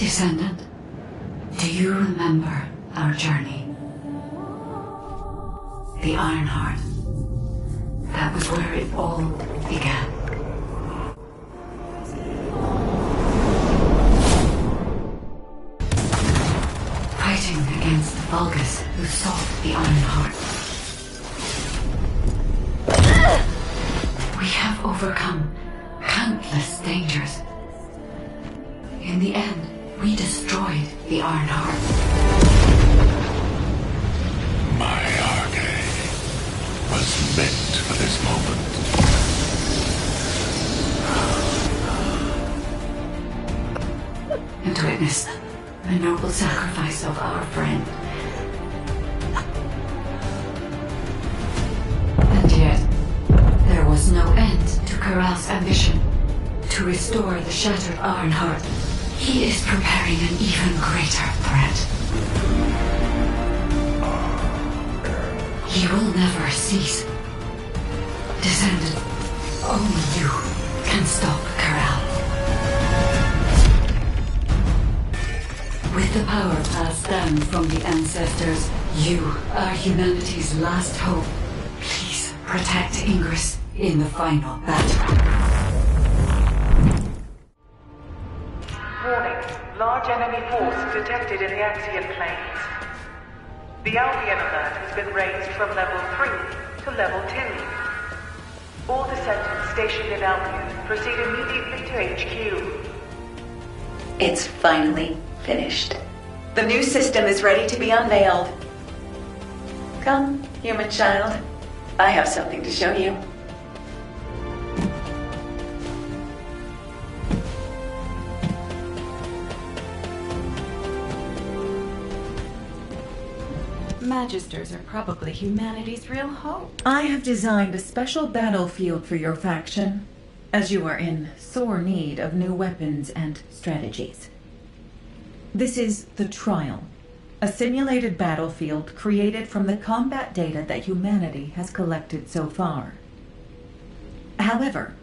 Descendant, do you remember our journey? The Iron Heart. That was where it all began. Fighting against the Vulgus who sought the Iron Heart. We have overcome countless dangers. In the end, we destroyed the Iron Heart. My arcade was meant for this moment. And witness the noble sacrifice of our friend. And yet, there was no end to Corral's ambition to restore the shattered Iron Heart. He is preparing an even greater threat. He will never cease. Descendant, only you can stop Corral. With the power passed down from the ancestors, you are humanity's last hope. Please protect Ingress in the final battle. Warning. Large enemy force detected in the Axian plains. The Albion alert has been raised from level 3 to level 2. All descendants stationed in Albion proceed immediately to HQ. It's finally finished. The new system is ready to be unveiled. Come, human child. I have something to show you. Magisters are probably humanity's real hope. I have designed a special battlefield for your faction, as you are in sore need of new weapons and strategies. This is the Trial, a simulated battlefield created from the combat data that humanity has collected so far. However,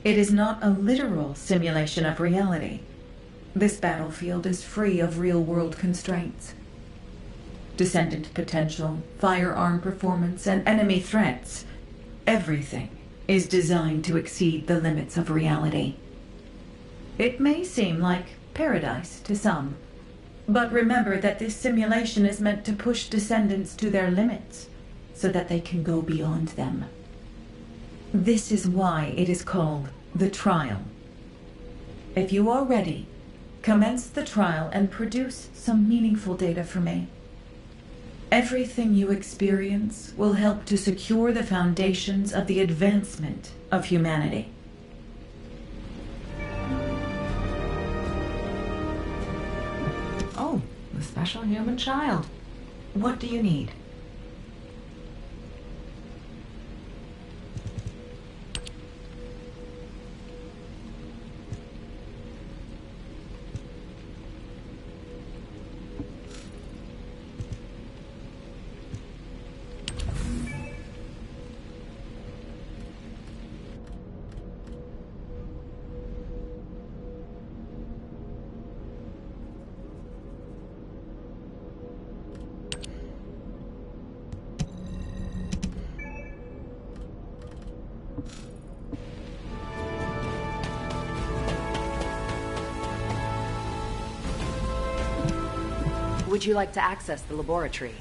it is not a literal simulation of reality. This battlefield is free of real-world constraints. Descendant potential, firearm performance, and enemy threats. Everything is designed to exceed the limits of reality. It may seem like paradise to some, but remember that this simulation is meant to push Descendants to their limits, so that they can go beyond them. This is why it is called the Trial. If you are ready, commence the trial and produce some meaningful data for me. Everything you experience will help to secure the foundations of the advancement of humanity. Oh, the special human child. What do you need? Would you like to access the laboratory?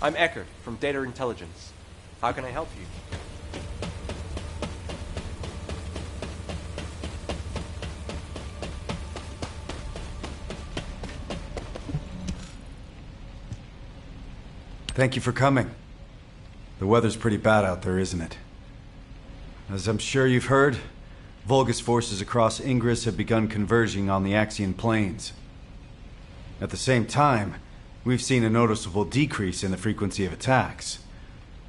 I'm Eckert from Data Intelligence. How can I help you? Thank you for coming. The weather's pretty bad out there, isn't it? As I'm sure you've heard, Vulgus forces across Ingress have begun converging on the Axian plains. At the same time, we've seen a noticeable decrease in the frequency of attacks,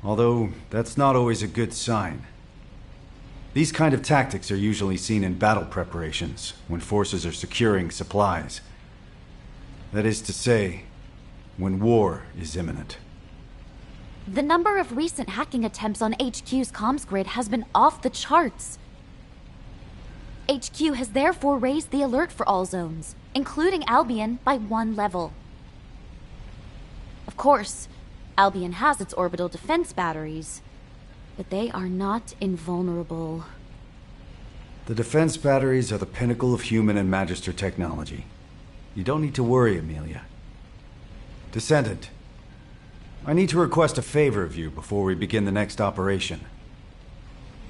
although that's not always a good sign. These kind of tactics are usually seen in battle preparations, when forces are securing supplies. That is to say, when war is imminent. The number of recent hacking attempts on HQ's comms grid has been off the charts. HQ has therefore raised the alert for all zones, including Albion, by 1 level. Of course, Albion has its orbital defense batteries, but they are not invulnerable. The defense batteries are the pinnacle of human and Magister technology. You don't need to worry, Amelia. Descendant, I need to request a favor of you before we begin the next operation.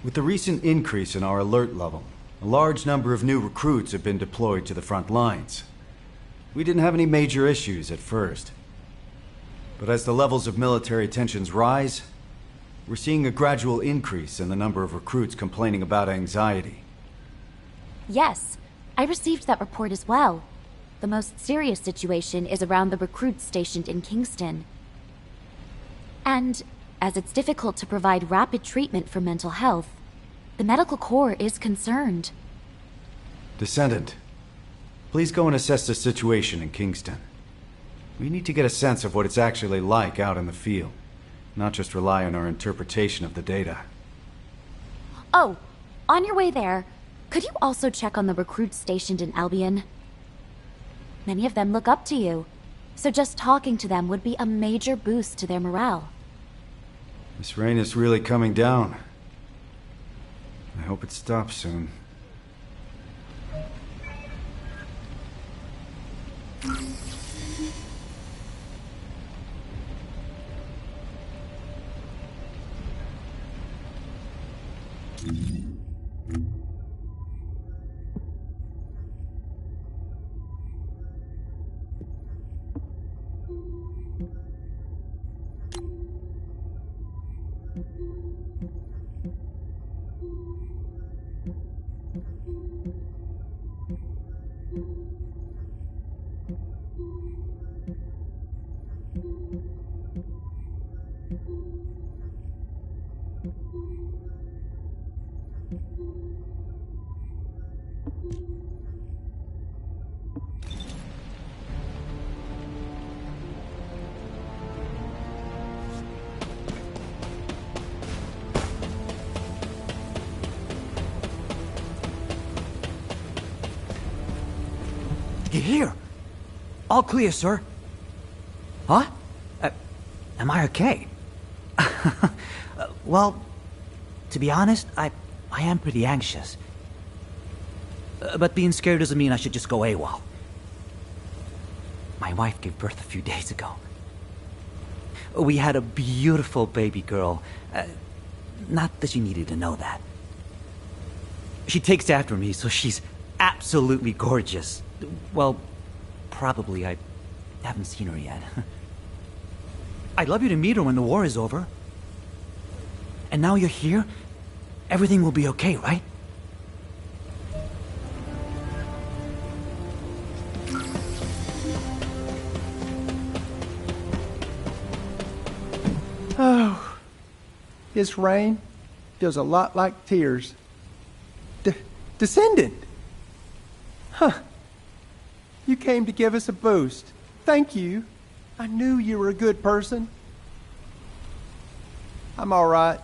With the recent increase in our alert level, a large number of new recruits have been deployed to the front lines. We didn't have any major issues at first. But as the levels of military tensions rise, we're seeing a gradual increase in the number of recruits complaining about anxiety. Yes, I received that report as well. The most serious situation is around the recruits stationed in Kingston. And as it's difficult to provide rapid treatment for mental health, the medical corps is concerned. Descendant, please go and assess the situation in Kingston. We need to get a sense of what it's actually like out in the field, not just rely on our interpretation of the data. Oh, on your way there, could you also check on the recruits stationed in Albion? Many of them look up to you, so just talking to them would be a major boost to their morale. This rain is really coming down. I hope it stops soon. Get here! All clear, sir. Huh? Am I okay? Well, to be honest, I am pretty anxious. But being scared doesn't mean I should just go AWOL. My wife gave birth a few days ago. We had a beautiful baby girl. Not that she needed to know that. She takes after me, so she's absolutely gorgeous. Well, probably. I haven't seen her yet. I'd love you to meet her when the war is over. And now you're here, everything will be okay, right? Oh, this rain feels a lot like tears. Descendant! Huh. You came to give us a boost. Thank you. I knew you were a good person. I'm all right.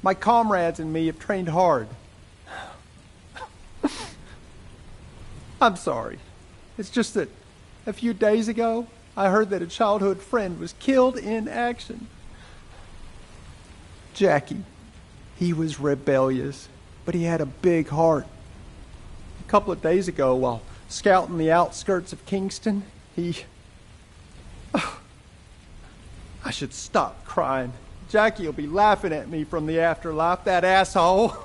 My comrades and me have trained hard. I'm sorry. It's just that a few days ago, I heard that a childhood friend was killed in action. Jackie. He was rebellious, but he had a big heart. A couple of days ago, while scouting the outskirts of Kingston, I should stop crying. Jackie will be laughing at me from the afterlife, that asshole.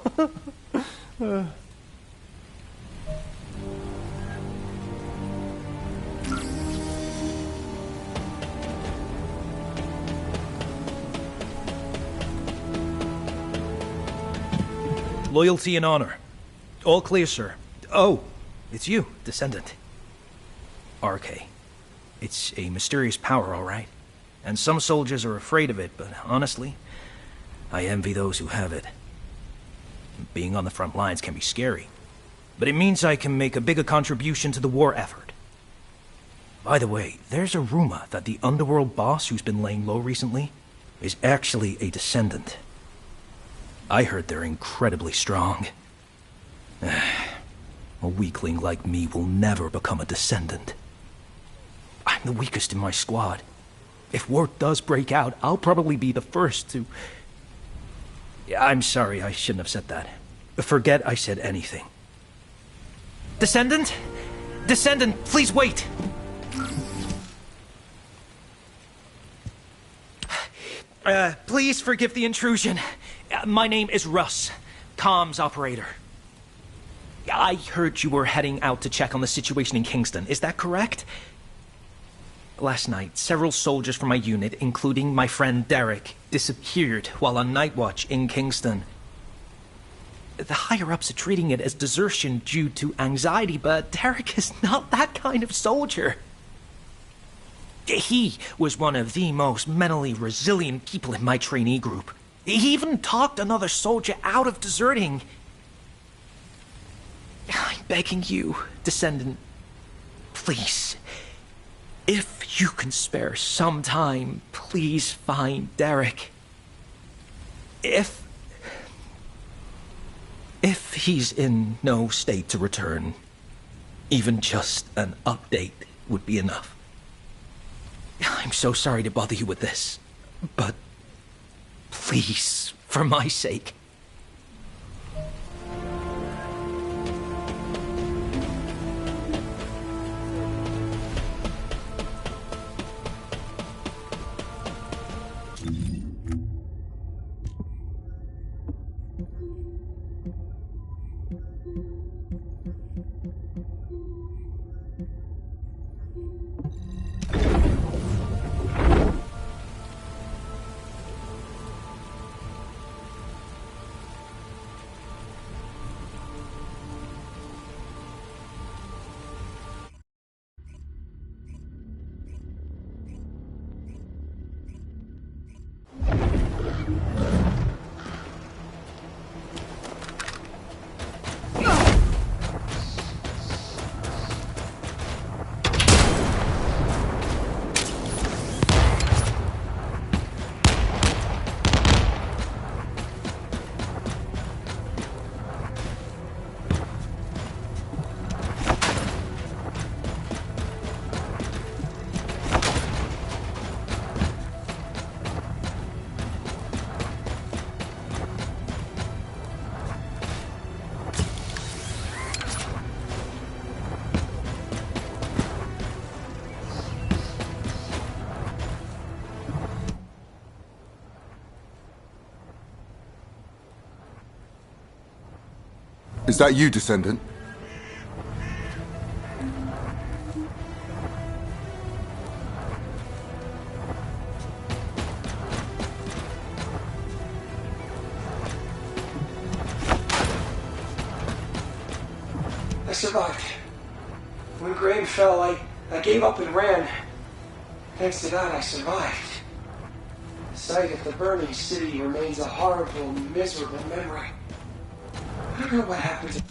Loyalty and honor. All clear, sir. Oh, it's you, Descendant. RK. It's a mysterious power, all right. And some soldiers are afraid of it, but honestly, I envy those who have it. Being on the front lines can be scary, but it means I can make a bigger contribution to the war effort. By the way, there's a rumor that the underworld boss who's been laying low recently is actually a Descendant. I heard they're incredibly strong. A weakling like me will never become a Descendant. I'm the weakest in my squad. If war does break out, I'll probably be the first to... I'm sorry, I shouldn't have said that. Forget I said anything. Descendant? Descendant, please wait! Please forgive the intrusion. My name is Russ, comms operator. I heard you were heading out to check on the situation in Kingston. Is that correct? Last night, several soldiers from my unit, including my friend Derek, disappeared while on night watch in Kingston. The higher-ups are treating it as desertion due to anxiety, but Derek is not that kind of soldier. He was one of the most mentally resilient people in my trainee group. He even talked another soldier out of deserting. I'm begging you, Descendant, please. If you can spare some time, please find Derek. If he's in no state to return, even just an update would be enough. I'm so sorry to bother you with this, but please, for my sake. Is that you, Descendant? I survived. When Graham fell, I gave up and ran. Thanks to that, I survived. The sight of the burning city remains a horrible, miserable memory. I don't know what happened.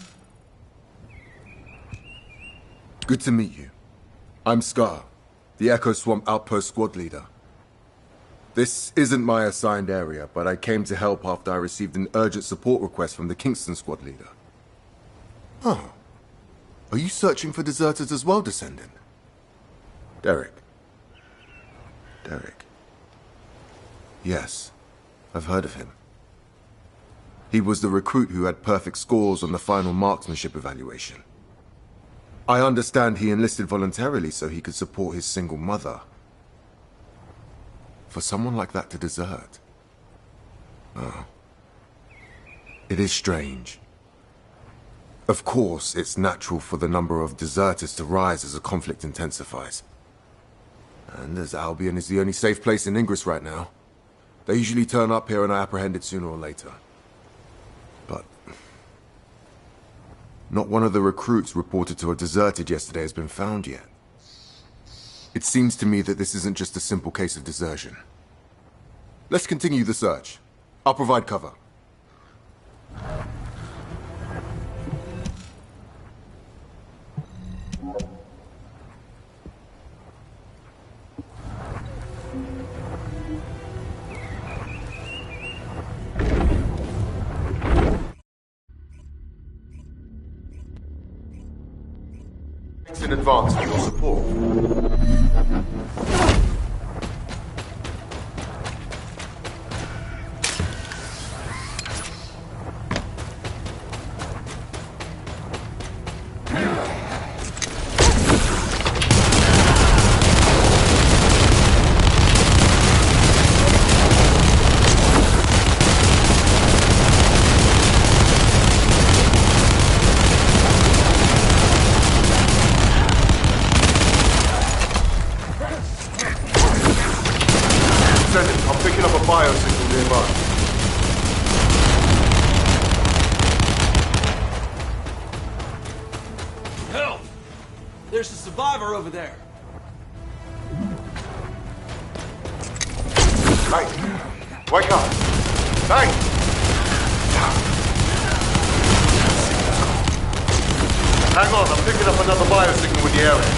Good to meet you. I'm Scar, the Echo Swamp Outpost Squad Leader. This isn't my assigned area, but I came to help after I received an urgent support request from the Kingston Squad Leader. Oh. Are you searching for deserters as well, Descendant? Derek. Yes, I've heard of him. He was the recruit who had perfect scores on the final marksmanship evaluation. I understand he enlisted voluntarily so he could support his single mother. For someone like that to desert. Oh. It is strange. Of course, it's natural for the number of deserters to rise as the conflict intensifies. And as Albion is the only safe place in Ingress right now, they usually turn up here and are apprehended sooner or later. But not one of the recruits reported to have deserted yesterday has been found yet. It seems to me that this isn't just a simple case of desertion. Let's continue the search. I'll provide cover. Thanks in advance for your support. Descendant, I'm picking up a biosignal nearby. Help! There's a survivor over there. Hey! Wake up! Hey! Hang on, I'm picking up another biosignal with the area.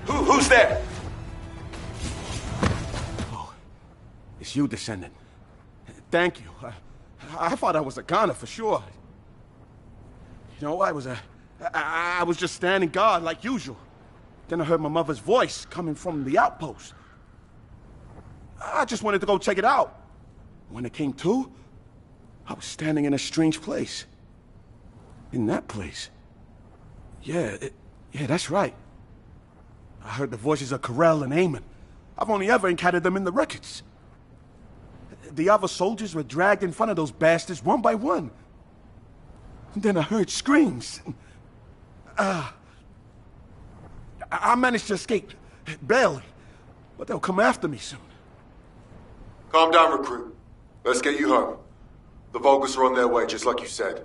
Who's there? Oh, it's you, Descendant. Thank you. I thought I was a goner for sure. You know, I was just standing guard like usual. Then I heard my mother's voice coming from the outpost. I just wanted to go check it out. When it came to, I was standing in a strange place. In that place. Yeah, that's right. I heard the voices of Corell and Eamon. I've only ever encountered them in the records. The other soldiers were dragged in front of those bastards one by one. And then I heard screams. I managed to escape, barely. But they'll come after me soon. Calm down, recruit. Let's get you home. The Vulgus are on their way, just like you said.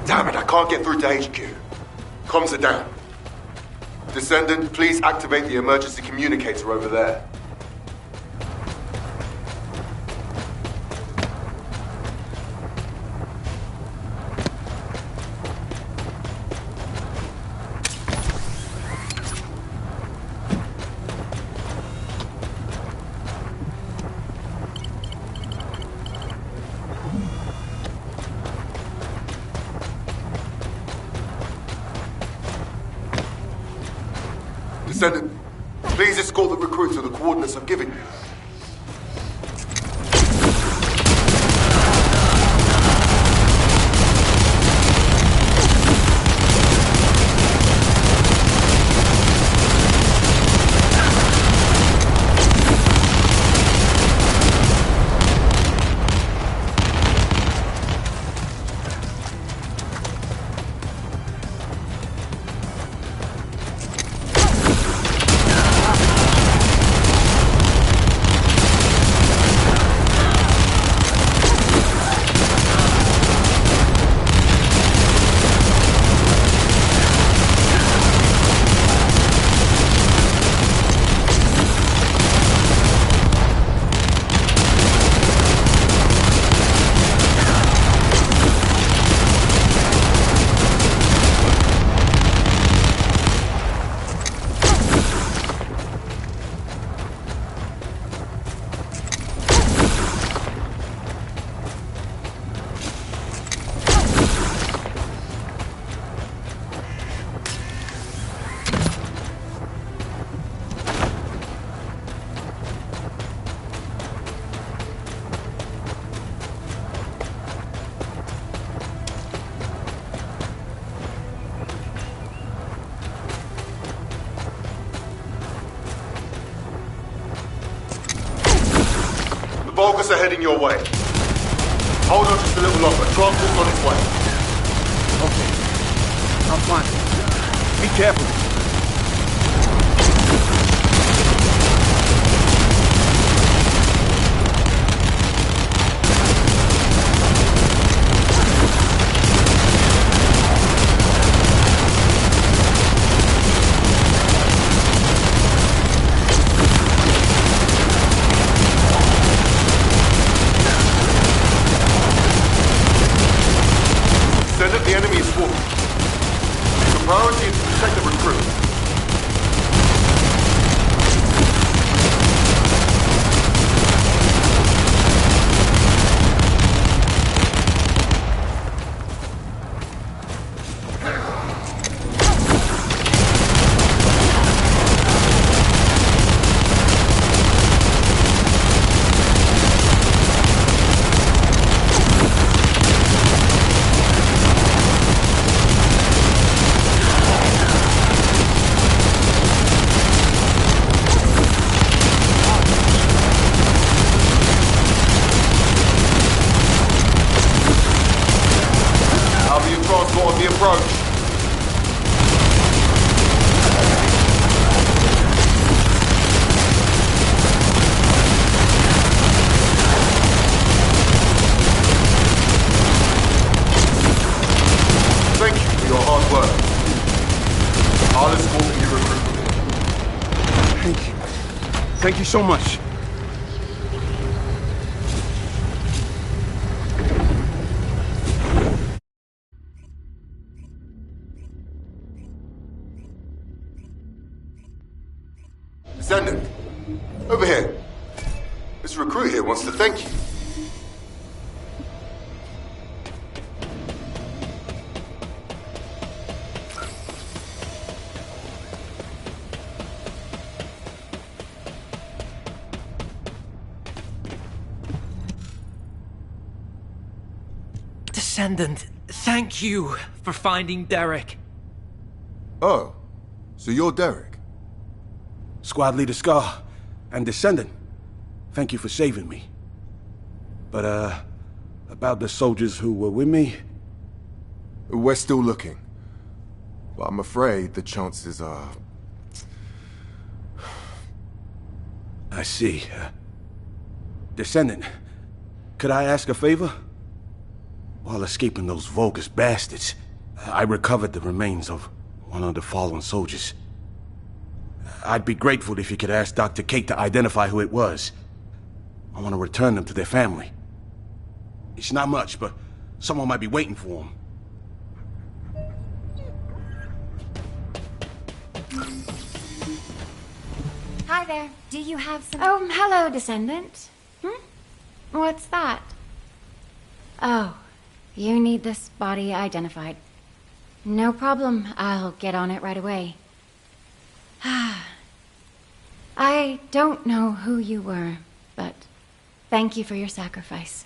Damn it, I can't get through to HQ. Comms are down. Descendant, please activate the emergency communicator over there. Descendant, please escort the recruit to the coordinates I've given you. Reports are heading your way. Hold on just a little longer. Transport's on its way. Okay. I'm fine. Be careful. Descendant, the enemy is forming. The priority is to protect the recruit. Albion transport on the approach. Thank you for your hard work. I'll escort the new recruit. Thank you. Thank you so much. Descendant, over here. This recruit here wants to thank you. Descendant, thank you for finding Derek. Oh, so you're Derek? Squad Leader Scar and Descendant, thank you for saving me. But, about the soldiers who were with me? We're still looking. But I'm afraid the chances are... I see. Descendant, could I ask a favor? While escaping those Vulgus bastards, I recovered the remains of one of the fallen soldiers. I'd be grateful if you could ask Dr. Kate to identify who it was. I want to return them to their family. It's not much, but someone might be waiting for them. Hi there. Do you have some... Oh, hello, Descendant. What's that? Oh, you need this body identified. No problem. I'll get on it right away. I don't know who you were, but thank you for your sacrifice.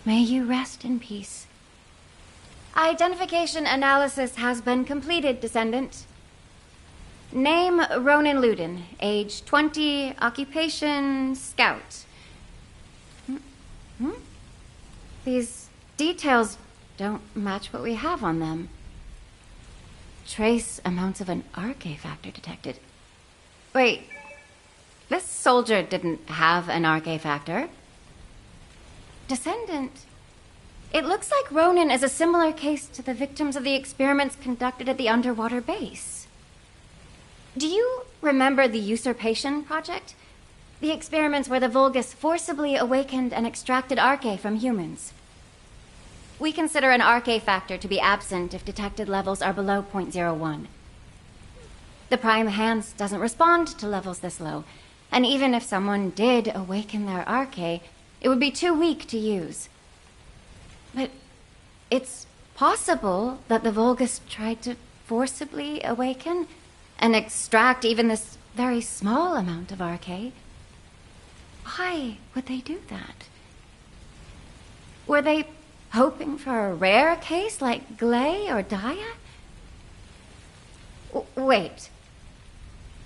May you rest in peace. Identification analysis has been completed, Descendant. Name, Ronan Luden. Age 20, occupation, scout. These details don't match what we have on them. Trace amounts of an RK factor detected. Wait, this soldier didn't have an RK factor. Descendant. It looks like Ronan is a similar case to the victims of the experiments conducted at the underwater base. Do you remember the Usurpation Project? The experiments where the Vulgus forcibly awakened and extracted RK from humans. We consider an RK factor to be absent if detected levels are below 0.01. The Prime Hands doesn't respond to levels this low, and even if someone did awaken their RK, it would be too weak to use. But it's possible that the Vulgus tried to forcibly awaken and extract even this very small amount of RK. Why would they do that? Were they hoping for a rare case like Glay or Daya? Wait.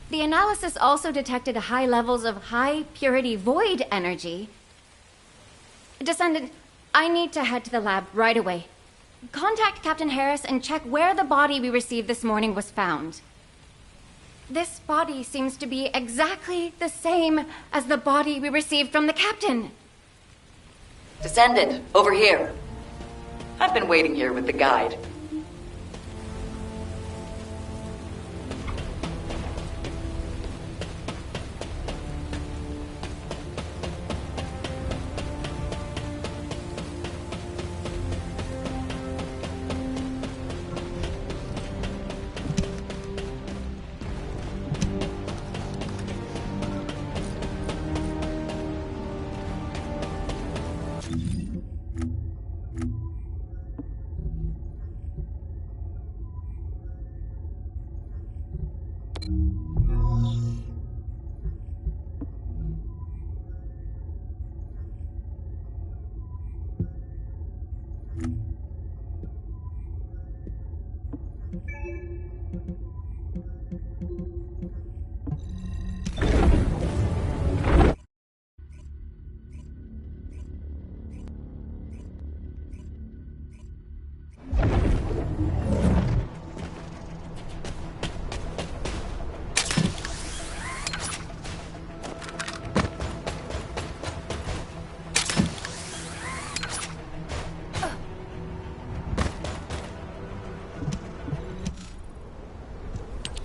The analysis also detected high levels of high-purity void energy. Descendant, I need to head to the lab right away. Contact Captain Harris and check where the body we received this morning was found. This body seems to be exactly the same as the body we received from the captain. Descendant, over here. I've been waiting here with the guide.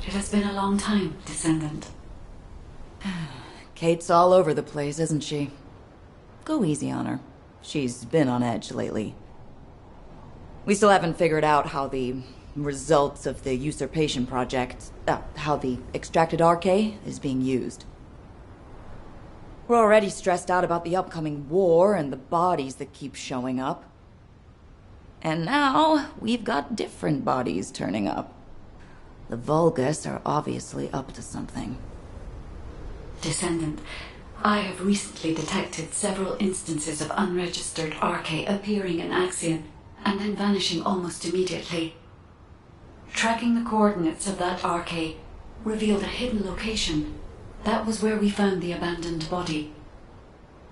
It has been a long time, Descendant. Kate's all over the place, isn't she? Go easy on her. She's been on edge lately. We still haven't figured out how the results of the usurpation project, how the extracted RK is being used. We're already stressed out about the upcoming war and the bodies that keep showing up. And now, we've got different bodies turning up. The Vulgus are obviously up to something. Descendant, I have recently detected several instances of unregistered RK appearing in Axion and then vanishing almost immediately. Tracking the coordinates of that RK revealed a hidden location. That was where we found the abandoned body.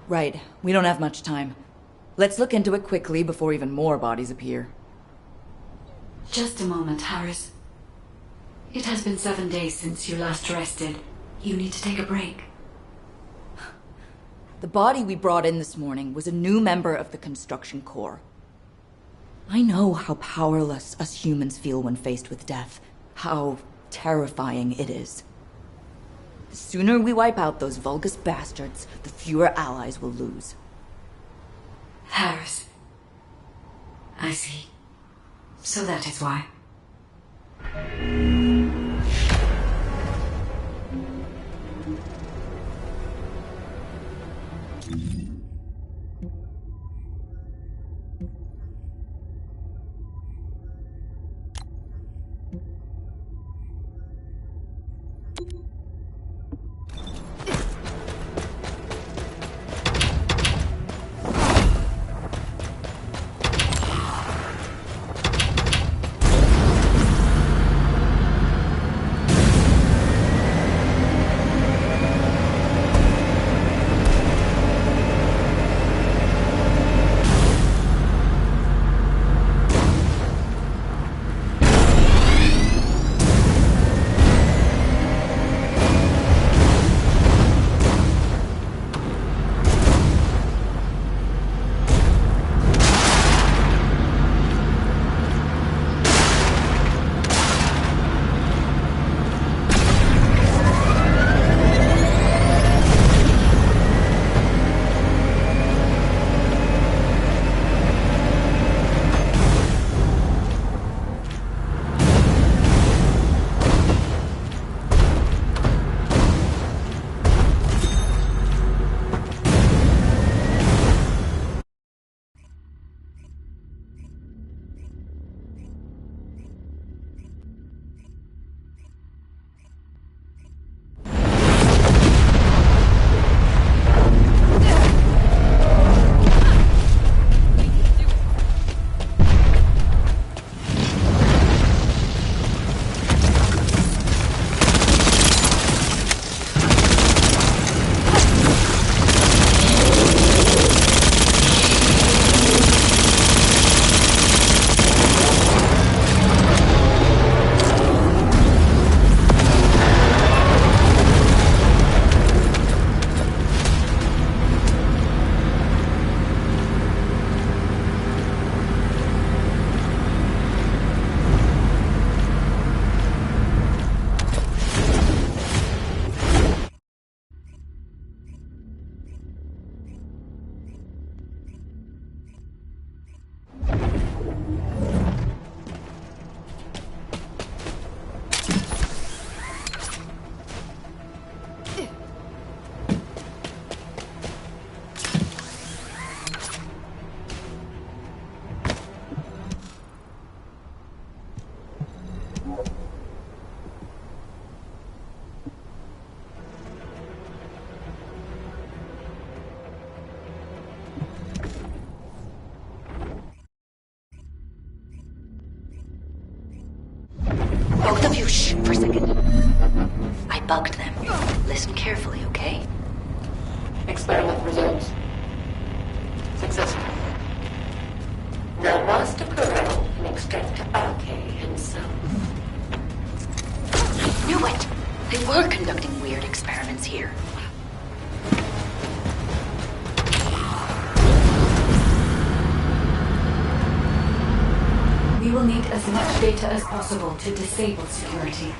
Right. We don't have much time. Let's look into it quickly before even more bodies appear. Just a moment, Harris. It has been 7 days since you last rested. You need to take a break. The body we brought in this morning was a new member of the Construction Corps. I know how powerless us humans feel when faced with death. How terrifying it is. The sooner we wipe out those Vulgus bastards, the fewer allies we'll lose. Harris. I see. So that is why. of you, shh, for a second. I bugged them. Listen carefully, okay? Experiment results. Successful. Now Master Corel can extract Arcade himself. I knew it! They were conducting weird experiments here. We will need as much data as possible to disable security.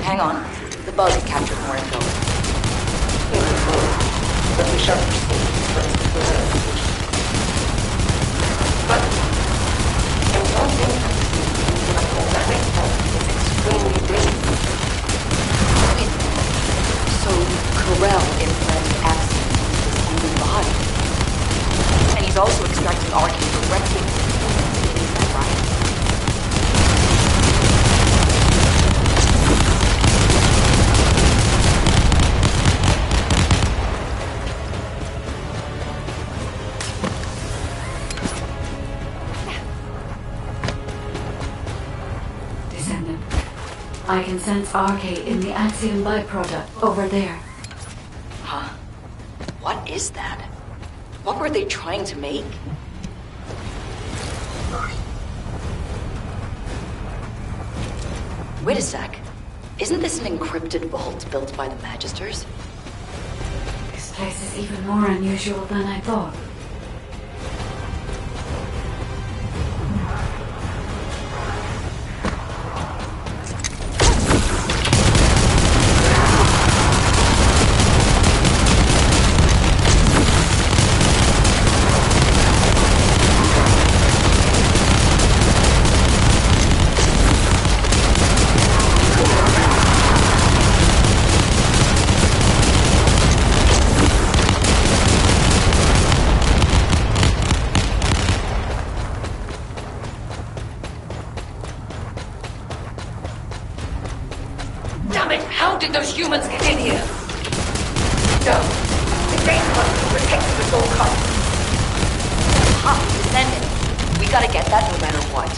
Hang on. The bug captured more info. But we shall proceed first to the verification. But in one thing, the dynamic health is extremely dangerous. Wait. So Corel implanted Axiom into his own body. And he's also extracting Arcane directly. Is that right? I can sense Arcade in the Axiom byproduct over there. Huh? What is that? What were they trying to make? Wait a sec. Isn't this an encrypted vault built by the Magisters? This place is even more unusual than I thought. Damn it! How did those humans get in here? No. The data must be protected at all costs. Descendant. We gotta get that no matter what.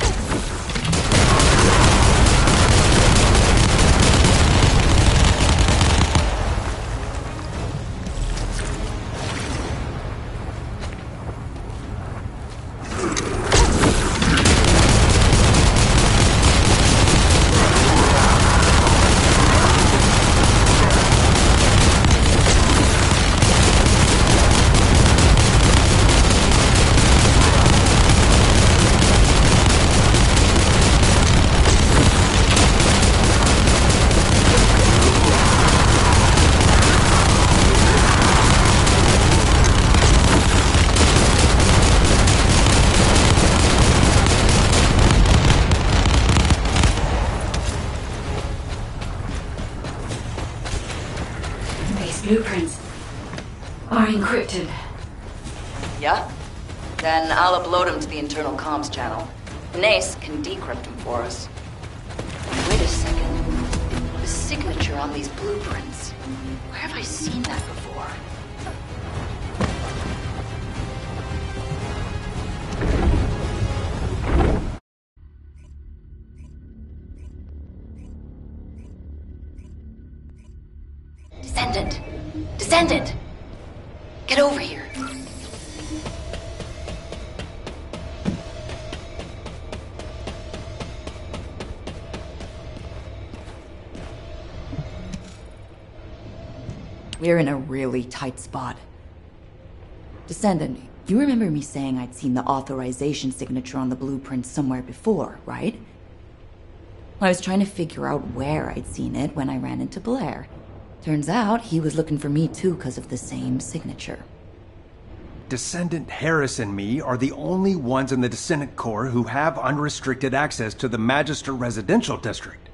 Blueprints are encrypted. Yeah? Then I'll upload them to the internal comms channel. Nace can decrypt them for us. Wait a second. The signature on these blueprints. Where have I seen that before? Descendant! Descendant! Get over here. We're in a really tight spot. Descendant, You remember me saying I'd seen the authorization signature on the blueprint somewhere before, right? I was trying to figure out where I'd seen it when I ran into Blair. Turns out he was looking for me too because of the same signature. Descendant Harris and me are the only ones in the Descendant Corps who have unrestricted access to the Magister Residential District.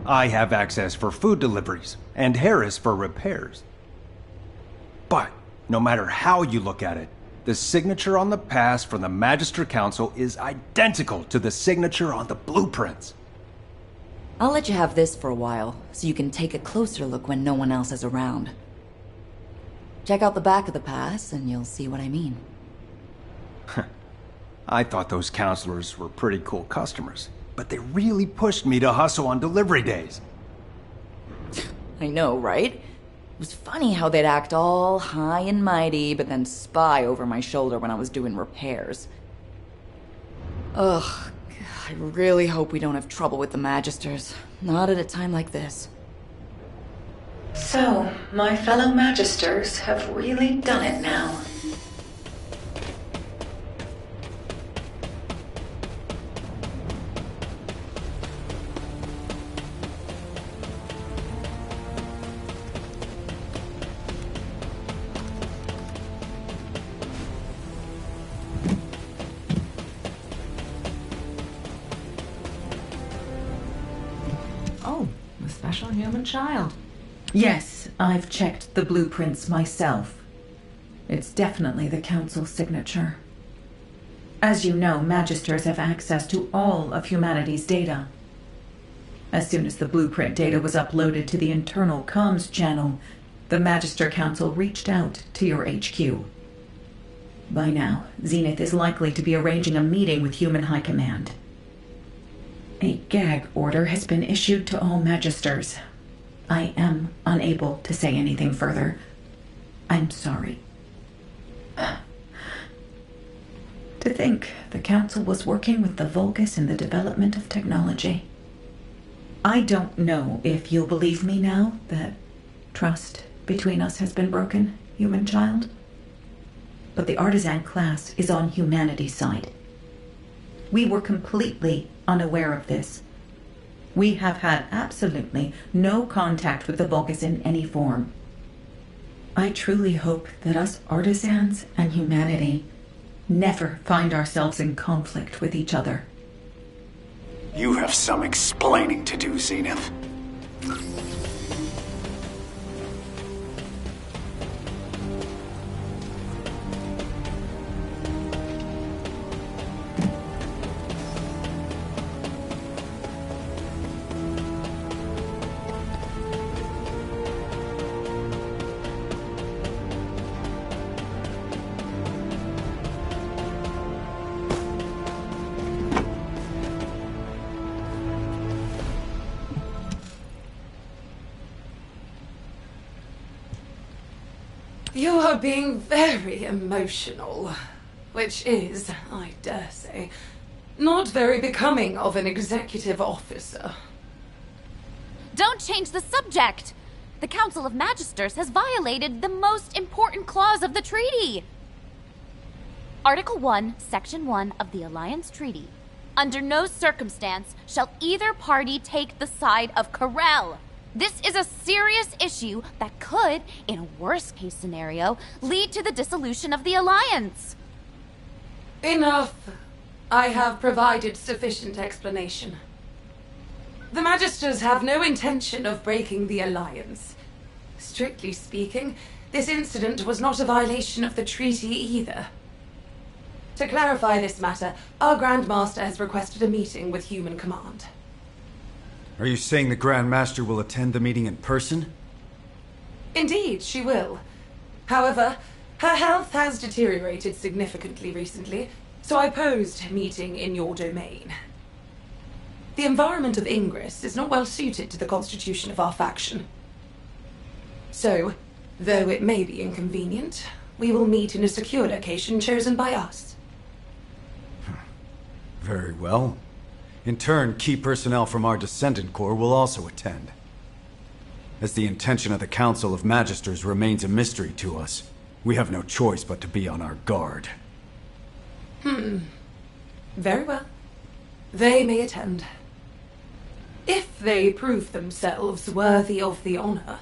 I have access for food deliveries, and Harris for repairs. But, no matter how you look at it, the signature on the pass from the Magister Council is identical to the signature on the blueprints. I'll let you have this for a while, so you can take a closer look when no one else is around. Check out the back of the pass, and you'll see what I mean. I thought those counselors were pretty cool customers, but they really pushed me to hustle on delivery days. I know, right? It was funny how they'd act all high and mighty, but then spy over my shoulder when I was doing repairs. Ugh, I really hope we don't have trouble with the Magisters. Not at a time like this. So, my fellow Magisters have really done it now. Oh, a special human child. Yes, I've checked the blueprints myself. It's definitely the Council's signature. As you know, Magisters have access to all of humanity's data. As soon as the blueprint data was uploaded to the internal comms channel, the Magister Council reached out to your HQ. By now, Zenith is likely to be arranging a meeting with Human High Command. A gag order has been issued to all Magisters. I am unable to say anything further. I'm sorry. To think the Council was working with the Vulgus in the development of technology. I don't know if you'll believe me now that trust between us has been broken, human child. But the artisan class is on humanity's side. We were completely unaware of this. We have had absolutely no contact with the Vulgus in any form. I truly hope that us artisans and humanity never find ourselves in conflict with each other. You have some explaining to do, Zenith. You are being very emotional, which is, I dare say, not very becoming of an executive officer. Don't change the subject! The Council of Magisters has violated the most important clause of the treaty! Article 1, Section 1 of the Alliance Treaty. Under no circumstance shall either party take the side of Corel. This is a serious issue that could, in a worst-case scenario, lead to the dissolution of the Alliance. Enough. I have provided sufficient explanation. The Magisters have no intention of breaking the Alliance. Strictly speaking, this incident was not a violation of the treaty either. To clarify this matter, our Grand Master has requested a meeting with Human Command. Are you saying the Grand Master will attend the meeting in person? Indeed, she will. However, her health has deteriorated significantly recently, so I posed meeting in your domain. The environment of Ingress is not well suited to the constitution of our faction. So, though it may be inconvenient, we will meet in a secure location chosen by us. Very well. In turn, key personnel from our Descendant Corps will also attend. As the intention of the Council of Magisters remains a mystery to us, We have no choice but to be on our guard. Very well. They may attend. If they prove themselves worthy of the honor.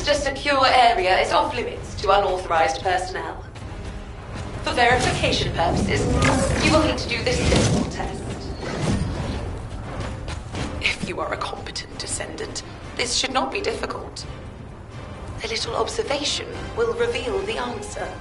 The secure area is off limits to unauthorized personnel. For verification purposes, you will need to do this simple test. If you are a competent descendant, this should not be difficult. A little observation will reveal the answer.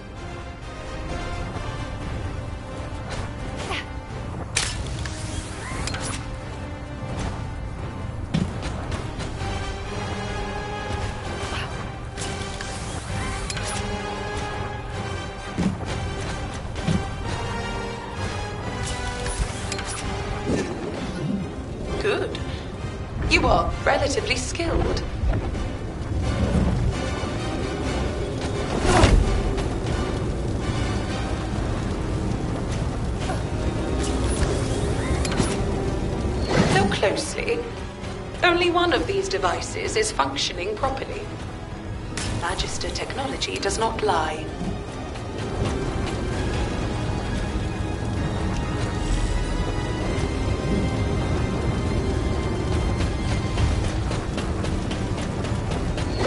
Good. You are relatively skilled. Look closely. Only one of these devices is functioning properly. Magister technology does not lie.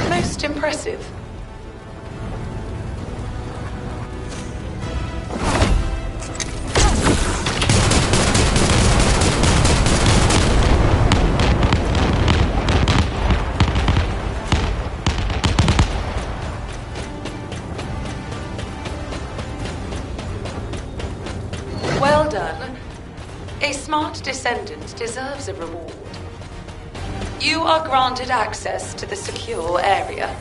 Most impressive. Well done. A smart descendant deserves a reward. You are granted access to the secure area.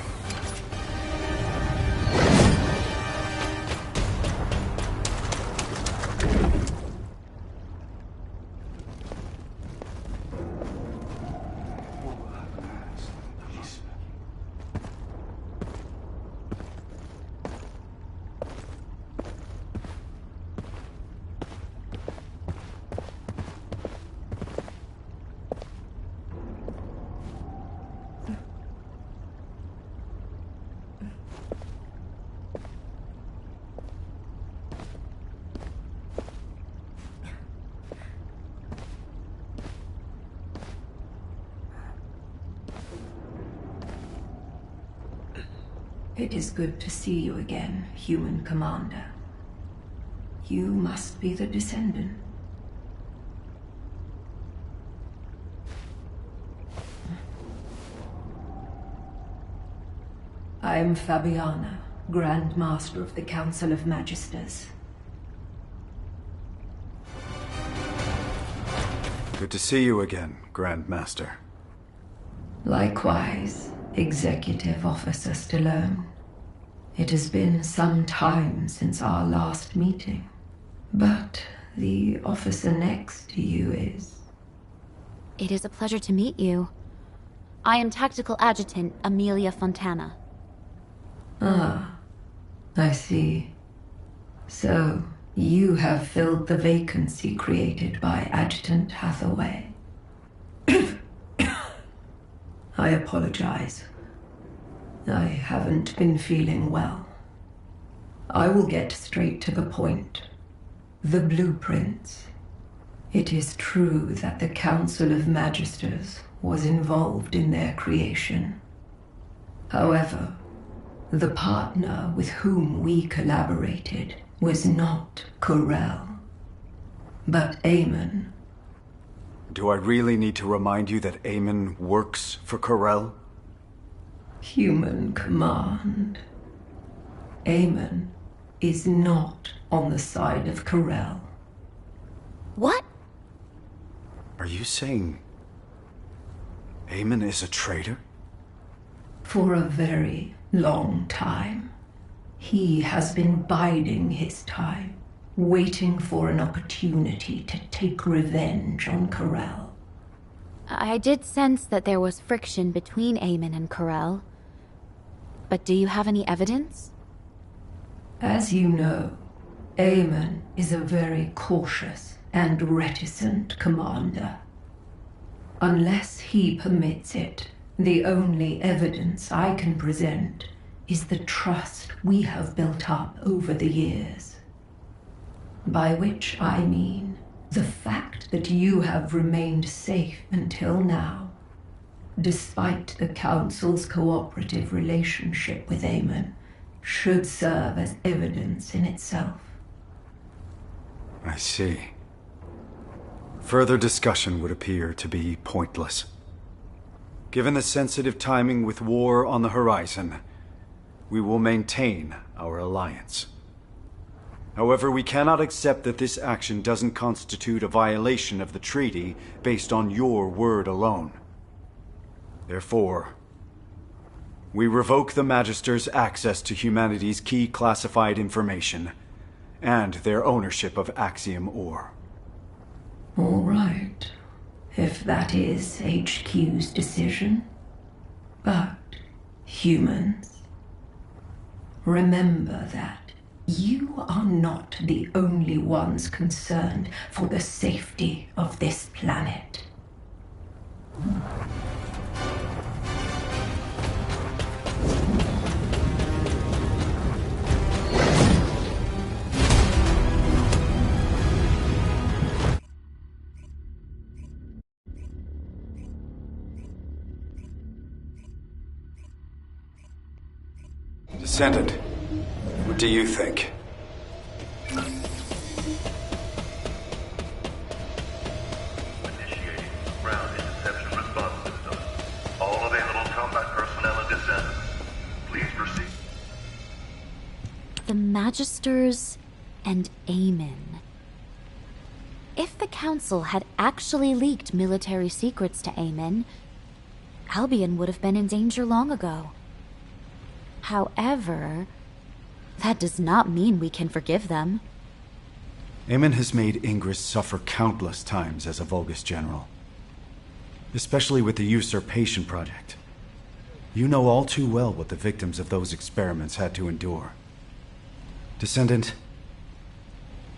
It is good to see you again, human commander. You must be the Descendant. I am Fabiana, Grand Master of the Council of Magisters. Good to see you again, Grand Master. Likewise, Executive Officer Stallone. It has been some time since our last meeting, but the officer next to you is... It is a pleasure to meet you. I am Tactical Adjutant Amelia Fontana. Ah, I see. So, you have filled the vacancy created by Adjutant Hathaway. I apologize. I haven't been feeling well. I will get straight to the point. The blueprints. It is true that the Council of Magisters was involved in their creation. However, the partner with whom we collaborated was not Corel, but Eamon. Do I really need to remind you that Eamon works for Corel? Human command. Eamon is not on the side of Corel. What? Are you saying Eamon is a traitor? For a very long time. He has been biding his time, waiting for an opportunity to take revenge on Corel. I did sense that there was friction between Eamon and Corel. But do you have any evidence? As you know, Eamon is a very cautious and reticent commander. Unless he permits it, the only evidence I can present is the trust we have built up over the years. By which I mean the fact that you have remained safe until now, despite the Council's cooperative relationship with Eamon, should serve as evidence in itself. I see. Further discussion would appear to be pointless. Given the sensitive timing with war on the horizon, we will maintain our alliance. However, we cannot accept that this action doesn't constitute a violation of the treaty based on your word alone. Therefore, we revoke the Magister's access to humanity's key classified information and their ownership of Axiom ore. All right. If that is HQ's decision. But, humans, remember that you are not the only ones concerned for the safety of this planet. Descendant, what do you think? Initiating ground interception response system. All available combat personnel and Descendant. Please proceed. The Magisters and Eamon. If the Council had actually leaked military secrets to Eamon, Albion would have been in danger long ago. However, that does not mean we can forgive them. Eamon has made Ingress suffer countless times as a Vulgus general. Especially with the usurpation project. You know all too well what the victims of those experiments had to endure. Descendant,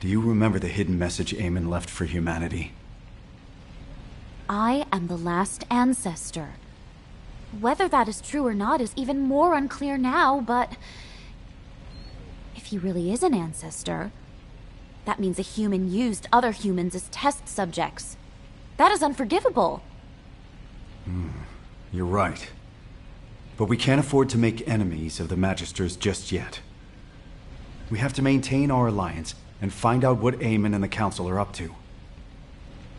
do you remember the hidden message Eamon left for humanity? I am the last ancestor. Whether that is true or not is even more unclear now, but if he really is an ancestor, that means a human used other humans as test subjects. That is unforgivable. You're right. But we can't afford to make enemies of the Magisters just yet. We have to maintain our alliance and find out what Eamon and the Council are up to.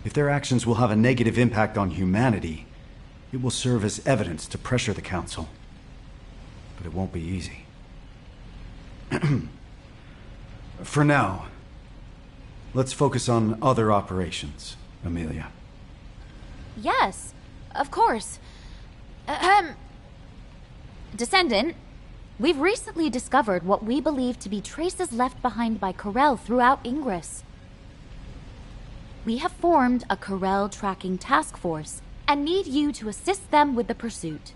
If their actions will have a negative impact on humanity, it will serve as evidence to pressure the Council. But it won't be easy. For now, let's focus on other operations, Amelia. Yes, of course. Descendant, we've recently discovered what we believe to be traces left behind by Corel throughout Ingress. We have formed a Corel tracking task force and need you to assist them with the pursuit.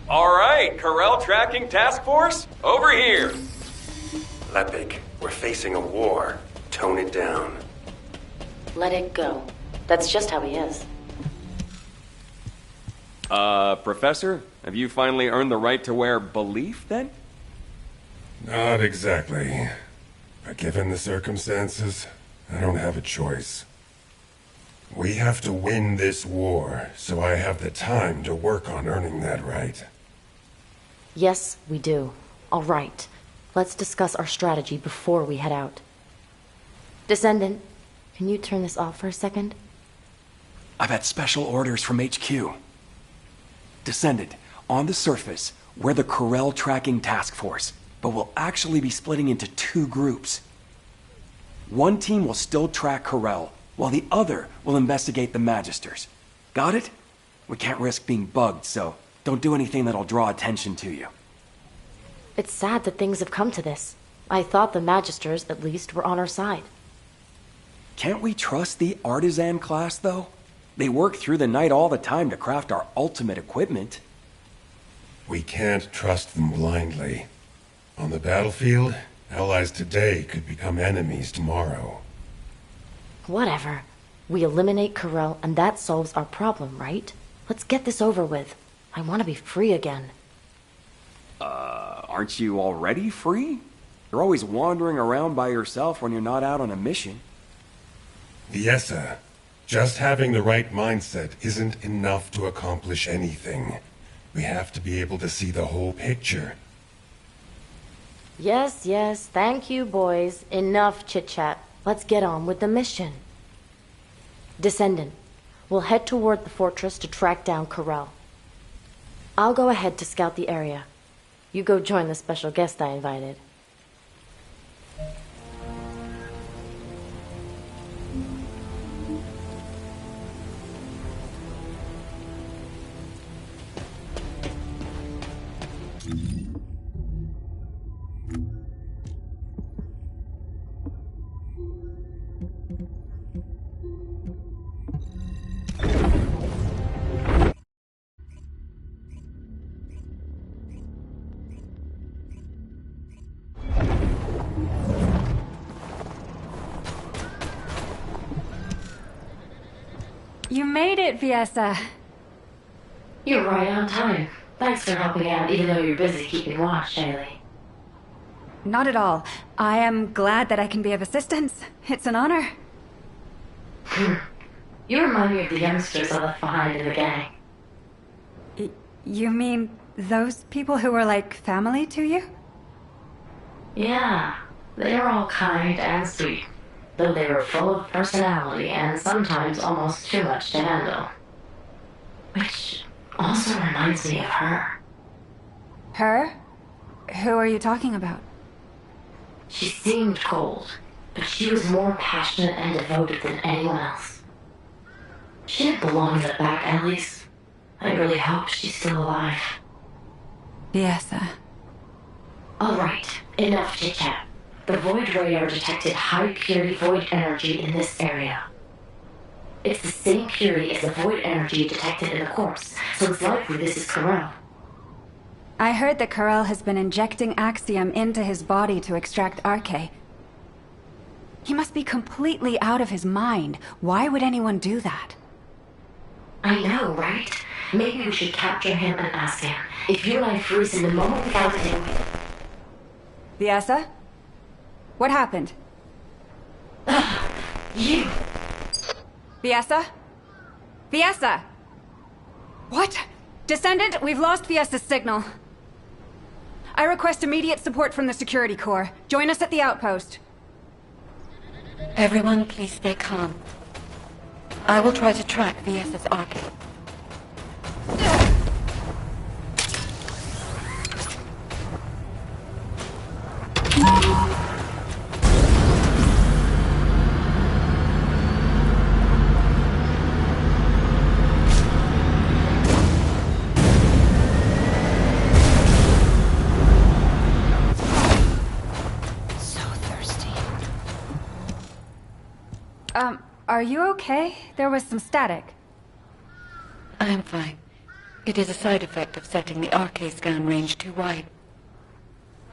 All right, Corel Tracking Task Force, over here. Lepik, we're facing a war. Tone it down. Let it go. That's just how he is. Professor, have you finally earned the right to wear belief, then? Not exactly. But given the circumstances, I don't have a choice. We have to win this war, so I have the time to work on earning that right. Yes, we do. All right. Let's discuss our strategy before we head out. Descendant, can you turn this off for a second? I've had special orders from HQ. Descendant, on the surface, we're the Corel Tracking Task Force, but we'll actually be splitting into two groups. One team will still track Corel, while the other will investigate the Magisters. Got it? We can't risk being bugged, so Don't do anything that'll draw attention to you. It's sad that things have come to this. I thought the Magisters, at least, were on our side. Can't we trust the artisan class, though? They work through the night all the time to craft our ultimate equipment. We can't trust them blindly. On the battlefield, allies today could become enemies tomorrow. Whatever. We eliminate Corel, and that solves our problem, right? Let's get this over with. I want to be free again. Aren't you already free? You're always wandering around by yourself when you're not out on a mission. Viessa, just having the right mindset isn't enough to accomplish anything. We have to be able to see the whole picture. Yes, yes, thank you, boys. Enough chit-chat. Let's get on with the mission. Descendant, we'll head toward the fortress to track down Corel. I'll go ahead to scout the area. You go join the special guest I invited. You made it, Viessa. You're right on time. Thanks for helping out, even though you're busy keeping watch, Shaylee. Not at all. I am glad that I can be of assistance. It's an honor. You remind me of the youngsters I left behind in the gang. You mean those people who were like family to you? Yeah, they were all kind and sweet, though they were full of personality and sometimes almost too much to handle. Which also reminds me of her. Her? Who are you talking about? She seemed cold, but she was more passionate and devoted than anyone else. She didn't belong in the back alleys. I really hope she's still alive. Viessa. All right, enough chit-chat. The Void Radar detected high-purity void energy in this area. It's the same purity as the void energy detected in the corpse, so it's likely this is Corel. I heard that Corel has been injecting Axiom into his body to extract Arche. He must be completely out of his mind. Why would anyone do that? I know, right? Maybe we should capture him and ask him. If you and I freeze him the moment we found him... Viessa? What happened? You! Viessa? Viessa! What? Descendant, we've lost Viessa's signal. I request immediate support from the Security Corps. Join us at the outpost. Everyone, please stay calm. I will try to track Viessa's Arche. Are you okay? There was some static. I am fine. It is a side effect of setting the Arche scan range too wide.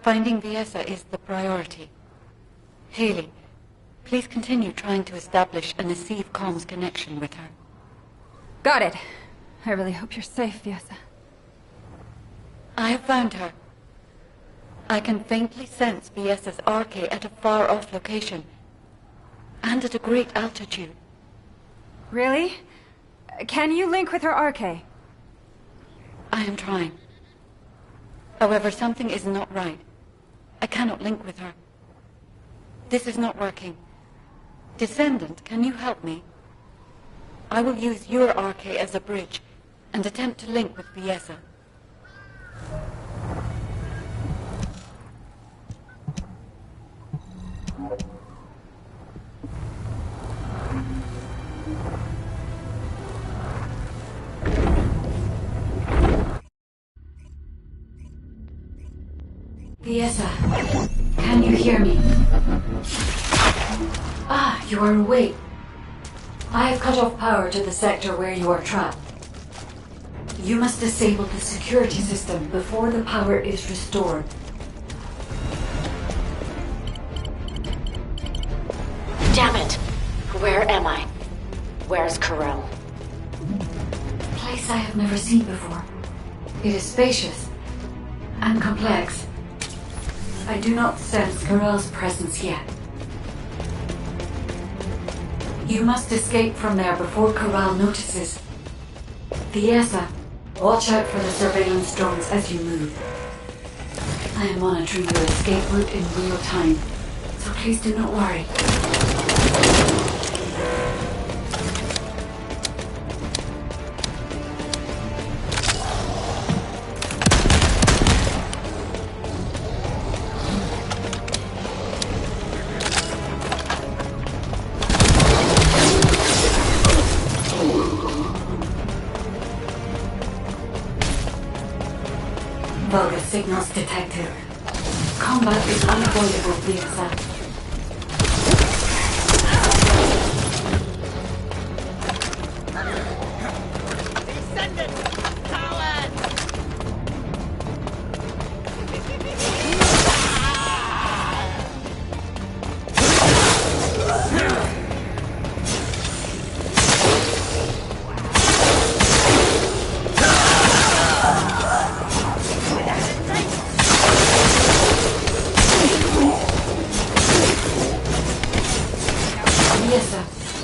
Finding Viessa is the priority. Haley, please continue trying to establish a Nasiv comms connection with her. Got it. I really hope you're safe, Viessa. I have found her. I can faintly sense Viessa's Arche at a far-off location. And at a great altitude. Really? Can you link with her Arche? I am trying. However, something is not right. I cannot link with her. This is not working. Descendant, can you help me? I will use your Arche as a bridge and attempt to link with Viessa. Fiesa, can you hear me? Ah, you are awake. I have cut off power to the sector where you are trapped. You must disable the security system before the power is restored. Damn it! Where am I? Where's Corell? A place I have never seen before. It is spacious and complex. I do not sense Corell's presence yet. You must escape from there before Corell notices. Fiesa, watch out for the surveillance drones as you move. I am monitoring your escape route in real time, so please do not worry. Bogus signals detected. Combat is unavoidable, Fiesa.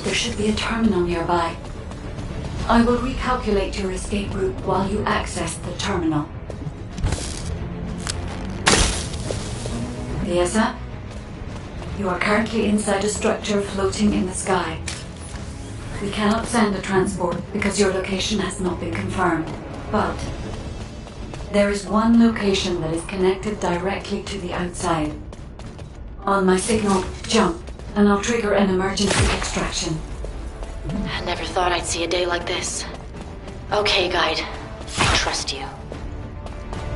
There should be a terminal nearby. I will recalculate your escape route while you access the terminal. Fiesa, you are currently inside a structure floating in the sky. We cannot send a transport because your location has not been confirmed, but there is one location that is connected directly to the outside. On my signal, jump, and I'll trigger an emergency extraction. I never thought I'd see a day like this. Okay, Guide. I trust you.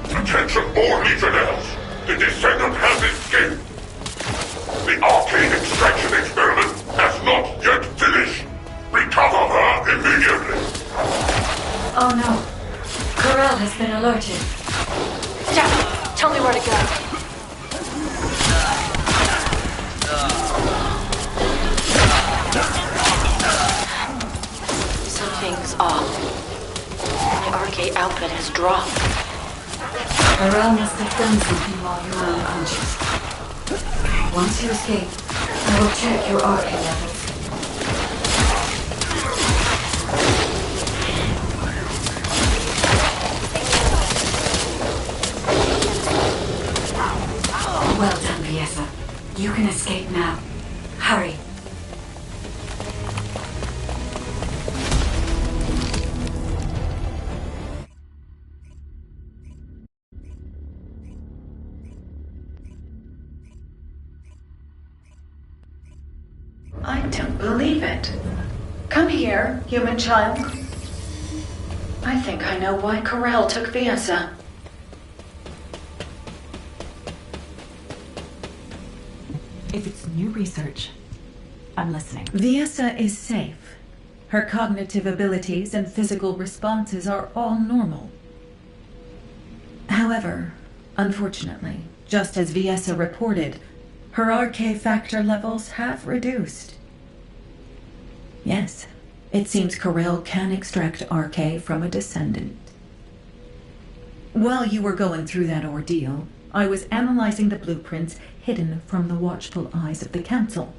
Attention all Legionnaires! The Descendant has escaped! The arcane extraction experiment has not yet finished! Recover her immediately! Oh no. Corell has been alerted. Yeah, tell me where to go. Something's off. My arcade output has dropped. Corell must have done something while you were unconscious. Once you escape, I will check your arcade levels. Well done, Fiesa. You can escape now. Hurry. I don't believe it. Come here, human child. I think I know why Corell took Fiesa. If it's new research, I'm listening. Fiesa is safe. Her cognitive abilities and physical responses are all normal. However, unfortunately, just as Fiesa reported, her RK factor levels have reduced. Yes, it seems Corell can extract RK from a Descendant. While you were going through that ordeal, I was analyzing the blueprints hidden from the watchful eyes of the Council.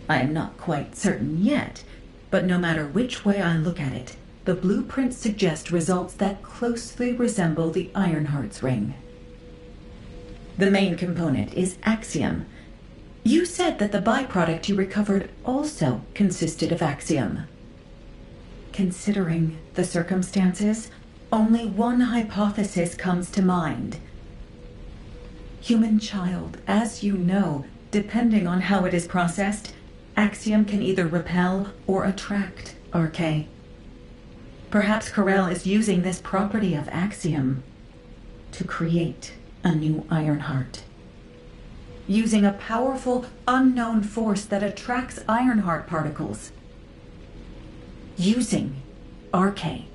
I am not quite certain yet, but no matter which way I look at it, the blueprints suggest results that closely resemble the Ironheart's ring. The main component is Axiom. You said that the byproduct you recovered also consisted of Axiom. Considering the circumstances, only one hypothesis comes to mind. Human child, as you know, depending on how it is processed, Axiom can either repel or attract RK. Perhaps Corell is using this property of Axiom to create a new Ironheart. Using a powerful, unknown force that attracts Ironheart particles. Using RK.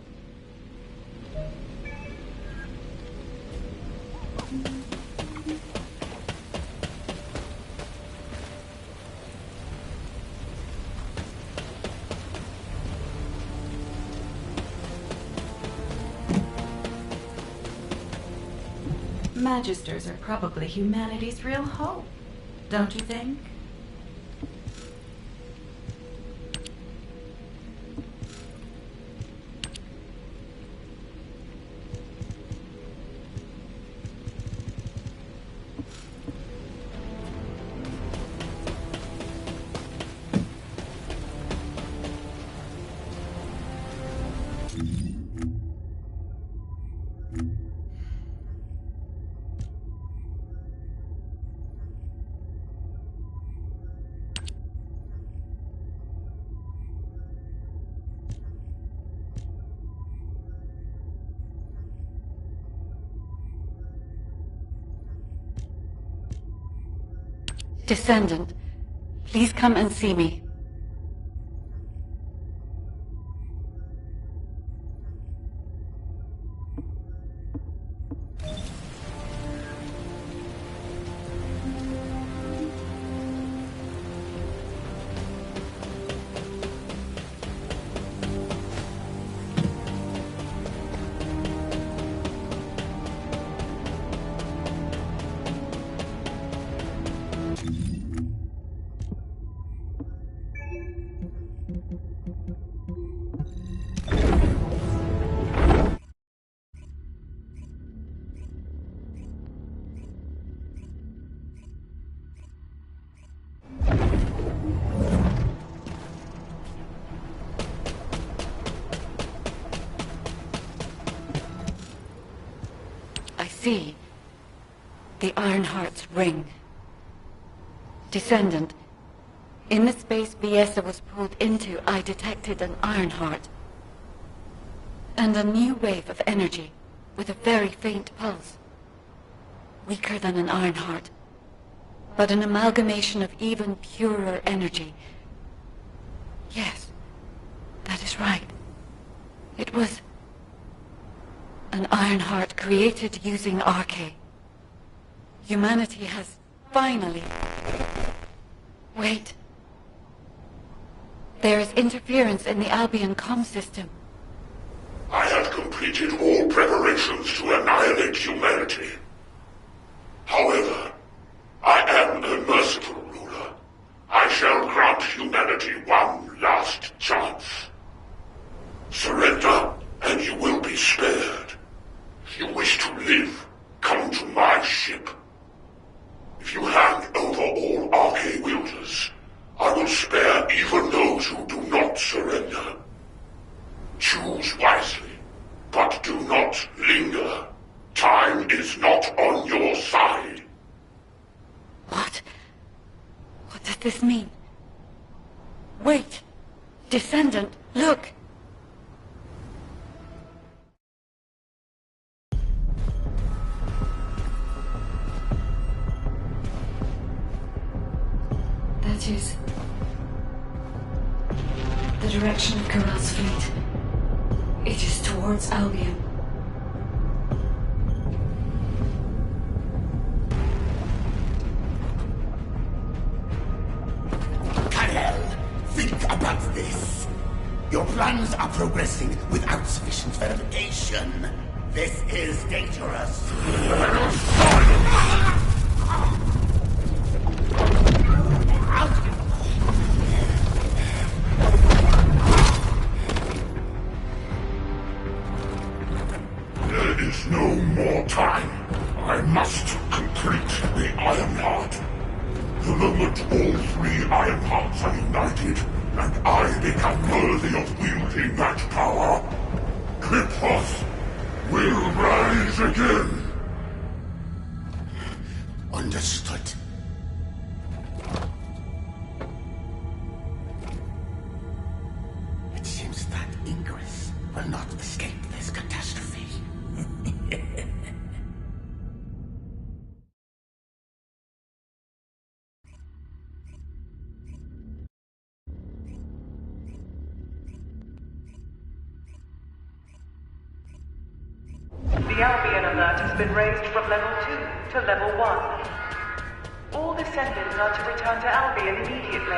Magisters are probably humanity's real hope, don't you think? Descendant, please come and see me. See, the Ironheart's ring. Descendant, in the space Viessa was pulled into, I detected an Ironheart. And a new wave of energy, with a very faint pulse. Weaker than an Ironheart, but an amalgamation of even purer energy. Yes, that is right. It was an Ironheart created using RK. Humanity has finally... Wait. There is interference in the Albion comm system. I have completed all preparations to annihilate humanity. However, I am a merciful ruler. I shall grant humanity one last chance. Surrender, and you will be spared. If you wish to live, come to my ship. If you hand over all RK wielders, I will spare even those who do not surrender. Choose wisely, but do not linger. Time is not on your side. What? What does this mean? Wait! Descendant, look! That is the direction of Corell's fleet. It is towards Albion. Corell, think about this. Your plans are progressing without sufficient verification. This is dangerous. There is no more time. I must complete the Ironheart. The moment all three Ironhearts are united, and I become worthy of wielding that power, Cliphoth will rise again. Understood. It seems that Ingress will not escape this catastrophe. The Albion alert has been raised from level 2 to level 1. All descendants are to return to Albion immediately.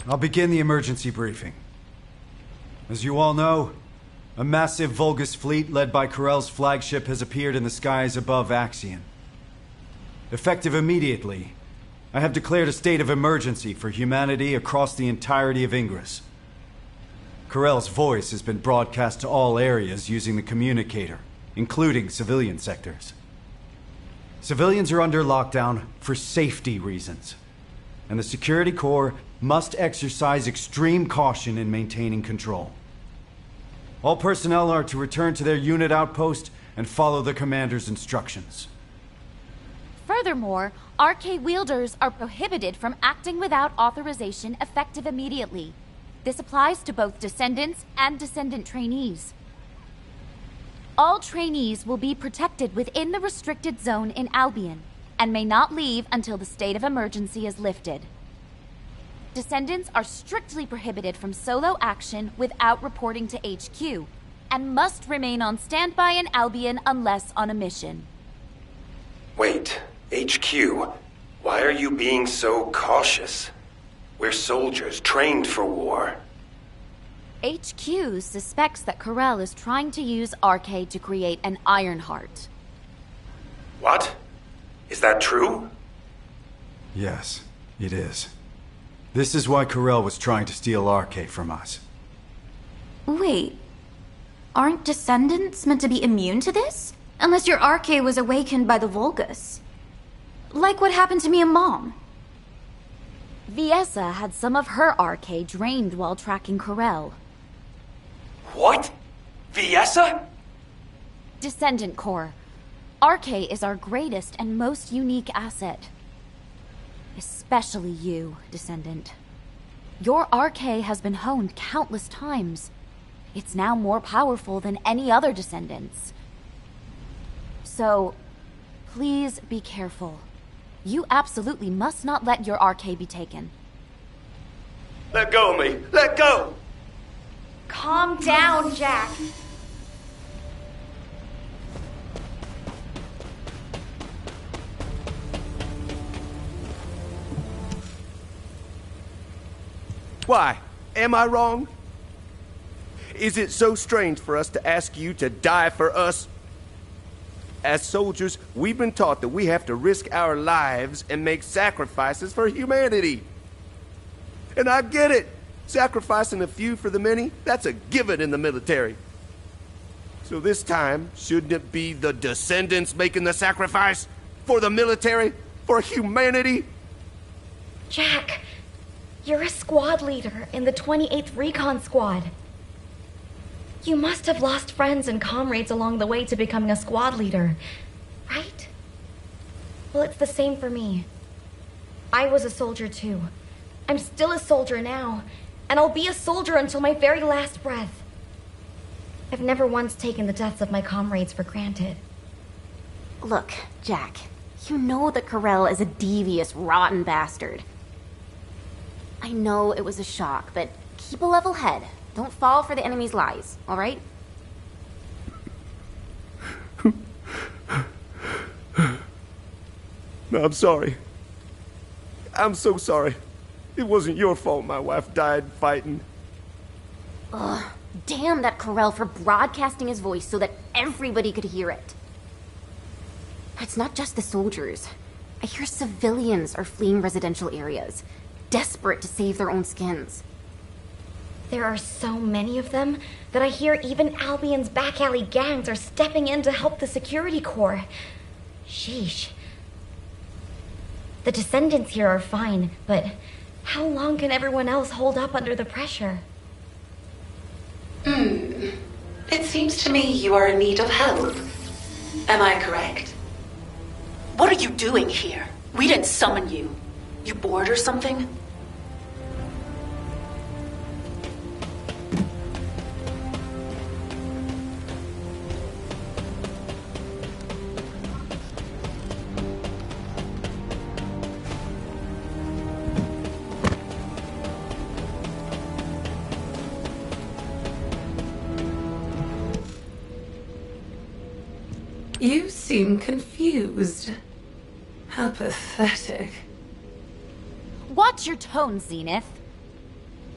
I'll begin the emergency briefing. As you all know, a massive Vulgus fleet led by Corell's flagship has appeared in the skies above Axion. Effective immediately, I have declared a state of emergency for humanity across the entirety of Ingress. Corell's voice has been broadcast to all areas using the communicator, including civilian sectors. Civilians are under lockdown for safety reasons, and the Security Corps must exercise extreme caution in maintaining control. All personnel are to return to their unit outpost and follow the commander's instructions. Furthermore, RK wielders are prohibited from acting without authorization effective immediately. This applies to both Descendants and Descendant trainees. All trainees will be protected within the restricted zone in Albion, and may not leave until the state of emergency is lifted. Descendants are strictly prohibited from solo action without reporting to HQ, and must remain on standby in Albion unless on a mission. Wait, HQ? Why are you being so cautious? We're soldiers trained for war. HQ suspects that Corell is trying to use RK to create an Ironheart. What? Is that true? Yes, it is. This is why Corell was trying to steal RK from us. Wait, aren't Descendants meant to be immune to this? Unless your RK was awakened by the Vulgus. Like what happened to me and Mom. Viessa had some of her RK drained while tracking Corell. What? Viessa? Descendant Corps. RK is our greatest and most unique asset. Especially you, Descendant. Your RK has been honed countless times. It's now more powerful than any other Descendants. So, please be careful. You absolutely must not let your RK be taken. Let go of me! Let go! Calm down, Jack. Why? Am I wrong? Is it so strange for us to ask you to die for us? As soldiers, we've been taught that we have to risk our lives and make sacrifices for humanity. And I get it. Sacrificing a few for the many, that's a given in the military. So this time, shouldn't it be the Descendants making the sacrifice? For the military? For humanity? Jack, you're a squad leader in the 28th Recon Squad. You must have lost friends and comrades along the way to becoming a squad leader, right? Well, it's the same for me. I was a soldier too. I'm still a soldier now, and I'll be a soldier until my very last breath. I've never once taken the deaths of my comrades for granted. Look, Jack, you know that Corell is a devious, rotten bastard. I know it was a shock, but keep a level head. Don't fall for the enemy's lies, all right? No, I'm sorry. I'm so sorry. It wasn't your fault my wife died fighting. Ugh, damn that Corell for broadcasting his voice so that everybody could hear it. It's not just the soldiers. I hear civilians are fleeing residential areas, desperate to save their own skins. There are so many of them that I hear even Albion's back alley gangs are stepping in to help the Security Corps. Sheesh. The Descendants here are fine, but how long can everyone else hold up under the pressure? It seems to me you are in need of help. Am I correct? What are you doing here? We didn't summon you. You bored or something? You seem confused. How pathetic. Watch your tone, Zenith.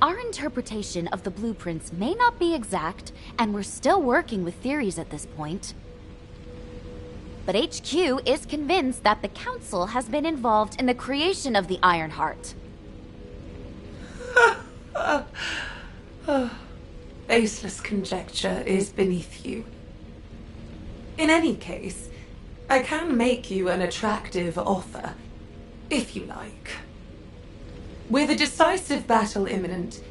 Our interpretation of the blueprints may not be exact, and we're still working with theories at this point. But HQ is convinced that the Council has been involved in the creation of the Ironheart. Baseless conjecture is beneath you. In any case, I can make you an attractive offer, if you like. With a decisive battle imminent,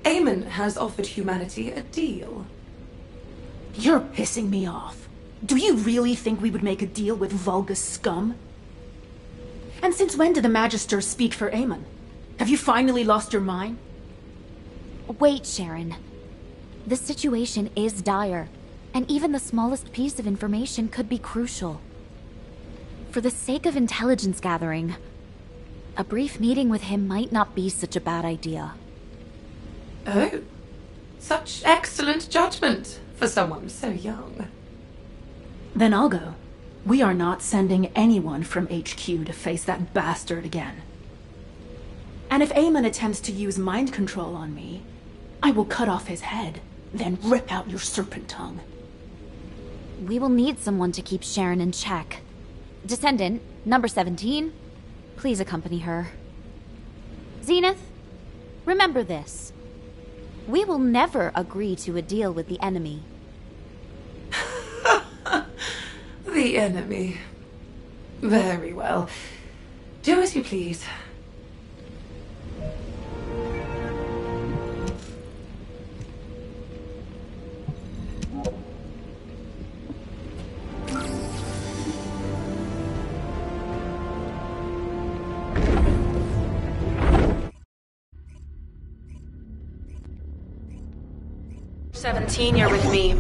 Eamon has offered humanity a deal. You're pissing me off. Do you really think we would make a deal with vulgus scum? And since when did the Magisters speak for Eamon? Have you finally lost your mind? Wait, Sharon. The situation is dire, and even the smallest piece of information could be crucial. For the sake of intelligence gathering, a brief meeting with him might not be such a bad idea. Oh, such excellent judgment for someone so young. Then I'll go. We are not sending anyone from HQ to face that bastard again. And if Eamon attempts to use mind control on me, I will cut off his head, then rip out your serpent tongue. We will need someone to keep Sharon in check. Descendant, number 17, please accompany her. Zenith, remember this. We will never agree to a deal with the enemy. The enemy. Very well. Do as you please. You're with me.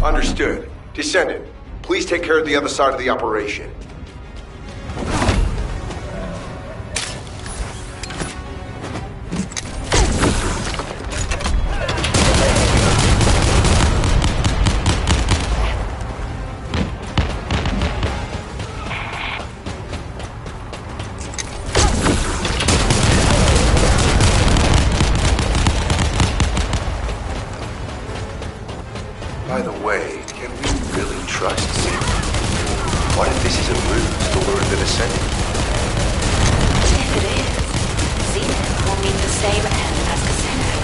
Understood. Descendant, please take care of the other side of the operation. By the way, can we really trust Zenith? What if this is a ruse to lure the Descendant? If it is, Zenith will meet the same end as Cassandra.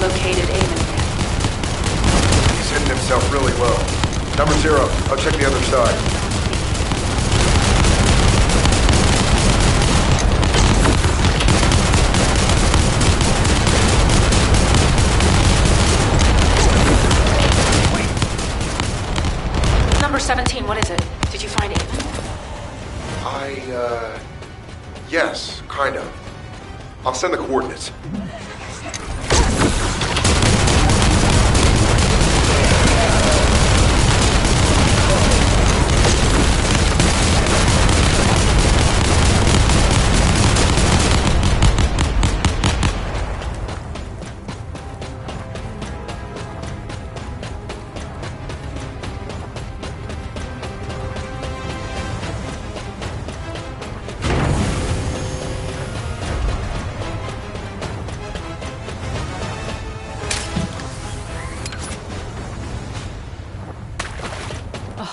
Located Eamon yet. He's hidden himself really well. Number 0, I'll check the other side. Number 17, what is it? Did you find Eamon? Yes, kind of. I'll send the coordinates.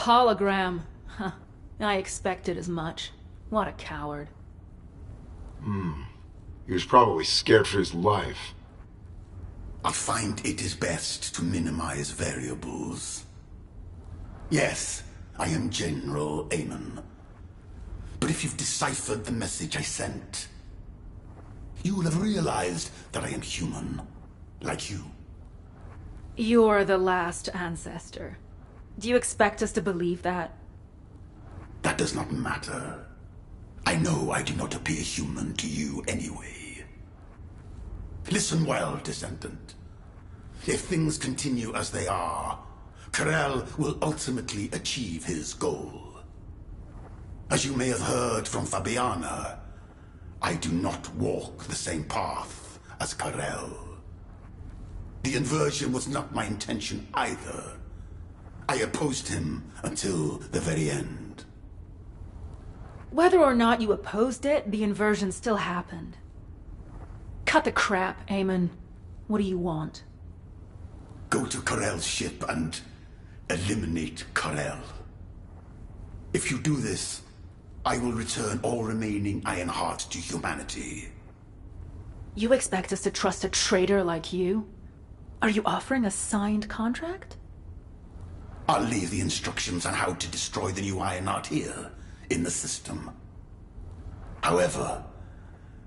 Hologram. Huh. I expected as much. What a coward. He was probably scared for his life. I find it is best to minimize variables. Yes, I am General Amon. But if you've deciphered the message I sent, you will have realized that I am human, like you. You're the last ancestor. Do you expect us to believe that? That does not matter. I know I do not appear human to you anyway. Listen well, Descendant. If things continue as they are, Karel will ultimately achieve his goal. As you may have heard from Fabiana, I do not walk the same path as Karel. The inversion was not my intention either. I opposed him until the very end. Whether or not you opposed it, the inversion still happened. Cut the crap, Amon. What do you want? Go to Karel's ship and eliminate Karel. If you do this, I will return all remaining Ironheart to humanity. You expect us to trust a traitor like you? Are you offering a signed contract? I'll leave the instructions on how to destroy the new Ironheart here, in the system. However,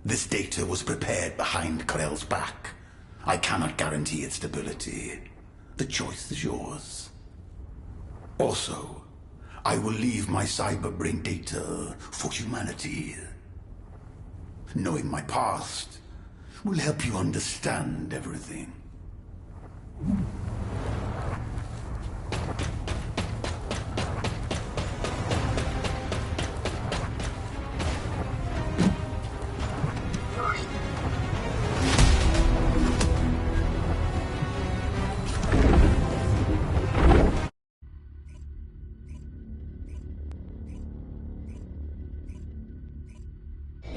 this data was prepared behind Karel's back. I cannot guarantee its stability. The choice is yours. Also, I will leave my cyberbrain data for humanity. Knowing my past will help you understand everything.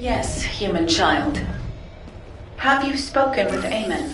Yes, human child. Have you spoken with Amon?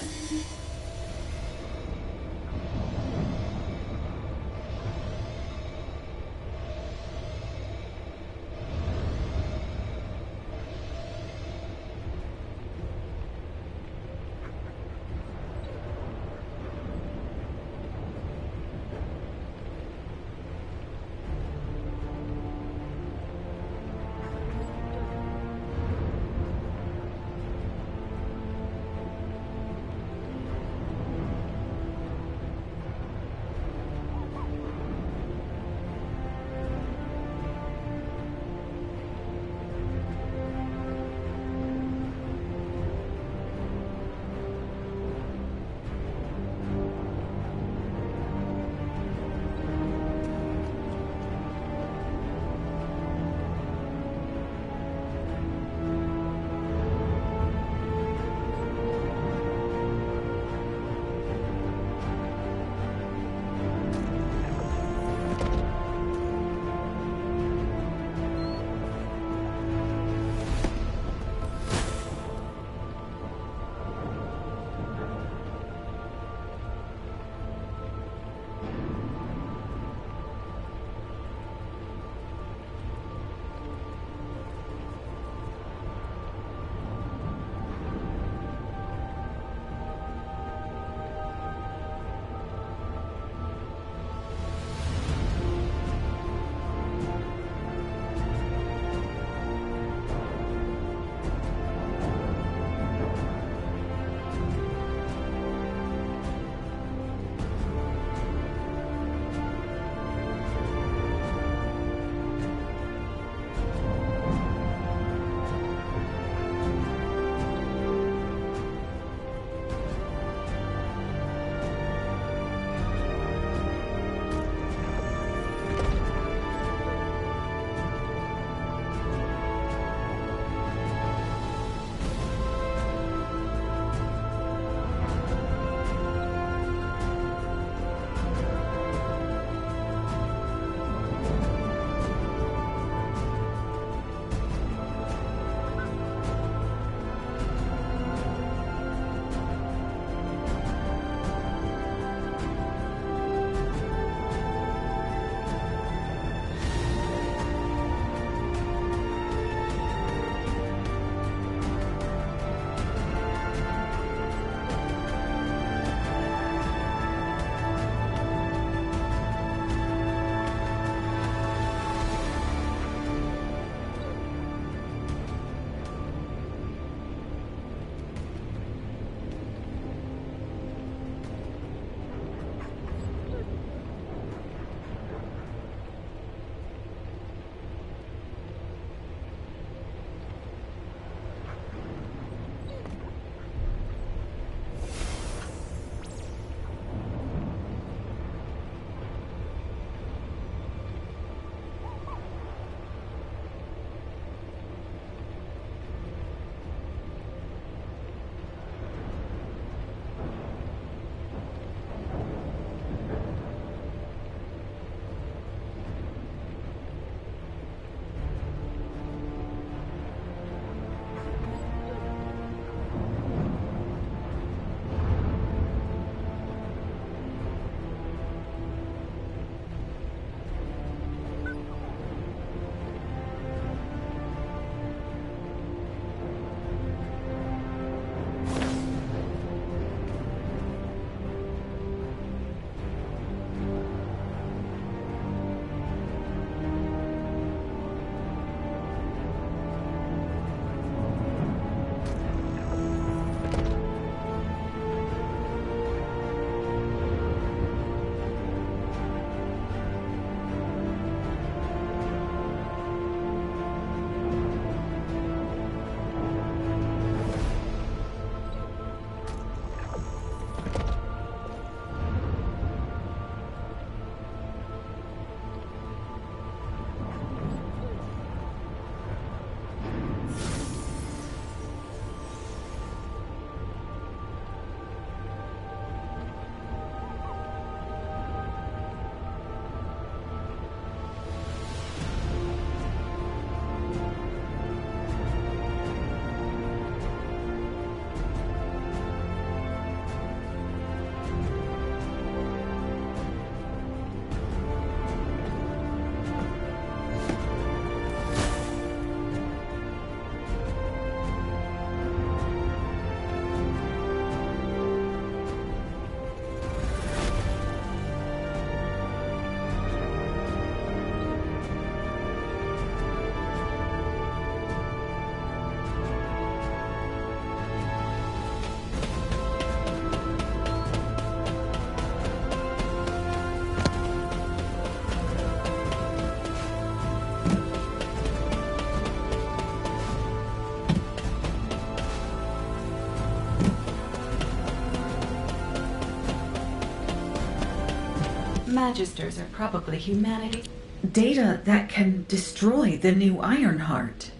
Magisters are probably humanity. Data that can destroy the new Ironheart.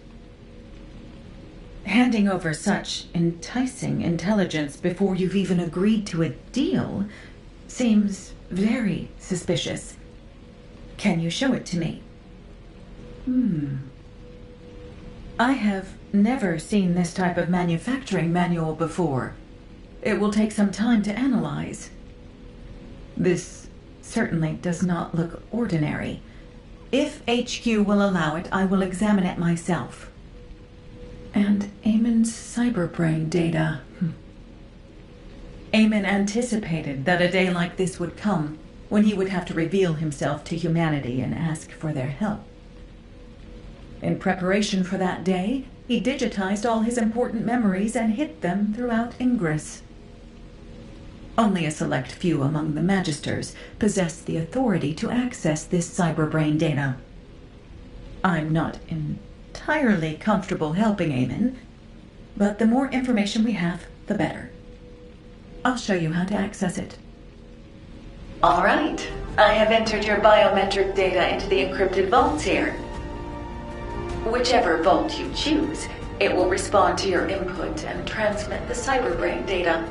Handing over such enticing intelligence before you've even agreed to a deal seems very suspicious. Can you show it to me? I have never seen this type of manufacturing manual before. It will take some time to analyze. This certainly does not look ordinary. If HQ will allow it, I will examine it myself. And Eamon's cyberbrain data. Eamon anticipated that a day like this would come, when he would have to reveal himself to humanity and ask for their help. In preparation for that day, he digitized all his important memories and hid them throughout Ingress. Only a select few among the Magisters possess the authority to access this cyberbrain data. I'm not entirely comfortable helping Eamon, but the more information we have, the better. I'll show you how to access it. All right. I have entered your biometric data into the encrypted vaults here. Whichever vault you choose, it will respond to your input and transmit the cyberbrain data.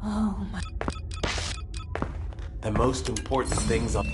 Oh my... The most important things are...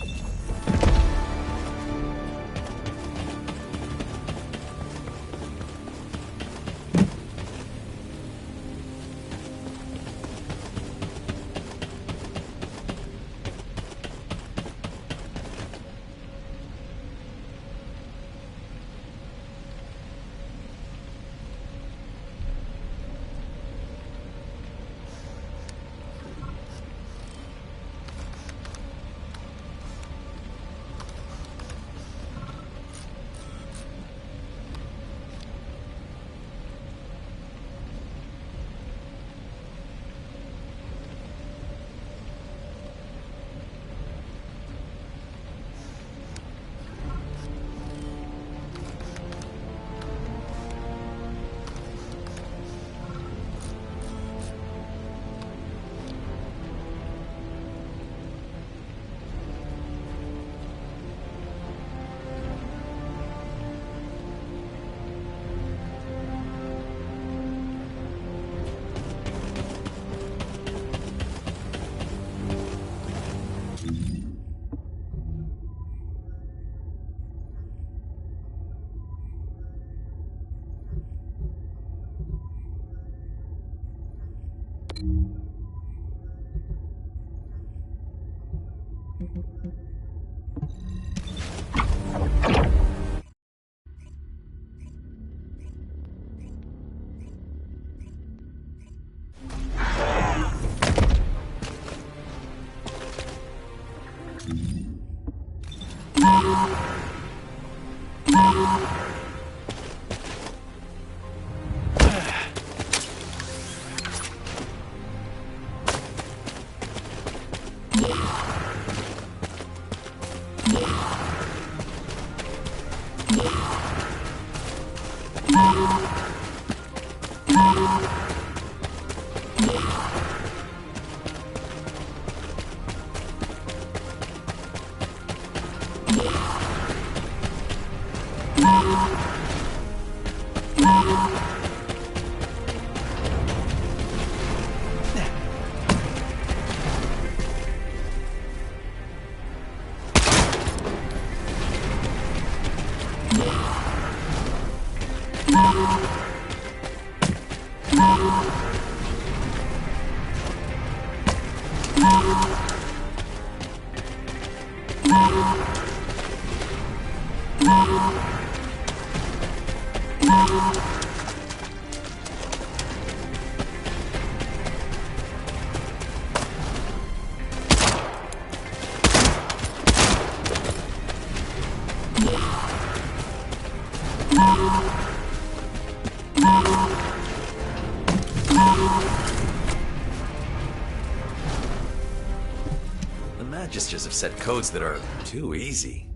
The Magisters have set codes that are too easy.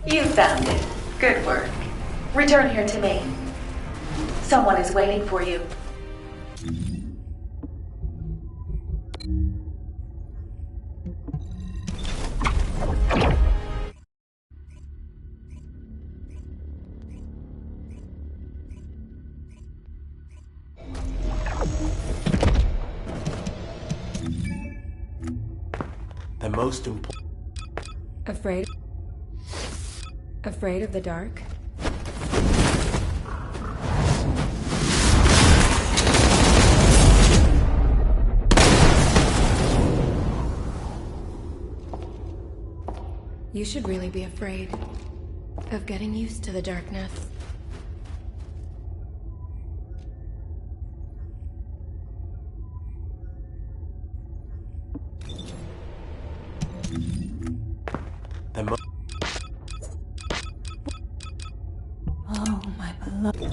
You found it. Good work. Return here to me. Someone is waiting for you. The most important... Afraid? Afraid of the dark? You should really be afraid of getting used to the darkness. Oh, my beloved.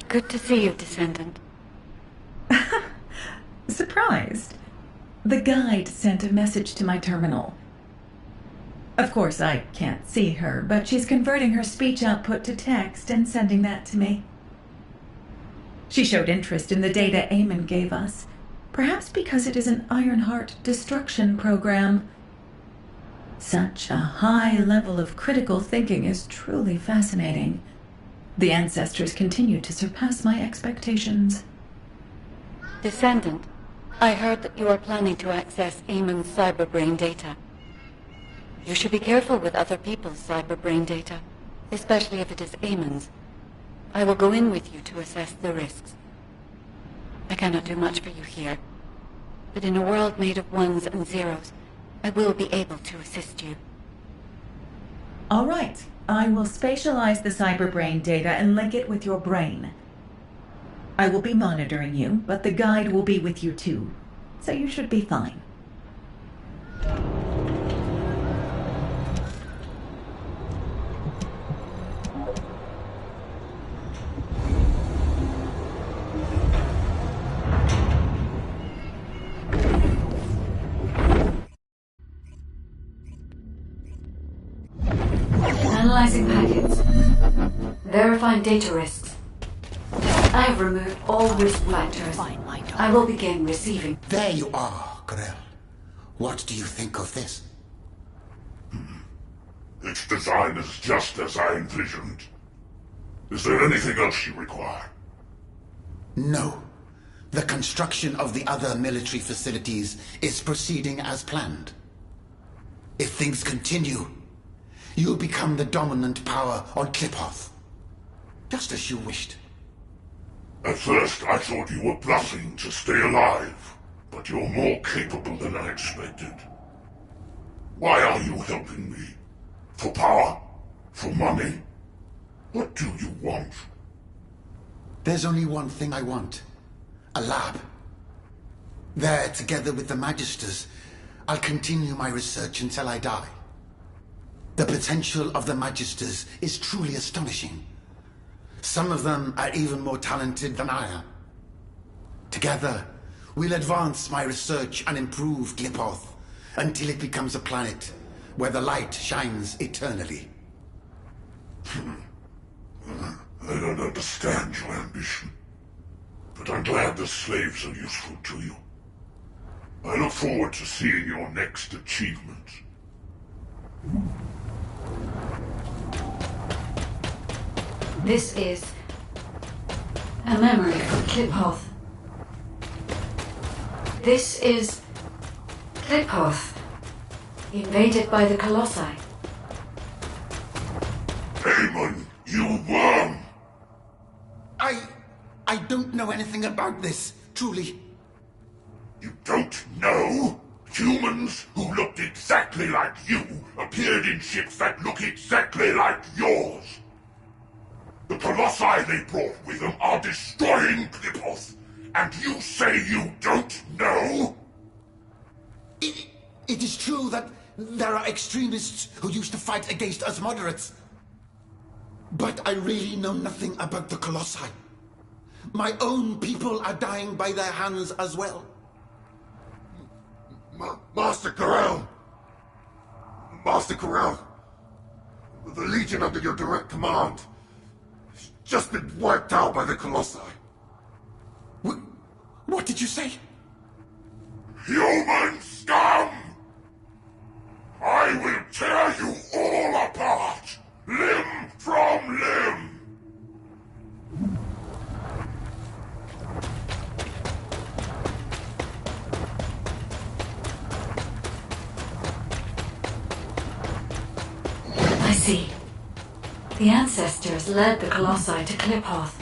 Good to see you, Descendant. Surprised. The guide sent a message to my terminal. Of course, I can't see her, but she's converting her speech output to text and sending that to me. She showed interest in the data Eamon gave us, perhaps because it is an Ironheart destruction program. Such a high level of critical thinking is truly fascinating. The ancestors continue to surpass my expectations. Descendant, I heard that you are planning to access Eamon's cyberbrain data. You should be careful with other people's cyberbrain data, especially if it is Eamon's. I will go in with you to assess the risks. I cannot do much for you here, but in a world made of ones and zeros, I will be able to assist you. All right. I will spatialize the cyberbrain data and link it with your brain. I will be monitoring you, but the guide will be with you too, so you should be fine. Analyzing packets. Verifying data risks. I have removed all risk factors. I will begin receiving. There you are, Corel. What do you think of this? Its design is just as I envisioned. Is there anything else you require? No. The construction of the other military facilities is proceeding as planned. If things continue, you'll become the dominant power on Kliphoth. Just as you wished. At first, I thought you were bluffing to stay alive, but you're more capable than I expected. Why are you helping me? For power? For money? What do you want? There's only one thing I want. A lab. There, together with the Magisters, I'll continue my research until I die. The potential of the Magisters is truly astonishing. Some of them are even more talented than I am. Together, we'll advance my research and improve Kliphoth until it becomes a planet where the light shines eternally. I don't understand your ambition, but I'm glad the slaves are useful to you. I look forward to seeing your next achievement. This is a memory from Kliphoth. This is Kliphoth, invaded by the Colossi. Eamon, you worm! I don't know anything about this, truly. You don't know? Humans who looked exactly like you appeared in ships that look exactly like yours. The Colossi they brought with them are destroying Kliphoth, and you say you don't know? It is true that there are extremists who used to fight against us moderates. But I really know nothing about the Colossi. My own people are dying by their hands as well. Master Corral! Master Corral! The Legion under your direct command has just been wiped out by the Colossi. What did you say? Human scum! I will tear you all apart, limb from limb! I see. The ancestors led the Colossi to Kliphoth.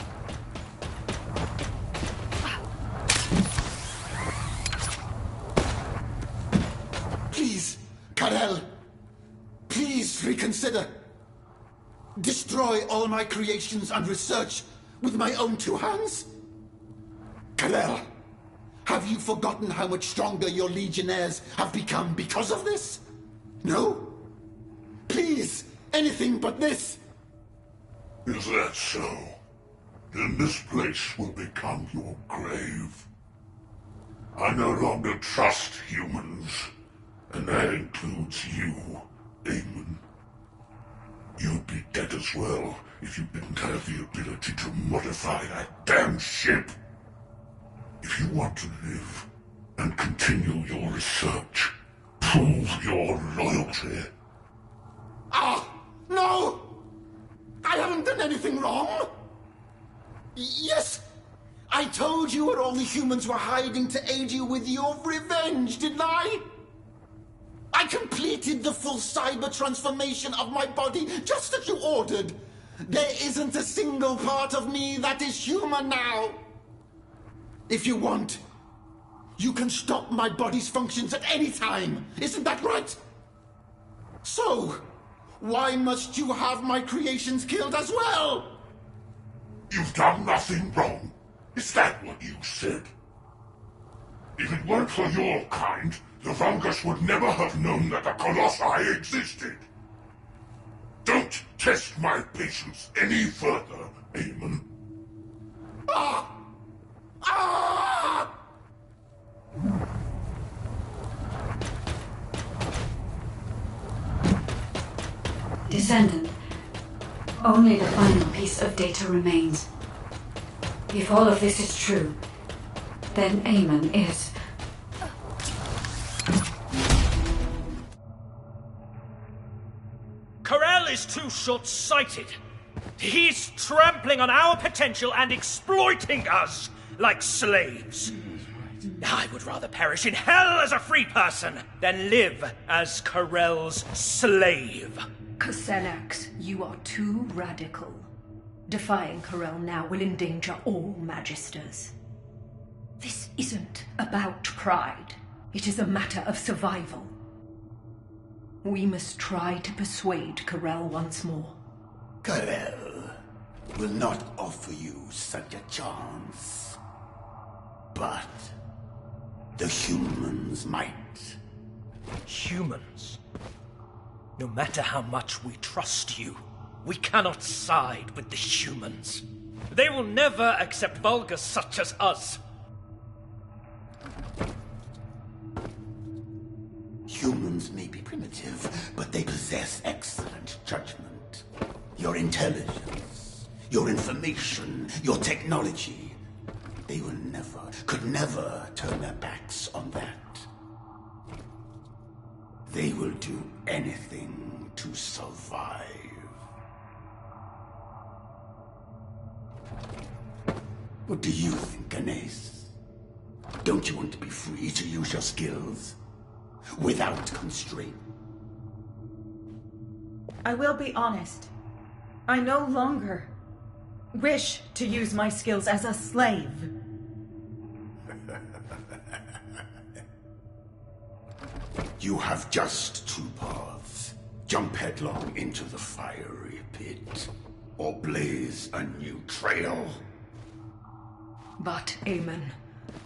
Please, Karel. Please reconsider. Destroy all my creations and research with my own two hands? Karel, have you forgotten how much stronger your legionnaires have become because of this? No? Please, anything but this. Is that so? Then this place will become your grave. I no longer trust humans, and that includes you, Eamon. You'd be dead as well if you didn't have the ability to modify that damn ship. If you want to live and continue your research, prove your loyalty. No! I haven't done anything wrong! Yes, I told you where all the humans were hiding to aid you with your revenge, didn't I? I completed the full cyber transformation of my body just as you ordered. There isn't a single part of me that is human now. If you want, you can stop my body's functions at any time. Isn't that right? So, why must you have my creations killed as well? You've done nothing wrong. Is that what you said? If it weren't for your kind, the Vungus would never have known that the Colossi existed. Don't test my patience any further, Eamon. Descendant, only the final piece of data remains. If all of this is true, then Eamon is... is too short-sighted. He's trampling on our potential and exploiting us like slaves. I would rather perish in hell as a free person than live as Corell's slave. Xenax, you are too radical. Defying Corell now will endanger all Magisters. This isn't about pride. It is a matter of survival. We must try to persuade Corell once more. Corell will not offer you such a chance. But the humans might. Humans? No matter how much we trust you, we cannot side with the humans. They will never accept vulgars such as us. Humans may be primitive, but they possess excellent judgment. Your intelligence, your information, your technology. They will never, could never turn their backs on that. They will do anything to survive. What do you think, Ganes? Don't you want to be free to use your skills? Without constraint? I will be honest. I no longer wish to use my skills as a slave. You have just two paths. Jump headlong into the fiery pit, or blaze a new trail. But, Eamon,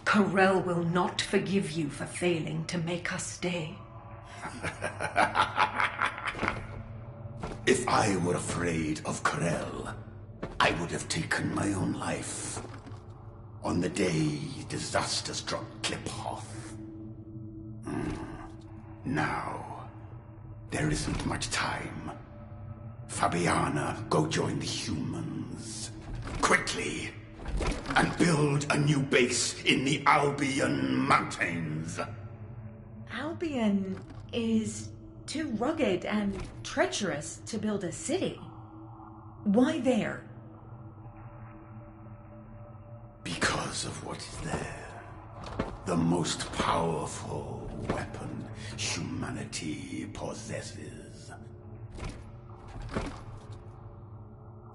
Corell will not forgive you for failing to make us stay. If I were afraid of Corell, I would have taken my own life. On the day disaster struck Kliphoth. Now, there isn't much time. Fabiana, go join the humans. Quickly! And build a new base in the Albion Mountains. Albion is too rugged and treacherous to build a city. Why there? Because of what is there. The most powerful weapon humanity possesses.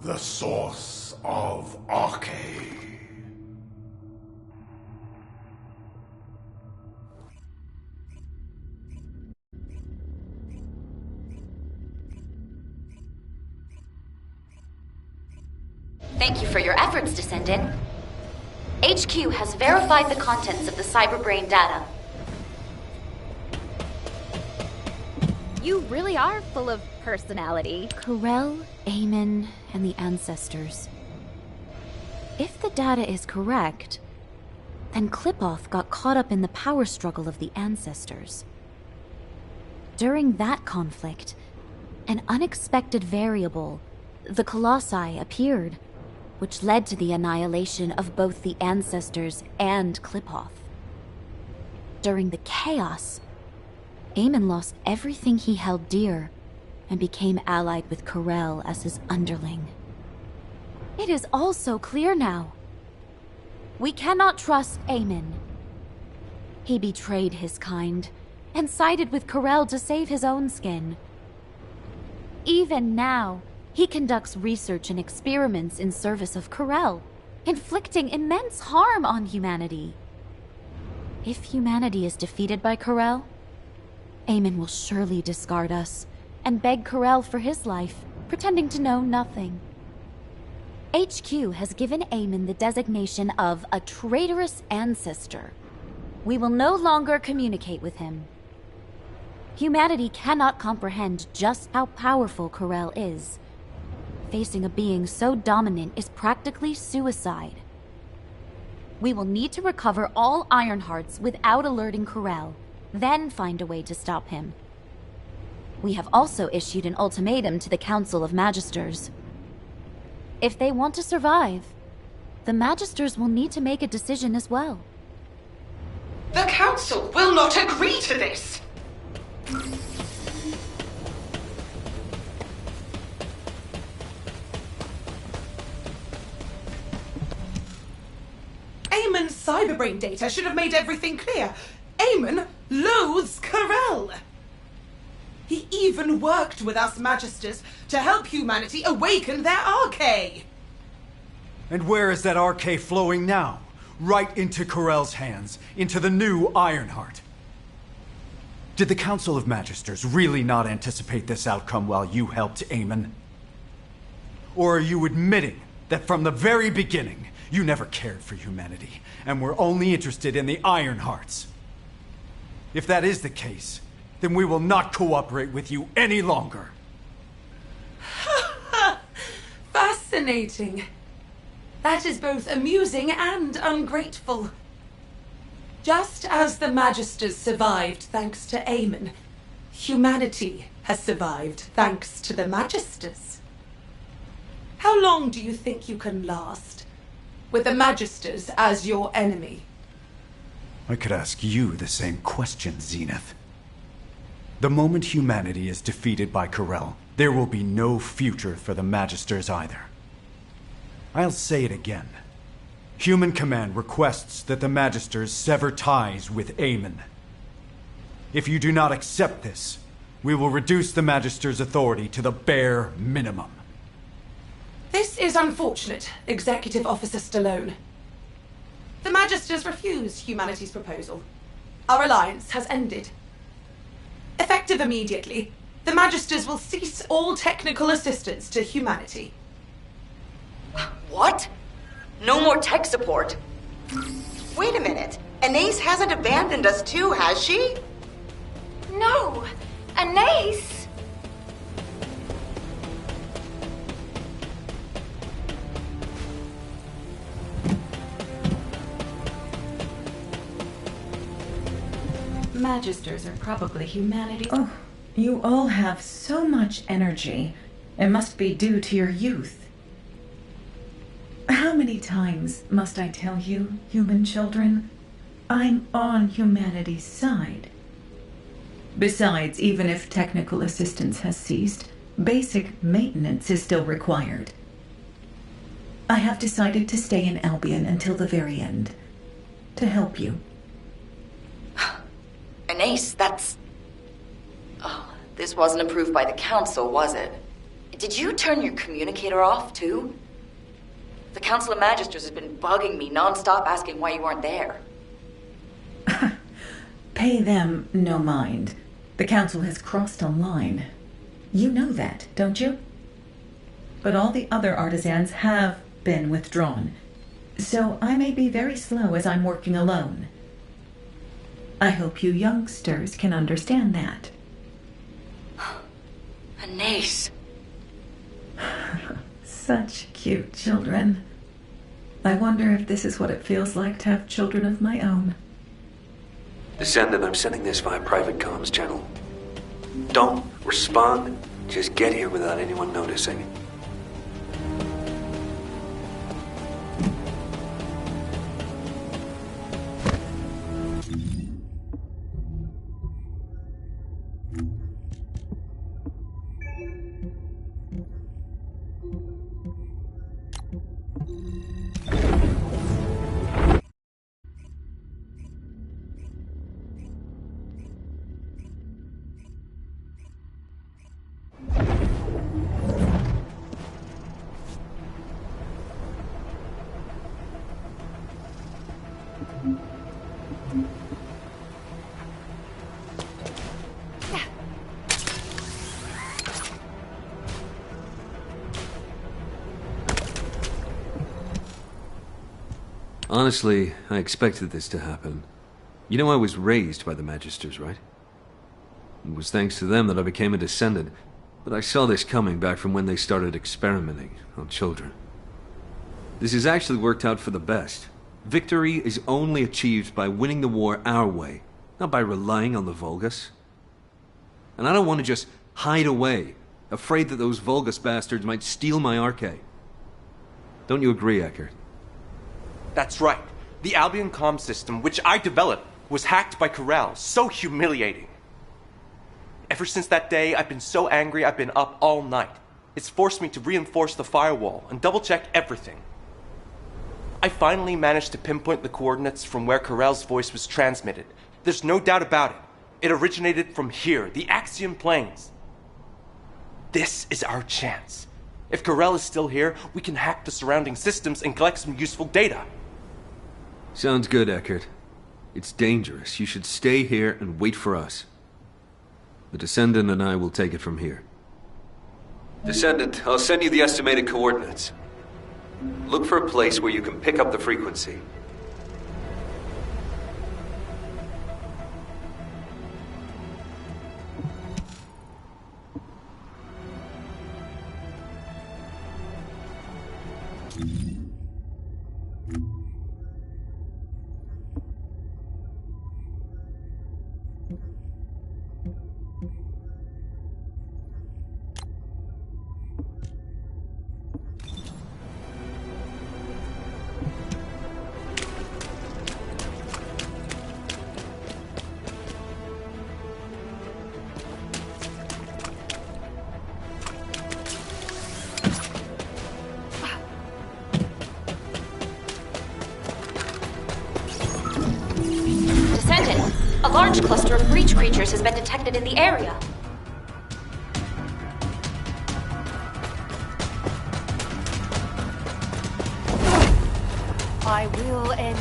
The source of Arche. Thank you for your efforts, Descendant. HQ has verified the contents of the cyberbrain data. You really are full of personality. Corell, Eamon, and the Ancestors. If the data is correct, then Kliphoth got caught up in the power struggle of the Ancestors. During that conflict, an unexpected variable, the Colossi, appeared, which led to the annihilation of both the Ancestors and Kliphoth. During the chaos, Eamon lost everything he held dear and became allied with Corell as his underling. It is all so clear now. We cannot trust Eamon. He betrayed his kind and sided with Corell to save his own skin. Even now, he conducts research and experiments in service of Corell, inflicting immense harm on humanity. If humanity is defeated by Corell, Eamon will surely discard us and beg Corell for his life, pretending to know nothing. HQ has given Eamon the designation of a traitorous ancestor. We will no longer communicate with him. Humanity cannot comprehend just how powerful Corell is. Facing a being so dominant is practically suicide. We will need to recover all Ironhearts without alerting Corell, then find a way to stop him. We have also issued an ultimatum to the Council of Magisters. If they want to survive, the Magisters will need to make a decision as well. The Council will not agree to this! Eamon's cyberbrain data should have made everything clear. Eamon loathes Corel. He even worked with us Magisters to help humanity awaken their Arche. And where is that Arche flowing now? Right into Corel's hands, into the new Ironheart. Did the Council of Magisters really not anticipate this outcome while you helped Eamon? Or are you admitting that from the very beginning, you never cared for humanity, and were only interested in the Ironhearts? If that is the case, then we will not cooperate with you any longer. Fascinating. That is both amusing and ungrateful. Just as the Magisters survived thanks to Eamon, humanity has survived thanks to the Magisters. How long do you think you can last, with the Magisters as your enemy? I could ask you the same question, Zenith. The moment humanity is defeated by Corel, there will be no future for the Magisters either. I'll say it again. Human Command requests that the Magisters sever ties with Eamon. If you do not accept this, we will reduce the Magisters' authority to the bare minimum. This is unfortunate, Executive Officer Stallone. The Magisters refuse humanity's proposal. Our alliance has ended. Effective immediately, the Magisters will cease all technical assistance to humanity. What? No more tech support? Wait a minute. Anais hasn't abandoned us too, has she? No! Anais! Magisters are probably humanity. Oh, you all have so much energy. It must be due to your youth. How many times must I tell you, human children? I'm on humanity's side. Besides, even if technical assistance has ceased, basic maintenance is still required. I have decided to stay in Albion until the very end, to help you. Anais, that's... Oh, this wasn't approved by the Council, was it? Did you turn your communicator off, too? The Council of Magisters has been bugging me non-stop asking why you weren't there. Pay them no mind. The Council has crossed a line. You know that, don't you? But all the other artisans have been withdrawn, so I may be very slow as I'm working alone. I hope you youngsters can understand that. Anais. Such cute children. I wonder if this is what it feels like to have children of my own. Descendant, I'm sending this via private comms channel. Don't respond. Just get here without anyone noticing. Honestly, I expected this to happen. You know I was raised by the Magisters, right? It was thanks to them that I became a Descendant, but I saw this coming back from when they started experimenting on children. This has actually worked out for the best. Victory is only achieved by winning the war our way, not by relying on the Vulgus. And I don't want to just hide away, afraid that those Vulgus bastards might steal my Arche. Don't you agree, Eckert? That's right. The Albion comm system, which I developed, was hacked by Corel. So humiliating. Ever since that day, I've been so angry I've been up all night. It's forced me to reinforce the firewall and double-check everything. I finally managed to pinpoint the coordinates from where Corell's voice was transmitted. There's no doubt about it. It originated from here, the Axiom Plains. This is our chance. If Corell is still here, we can hack the surrounding systems and collect some useful data. Sounds good, Eckert. It's dangerous. You should stay here and wait for us. The Descendant and I will take it from here. Descendant, I'll send you the estimated coordinates. Look for a place where you can pick up the frequency. A large cluster of breach creatures has been detected in the area. I will end.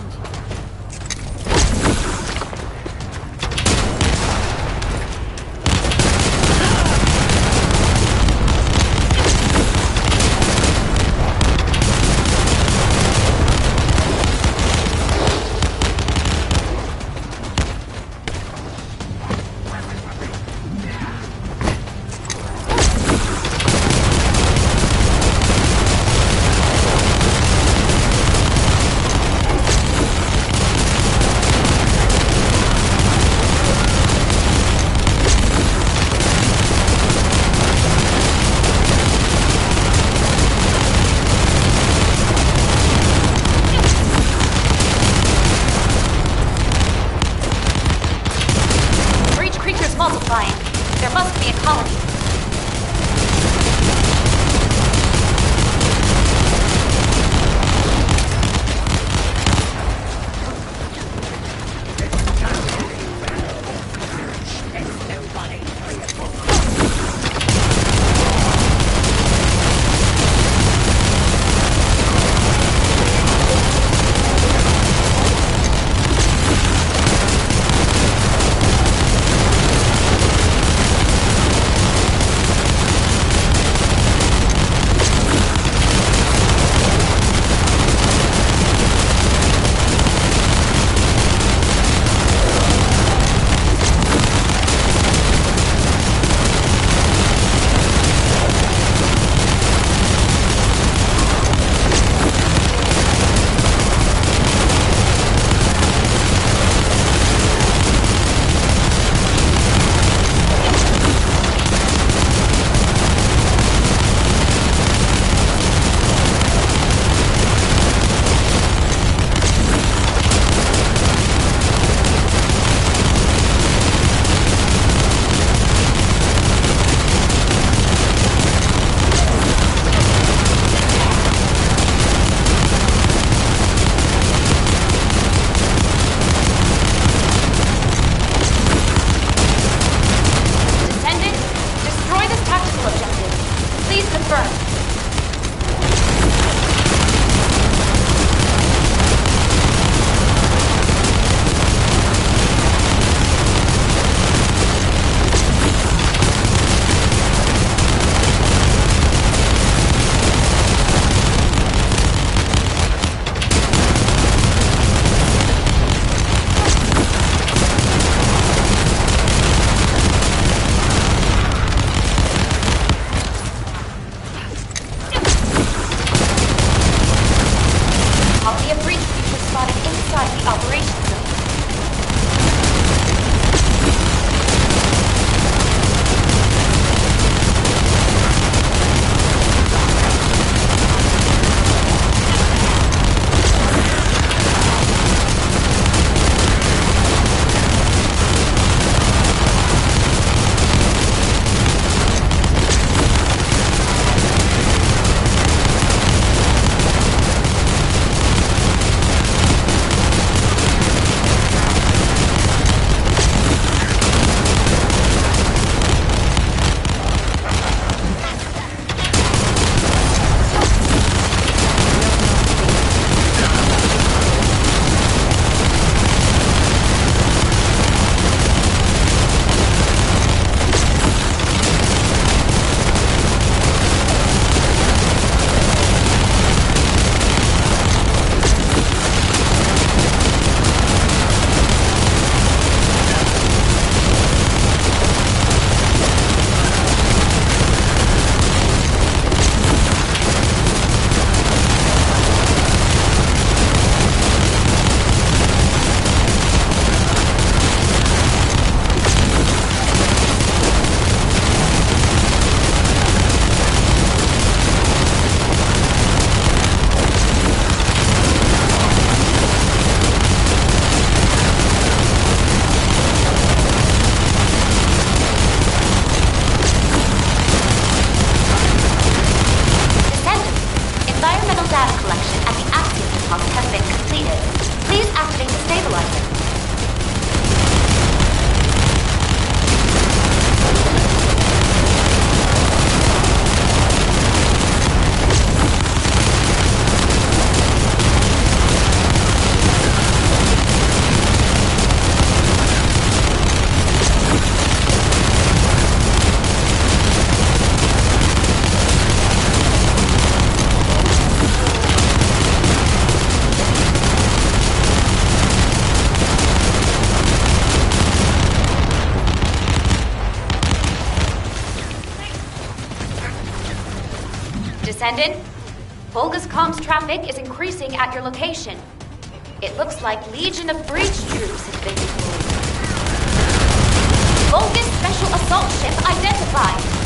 pump has been completed. Please activate the stabilizer. Descendant, Volga's comms traffic is increasing at your location. It looks like Legion of Breach troops have been deployed. Volga's special assault ship identified.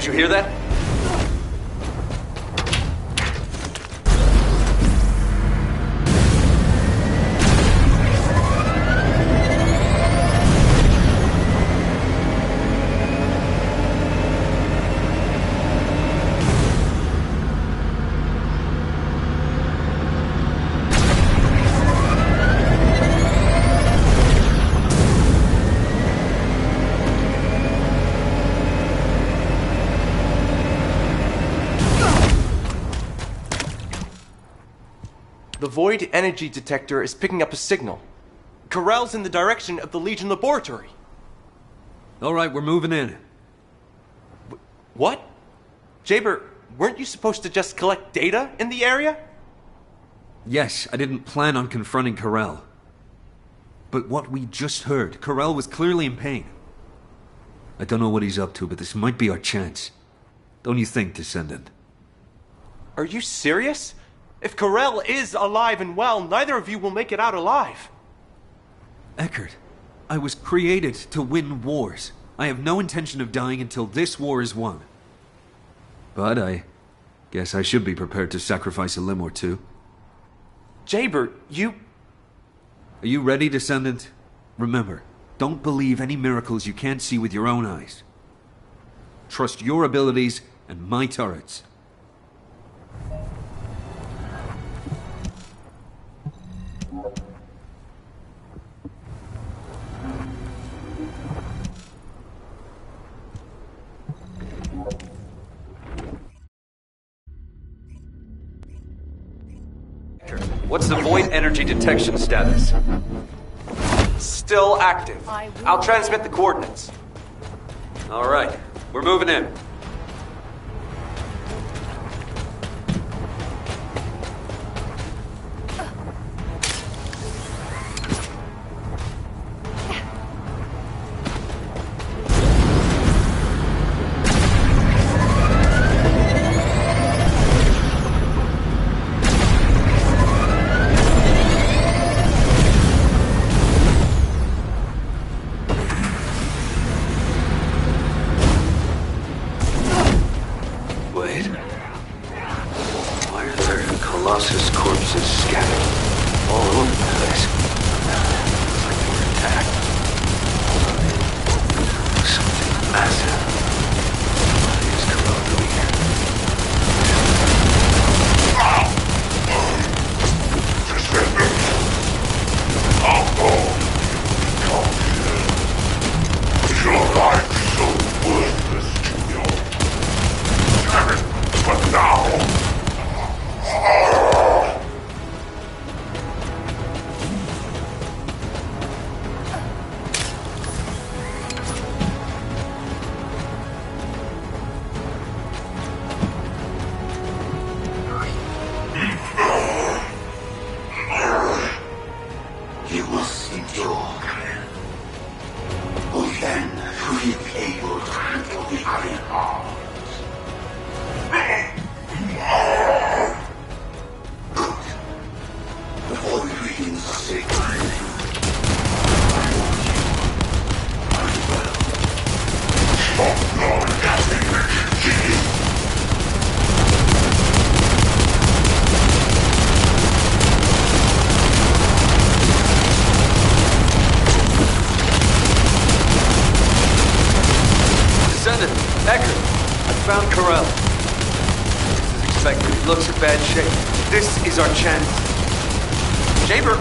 you hear that? The void energy detector is picking up a signal. Corral's in the direction of the Legion laboratory. All right, we're moving in. What? Jaber, weren't you supposed to just collect data in the area? Yes, I didn't plan on confronting Corral. But what we just heard, Corral was clearly in pain. I don't know what he's up to, but this might be our chance. Don't you think, Descendant? Are you serious? If Corral is alive and well, neither of you will make it out alive. Eckert, I was created to win wars. I have no intention of dying until this war is won. But I guess I should be prepared to sacrifice a limb or two. Jaber, you... Are you ready, Descendant? Remember, don't believe any miracles you can't see with your own eyes. Trust your abilities and my turrets. What's the void energy detection status? Still active. I'll transmit the coordinates. All right, we're moving in. Our chance. Jaber,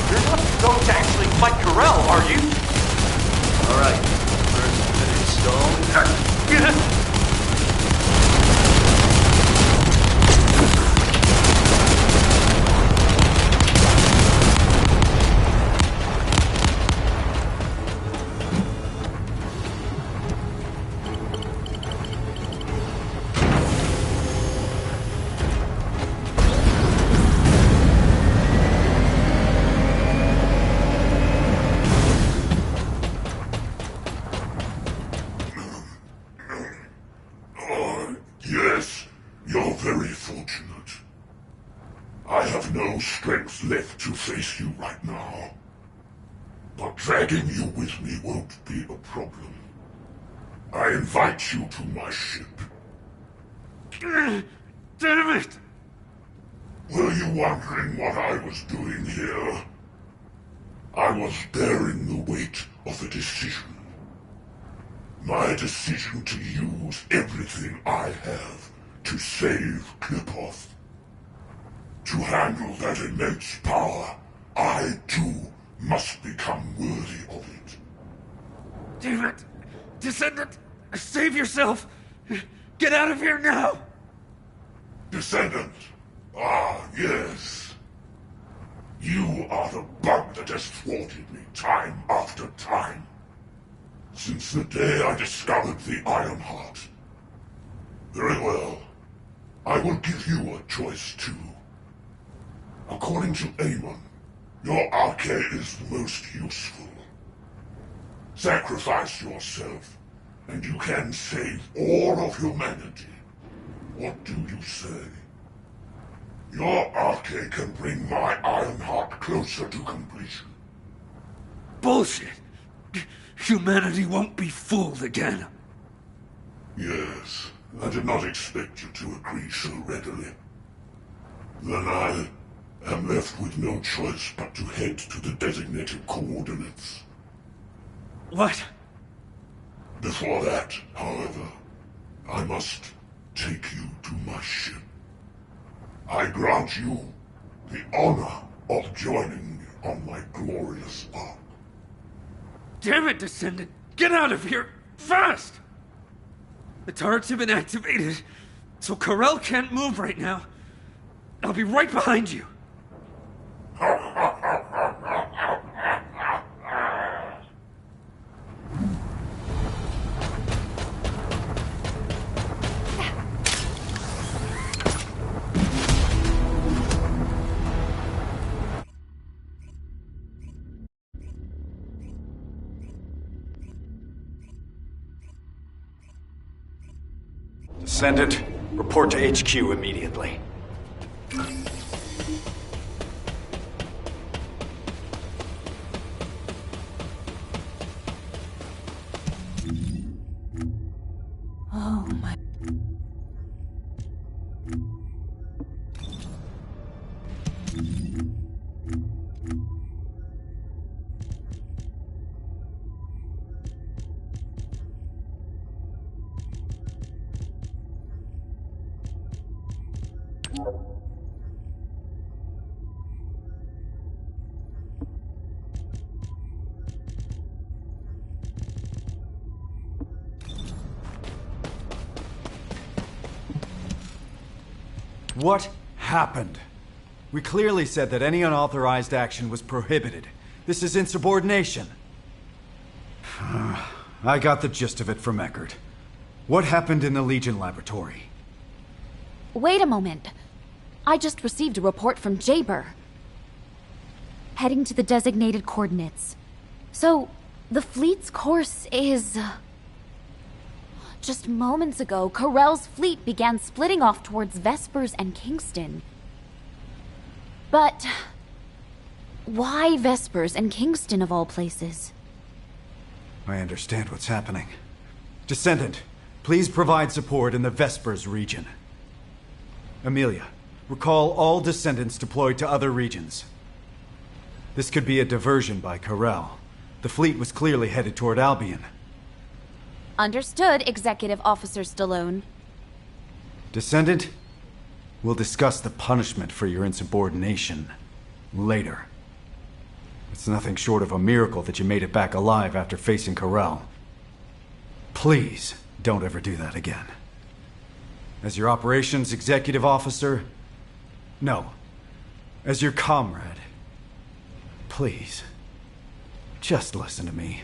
you're not going to actually fight Corral, are you? All right. First minute installed. Left to face you right now. But dragging you with me won't be a problem. I invite you to my ship. Damn it! Were you wondering what I was doing here? I was bearing the weight of a decision. My decision to use everything I have to save Klipoth. To handle that immense power, I too must become worthy of it. Damn it! Descendant! Save yourself! Get out of here now! Descendant! Ah, yes. You are the bug that has thwarted me time after time. Since the day I discovered the Iron Heart. Very well. I will give you a choice too. According to Amon, your arcade is the most useful. Sacrifice yourself, and you can save all of humanity. What do you say? Your arcade can bring my Iron Heart closer to completion. Bullshit! Humanity won't be fooled again. Yes, I did not expect you to agree so readily. Then I am left with no choice but to head to the designated coordinates. What? Before that, however, I must take you to my ship. I grant you the honor of joining me on my glorious arc. Damn it, Descendant! Get out of here! Fast! The turrets have been activated, so Corel can't move right now. I'll be right behind you. Descendant, report to HQ immediately. Oh my... What happened? We clearly said that any unauthorized action was prohibited. This is insubordination. I got the gist of it from Eckert. What happened in the Legion laboratory? Wait a moment. I just received a report from Jaber. Heading to the designated coordinates. So, the fleet's course is... Just moments ago, Corel's fleet began splitting off towards Vespers and Kingston. But... why Vespers and Kingston of all places? I understand what's happening. Descendant, please provide support in the Vespers region. Amelia, recall all Descendants deployed to other regions. This could be a diversion by Corel. The fleet was clearly headed toward Albion. Understood, Executive Officer Stallone. Descendant, we'll discuss the punishment for your insubordination later. It's nothing short of a miracle that you made it back alive after facing Corel. Please, don't ever do that again. As your operations executive officer, no, as your comrade, please, just listen to me.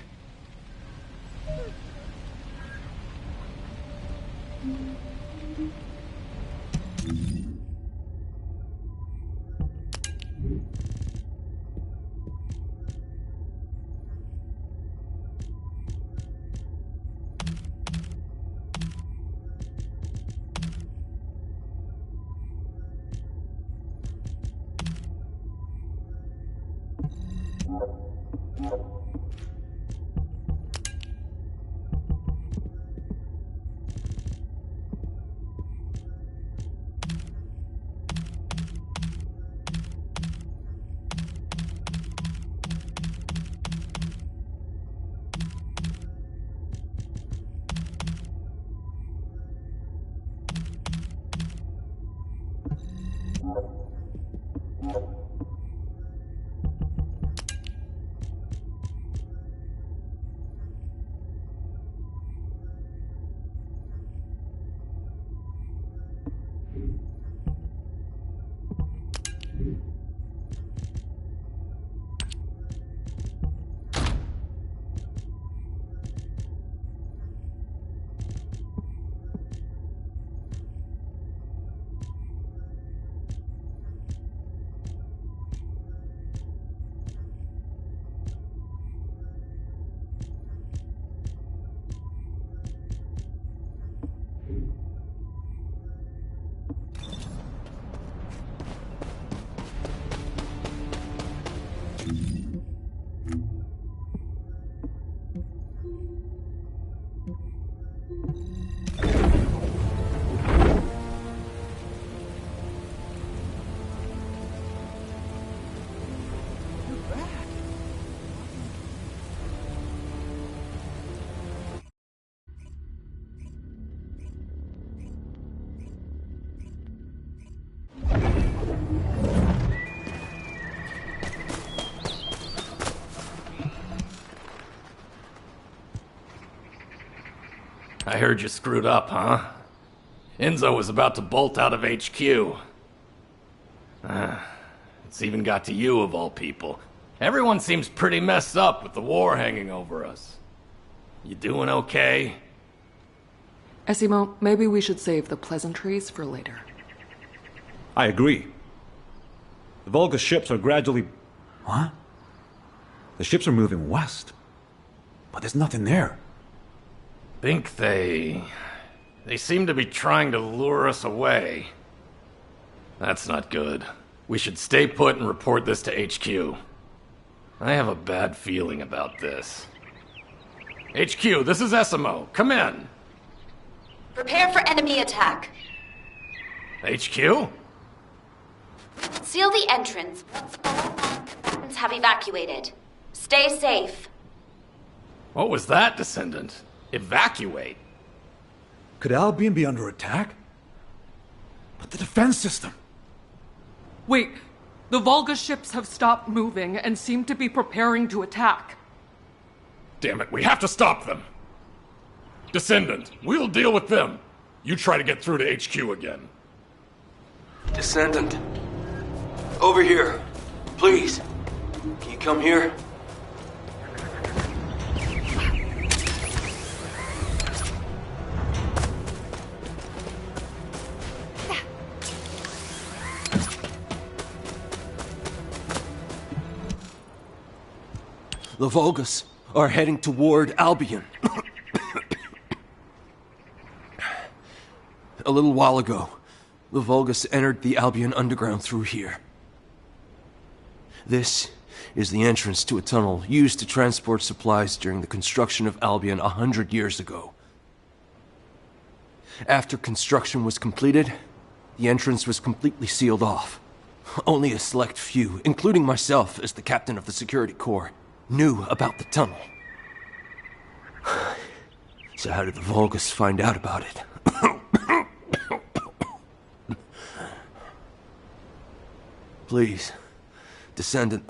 I heard you screwed up, huh? Enzo was about to bolt out of HQ. It's even got to you, of all people. Everyone seems pretty messed up with the war hanging over us. You doing okay? Esimo, maybe we should save the pleasantries for later. I agree. The Volga ships are gradually... What? The ships are moving west. But there's nothing there. Think they seem to be trying to lure us away. That's not good. We should stay put and report this to HQ. I have a bad feeling about this. HQ, this is Esimo. Come in. Prepare for enemy attack. HQ? Seal the entrance once all non-combatants have evacuated. Stay safe. What was that, Descendant? Evacuate? Could Albion be under attack? But the defense system... Wait, the Volga ships have stopped moving and seem to be preparing to attack. Damn it, we have to stop them! Descendant, we'll deal with them. You try to get through to HQ again. Descendant. Over here. Please. Can you come here? The Volgas are heading toward Albion. A little while ago, the Volgas entered the Albion underground through here. This is the entrance to a tunnel used to transport supplies during the construction of Albion 100 years ago. After construction was completed, the entrance was completely sealed off. Only a select few, including myself as the captain of the security corps, knew about the tunnel. So how did the Volgas find out about it? Please, Descendant,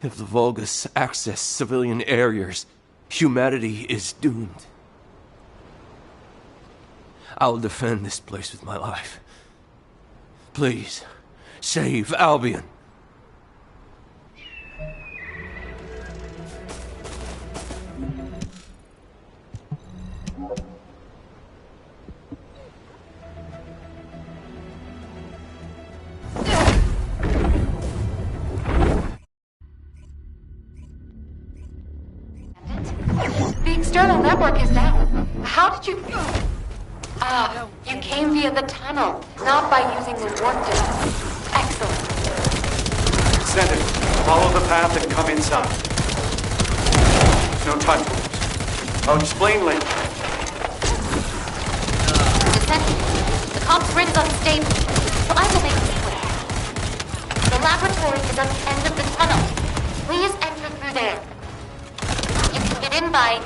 if the Volgas access civilian areas, humanity is doomed. I'll defend this place with my life. Please, save Albion. The external network is down. How did you... you came via the tunnel, not by using the warp device. Excellent. Descendant, follow the path and come inside. No time to lose. I'll explain later. Descendant, the comp's grid is unstable, so I will make you aware. The laboratory is at the end of the tunnel. Please enter through there. You can get in by...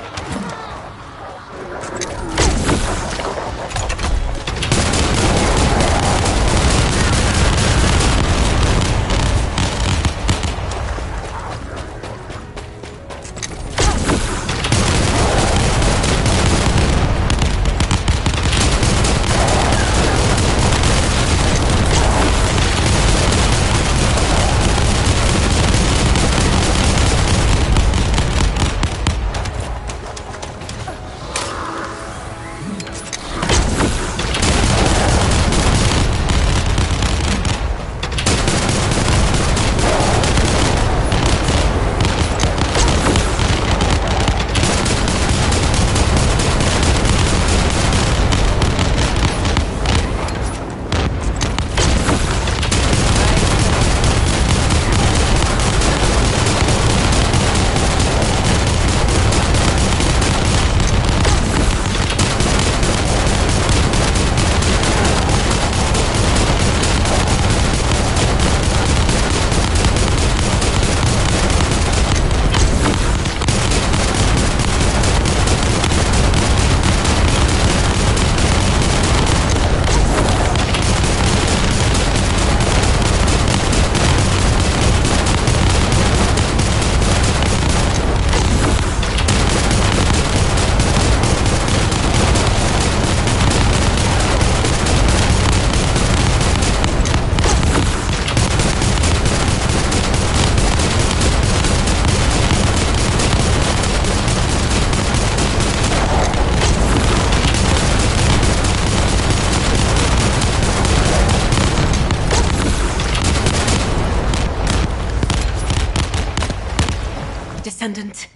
Descendant.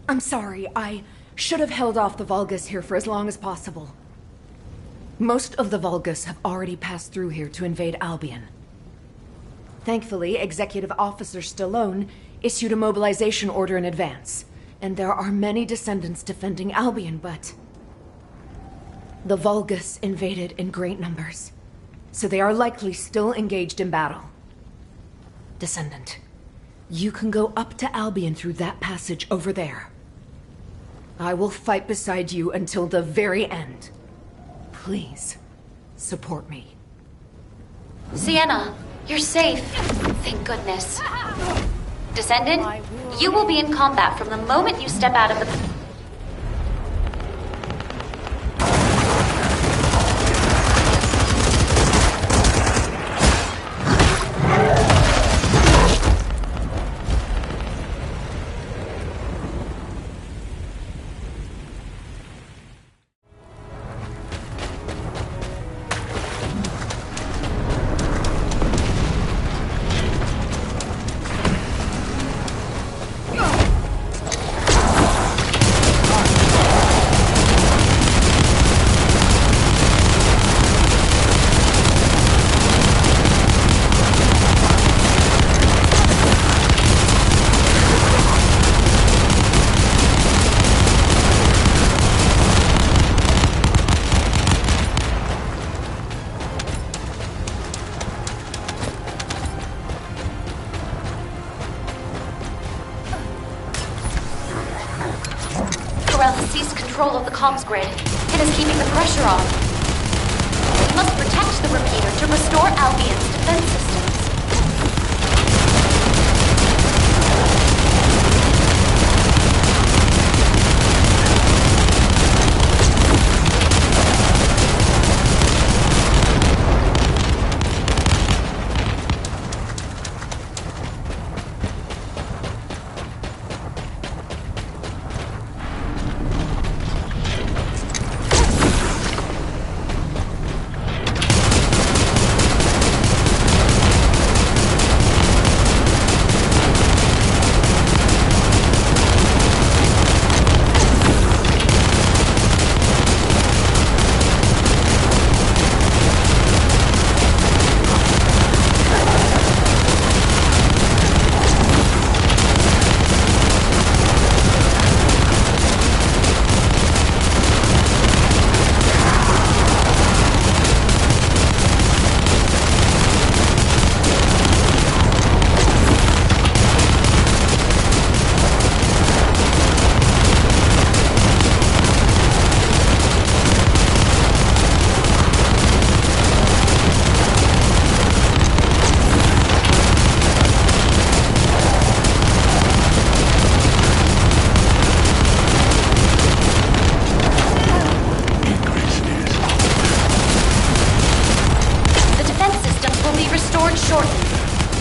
I'm sorry, I should have held off the Vulgus here for as long as possible. Most of the Vulgus have already passed through here to invade Albion. Thankfully, Executive Officer Stallone issued a mobilization order in advance, and there are many Descendants defending Albion, but the Vulgus invaded in great numbers, so they are likely still engaged in battle. Descendant, you can go up to Albion through that passage over there. I will fight beside you until the very end. Please, support me. Sienna, you're safe. Thank goodness. Descendant, you will be in combat from the moment you step out of the... Control of the comms grid. It is keeping the pressure on. We must protect the repeater to restore Albion's defense systems.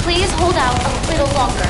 Please hold out a little longer.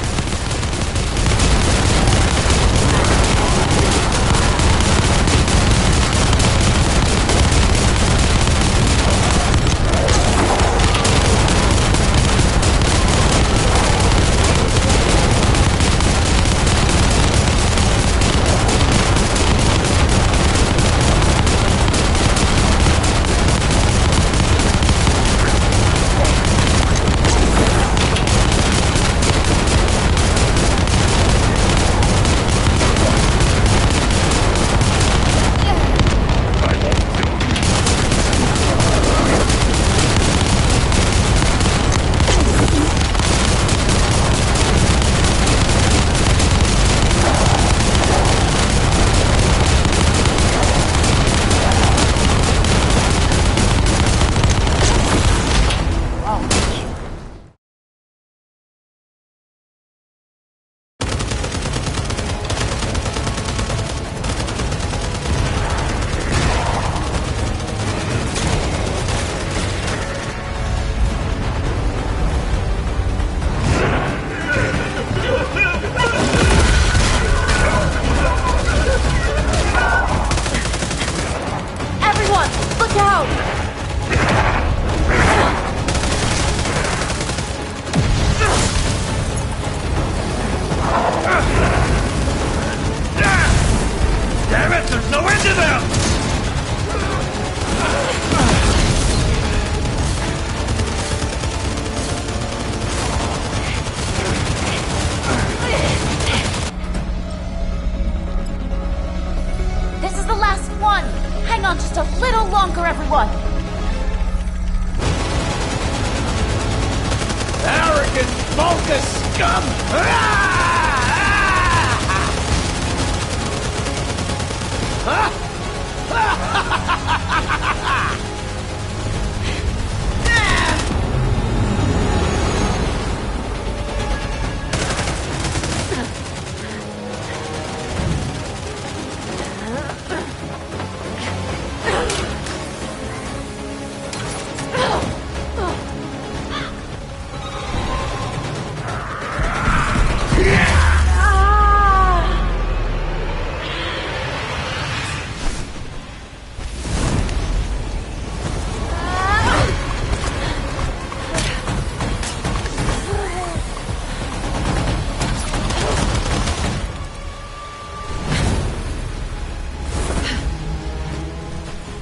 one. Arrogant Vulgus scum!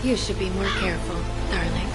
You should be more careful, darling.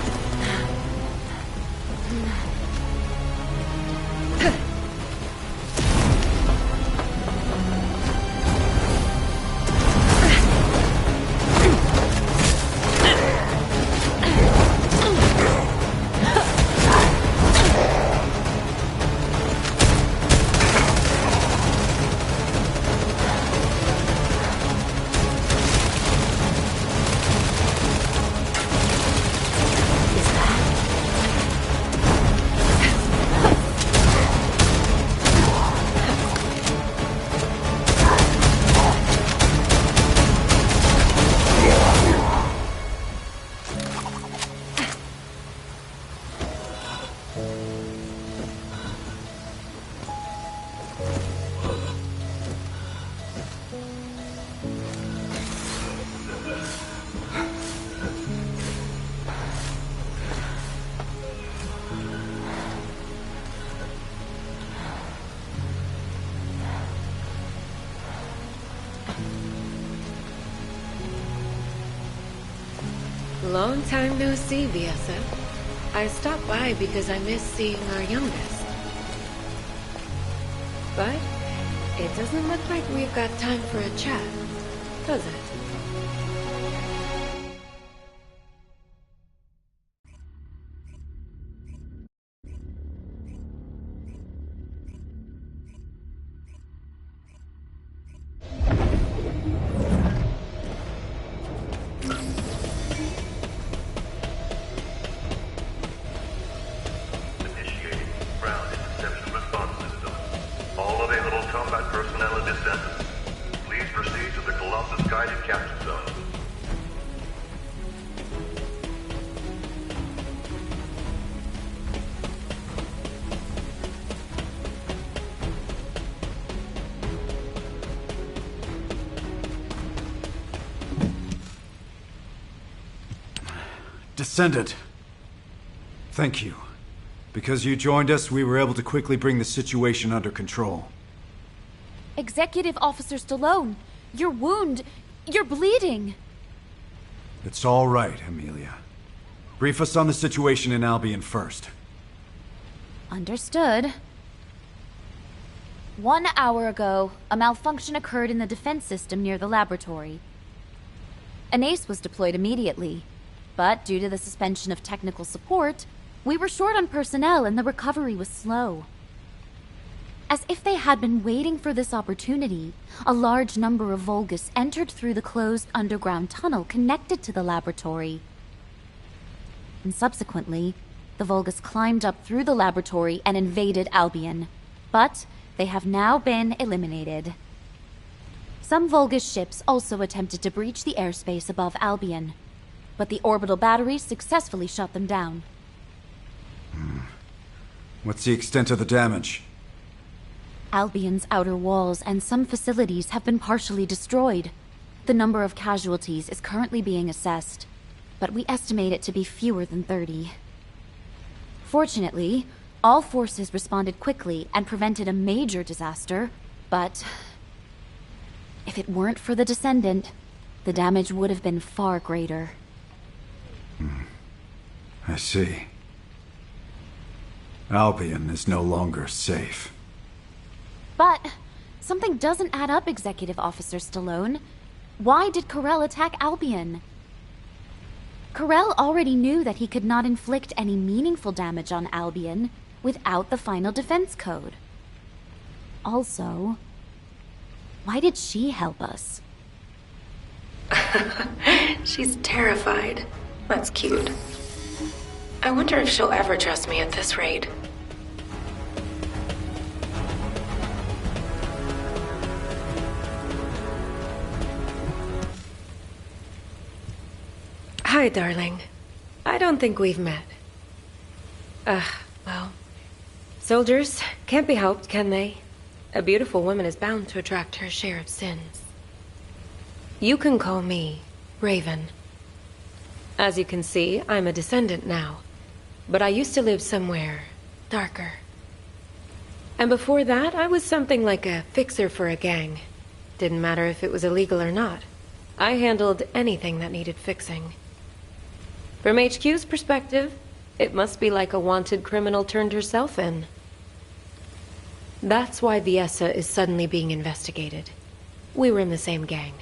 Long time no see, Viessa. I stopped by because I miss seeing our youngest. But it doesn't look like we've got time for a chat, does it? Descendant. Thank you. Because you joined us, we were able to quickly bring the situation under control. Executive Officer Stallone, your wound, you're bleeding. It's all right, Amelia. Brief us on the situation in Albion first. Understood. 1 hour ago, a malfunction occurred in the defense system near the laboratory. An ace was deployed immediately, but due to the suspension of technical support, we were short on personnel and the recovery was slow. As if they had been waiting for this opportunity, a large number of Vulgus entered through the closed underground tunnel connected to the laboratory. And subsequently, the Vulgus climbed up through the laboratory and invaded Albion. But they have now been eliminated. Some Vulgus ships also attempted to breach the airspace above Albion, but the orbital batteries successfully shut them down. What's the extent of the damage? Albion's outer walls and some facilities have been partially destroyed. The number of casualties is currently being assessed, but we estimate it to be fewer than 30. Fortunately, all forces responded quickly and prevented a major disaster, but if it weren't for the Descendant, the damage would have been far greater. I see. Albion is no longer safe. But something doesn't add up, Executive Officer Stallone. Why did Corell attack Albion? Corell already knew that he could not inflict any meaningful damage on Albion without the final defense code. Also, why did she help us? She's terrified. That's cute. I wonder if she'll ever trust me at this rate. Hi, darling. I don't think we've met. Well... Soldiers can't be helped, can they? A beautiful woman is bound to attract her share of sins. You can call me Raven. As you can see, I'm a Descendant now. But I used to live somewhere darker. And before that, I was something like a fixer for a gang. Didn't matter if it was illegal or not. I handled anything that needed fixing. From HQ's perspective, it must be like a wanted criminal turned herself in. That's why Viessa is suddenly being investigated. We were in the same gang.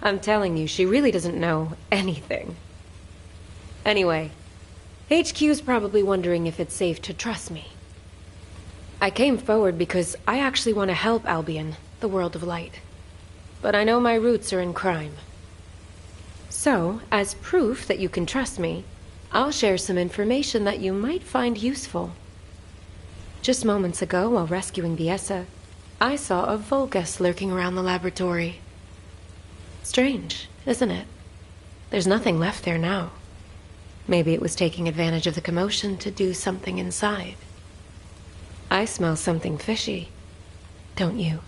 I'm telling you, she really doesn't know anything. Anyway, HQ's probably wondering if it's safe to trust me. I came forward because I actually want to help Albion, the world of light. But I know my roots are in crime. So, as proof that you can trust me, I'll share some information that you might find useful. Just moments ago, while rescuing Viessa, I saw a Vulgus lurking around the laboratory. Strange, isn't it? There's nothing left there now. Maybe it was taking advantage of the commotion to do something inside. I smell something fishy, don't you?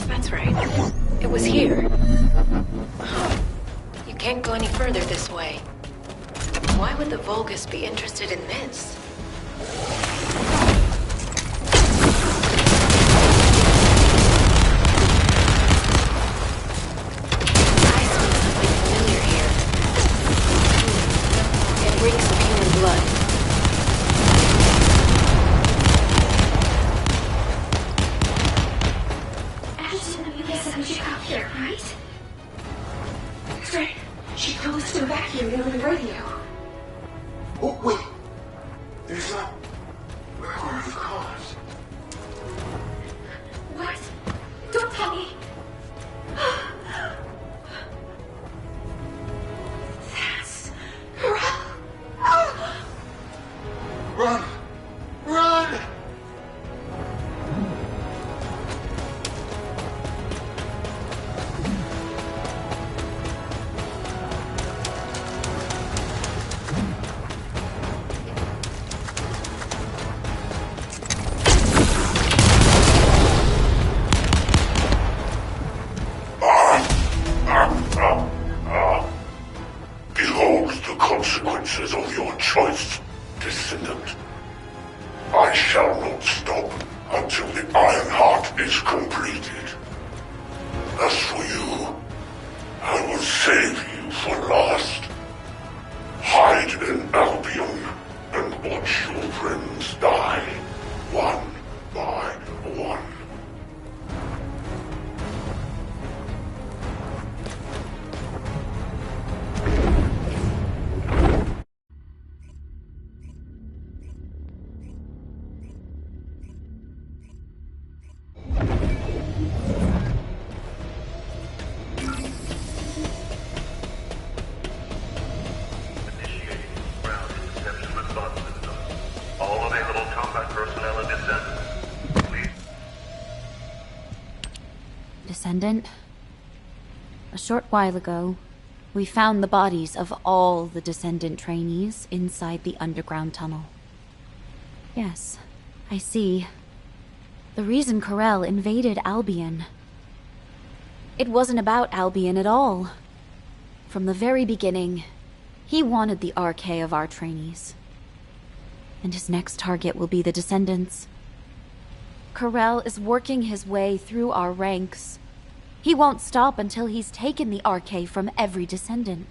That's right. It was here. You can't go any further this way. Why would the Vulgus be interested in this? I smell something familiar here. It reeks of human blood. We should come here, right? That's right. She told us to evacuate over the radio. Oh, wait. There's not... record of cause. What? Don't tell me. That's... Run! Run! Behold the consequences of your choice, Descendant. I shall not stop until the Iron Heart is completed. As for you, I will save you for last. Hide in Albion and watch your friends die, one by one. Descendant, a short while ago, we found the bodies of all the Descendant trainees inside the underground tunnel. Yes, I see. The reason Corell invaded Albion. It wasn't about Albion at all. From the very beginning, he wanted the RK of our trainees. And his next target will be the Descendants. Corell is working his way through our ranks. He won't stop until he's taken the RK from every Descendant.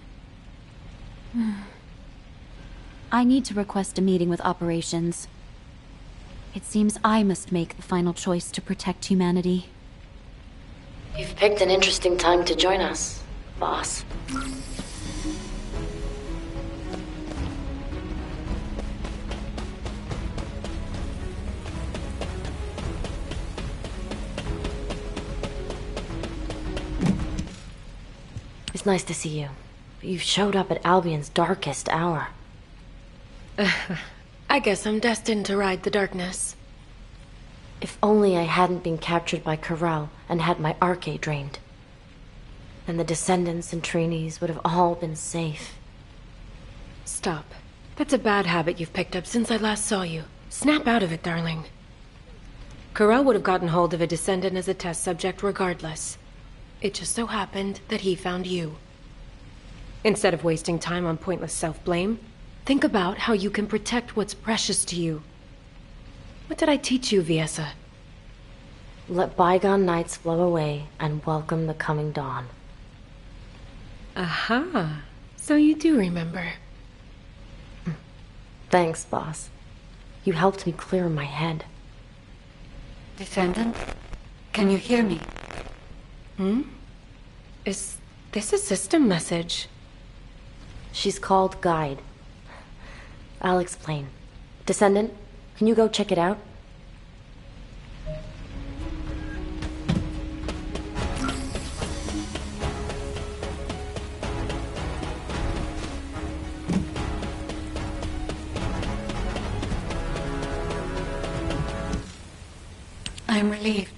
I need to request a meeting with Operations. It seems I must make the final choice to protect humanity. You've picked an interesting time to join us, boss. It's nice to see you. But you showed up at Albion's darkest hour. I guess I'm destined to ride the darkness. If only I hadn't been captured by Corel and had my RK drained. Then the Descendants and trainees would have all been safe. Stop. That's a bad habit you've picked up since I last saw you. Snap out of it, darling. Corel would have gotten hold of a Descendant as a test subject regardless. It just so happened that he found you. Instead of wasting time on pointless self-blame, think about how you can protect what's precious to you. What did I teach you, Viessa? Let bygone nights flow away and welcome the coming dawn. Aha. So you do remember. Thanks, boss. You helped me clear my head. Descendant, can you hear me? Is this a system message? She's called Guide. I'll explain. Descendant, can you go check it out? I'm relieved.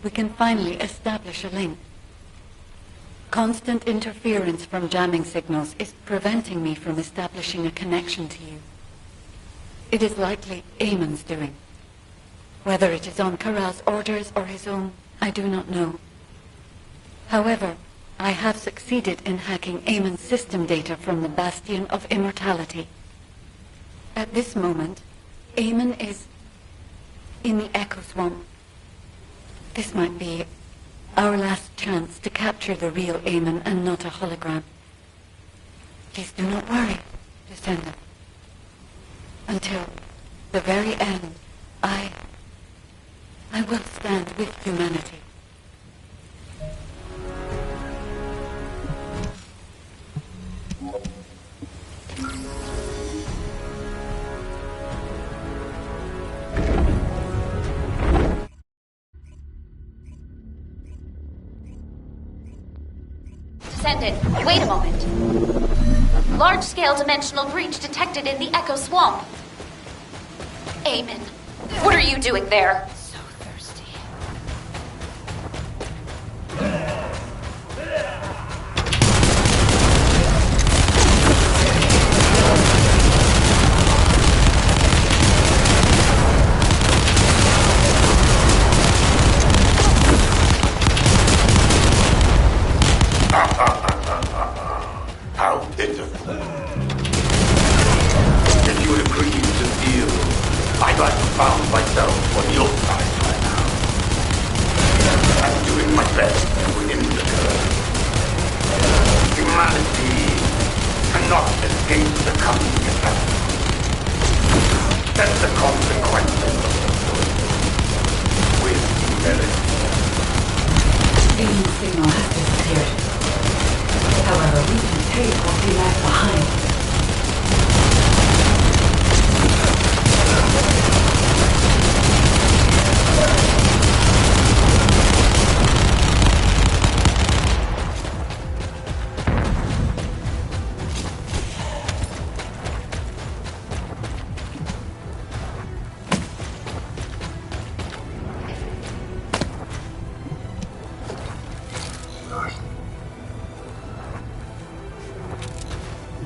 We can finally establish a link. Constant interference from jamming signals is preventing me from establishing a connection to you. It is likely Eamon's doing. Whether it is on Corel's orders or his own, I do not know. However, I have succeeded in hacking Eamon's system data from the Bastion of Immortality. At this moment, Eamon is in the Echo Swamp. This might be our last chance to capture the real Eamon and not a hologram. Please do not worry, Descendant. Until the very end, I will stand with humanity. Descendant, wait a moment. Large-scale dimensional breach detected in the Echo Swamp. Eamon, what are you doing there? So thirsty. How pitiful. If you had agreed to deal, I'd like to found myself on your side by now. I'm doing my best to hinder her. Humanity cannot escape the coming catastrophe. That's the consequences of the choice. With humility. Eamon's signal has disappeared. However, we can take what he left behind.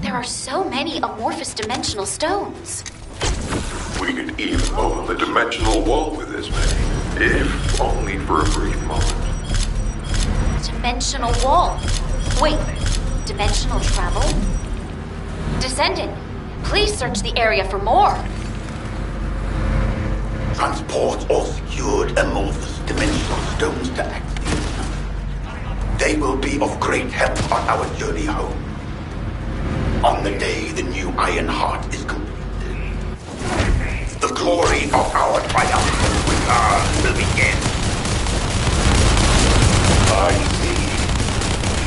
There are so many amorphous dimensional stones. We could even own the dimensional wall with this many, if only for a brief moment. Dimensional wall. Wait, dimensional travel? Descendant, please search the area for more. Transport or secured amorphous dimensional stones to Axiom. They will be of great help on our journey home. On the day the new Iron Heart is completed, the glory of our triumphant will begin. I see.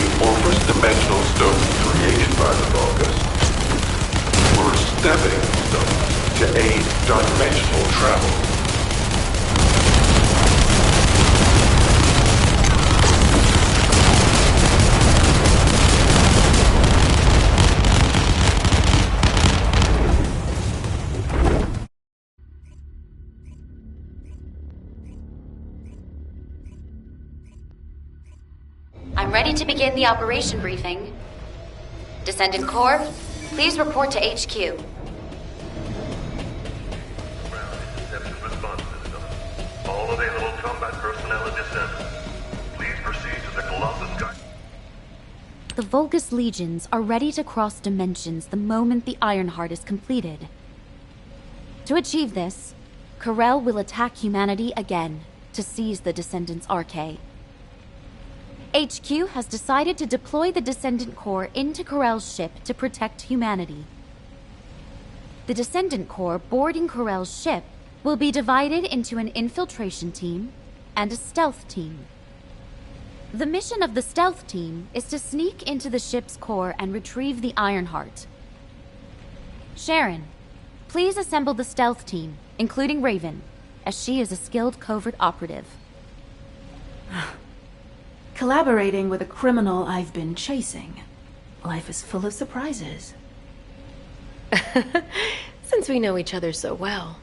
The amorphous dimensional stones created by the Vulgus were stepping stones to aid dimensional travel. I'm ready to begin the operation briefing. Descendant Corps, please report to HQ. All available combat personnel and Descendant, please proceed to the Colossus Sky. The Vulgus legions are ready to cross dimensions the moment the Ironheart is completed. To achieve this, Corel will attack humanity again to seize the Descendant's Arche. HQ has decided to deploy the Descendant Corps into Corel's ship to protect humanity. The Descendant Corps boarding Corel's ship will be divided into an infiltration team and a stealth team. The mission of the stealth team is to sneak into the ship's core and retrieve the Ironheart. Sharon, please assemble the stealth team, including Raven, as she is a skilled covert operative. Collaborating with a criminal I've been chasing. Life is full of surprises. Since we know each other so well,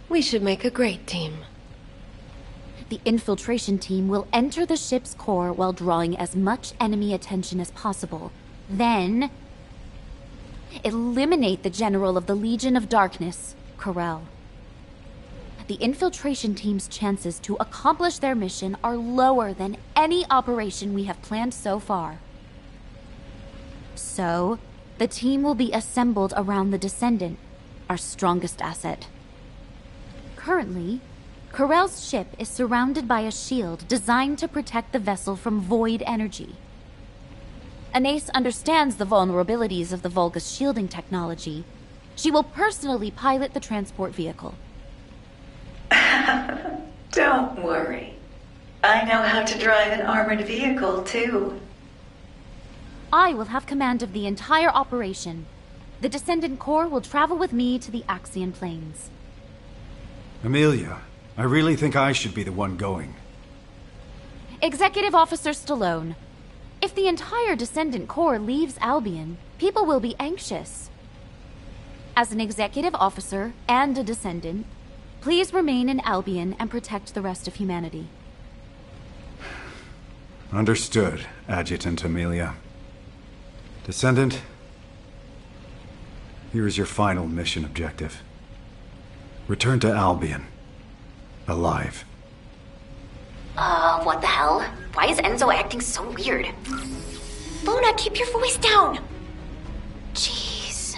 we should make a great team. The infiltration team will enter the ship's core while drawing as much enemy attention as possible. Then, eliminate the General of the Legion of Darkness, Corel. The infiltration team's chances to accomplish their mission are lower than any operation we have planned so far. So, the team will be assembled around the Descendant, our strongest asset. Currently, Corel's ship is surrounded by a shield designed to protect the vessel from void energy. Anais understands the vulnerabilities of the Vulgus shielding technology. She will personally pilot the transport vehicle. Don't worry. I know how to drive an armored vehicle, too. I will have command of the entire operation. The Descendant Corps will travel with me to the Axian Plains. Amelia, I really think I should be the one going. Executive Officer Stallone, if the entire Descendant Corps leaves Albion, people will be anxious. As an executive officer and a Descendant, please remain in Albion and protect the rest of humanity. Understood, Adjutant Amelia. Descendant, here is your final mission objective. Return to Albion. Alive. What the hell? Why is Enzo acting so weird? Luna, keep your voice down! Jeez.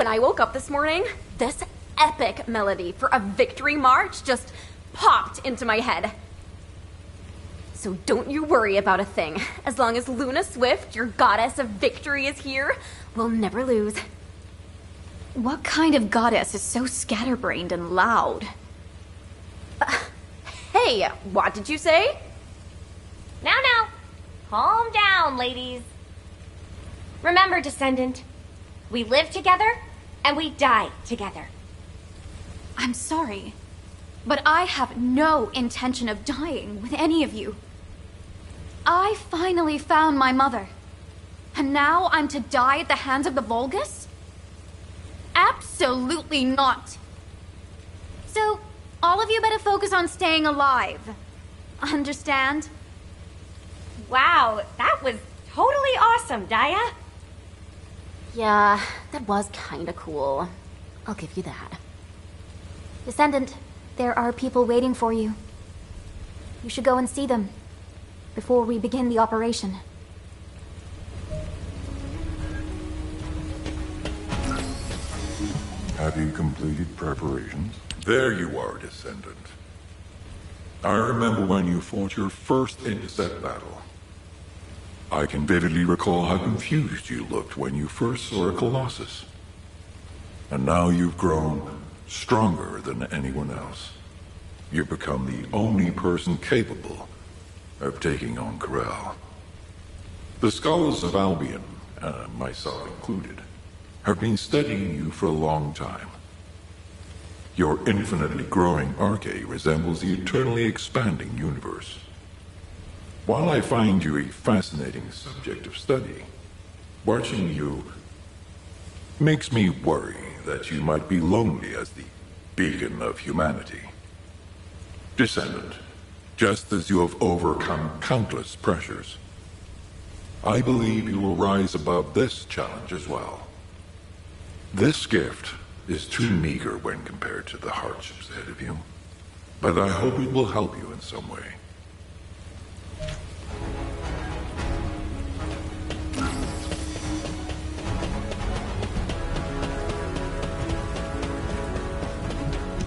when I woke up this morning, this epic melody for a victory march just popped into my head. So don't you worry about a thing. As long as Luna Swift, your goddess of victory, is here, we'll never lose. What kind of goddess is so scatterbrained and loud? Hey, what did you say? Now, calm down, ladies. Remember, Descendant, we live together and we die together. I'm sorry, but I have no intention of dying with any of you. I finally found my mother, and now I'm to die at the hands of the Vulgus? Absolutely not. So, all of you better focus on staying alive. Understand? Wow, that was totally awesome, Daya. Yeah, that was kinda cool. I'll give you that. Descendant, there are people waiting for you. You should go and see them before we begin the operation. Have you completed preparations? There you are, Descendant. I remember when you fought your first intercept battle. I can vividly recall how confused you looked when you first saw a Colossus. And now you've grown stronger than anyone else. You've become the only person capable of taking on Corel. The scholars of Albion, myself included, have been studying you for a long time. Your infinitely growing arche resembles the eternally expanding universe. While I find you a fascinating subject of study, watching you makes me worry that you might be lonely as the beacon of humanity. Descendant, just as you have overcome countless pressures, I believe you will rise above this challenge as well. This gift is too meager when compared to the hardships ahead of you, but I hope it will help you in some way.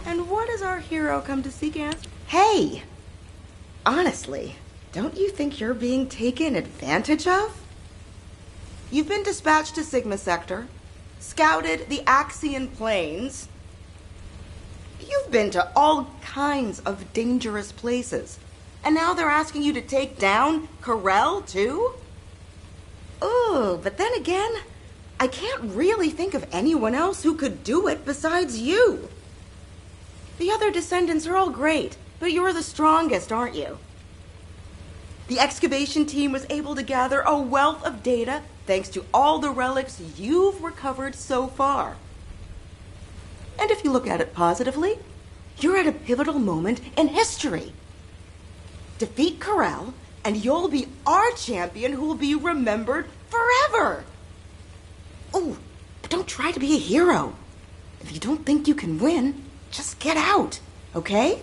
And what does our hero come to seek, Aunt? Hey! Honestly, don't you think you're being taken advantage of? You've been dispatched to Sigma Sector, scouted the Axian Plains. You've been to all kinds of dangerous places. And now they're asking you to take down Corel, too? Ooh, but then again, I can't really think of anyone else who could do it besides you. The other Descendants are all great, but you're the strongest, aren't you? The excavation team was able to gather a wealth of data thanks to all the relics you've recovered so far. And if you look at it positively, you're at a pivotal moment in history. Defeat Corel, and you'll be our champion who will be remembered forever. Oh, but don't try to be a hero. If you don't think you can win, just get out, okay?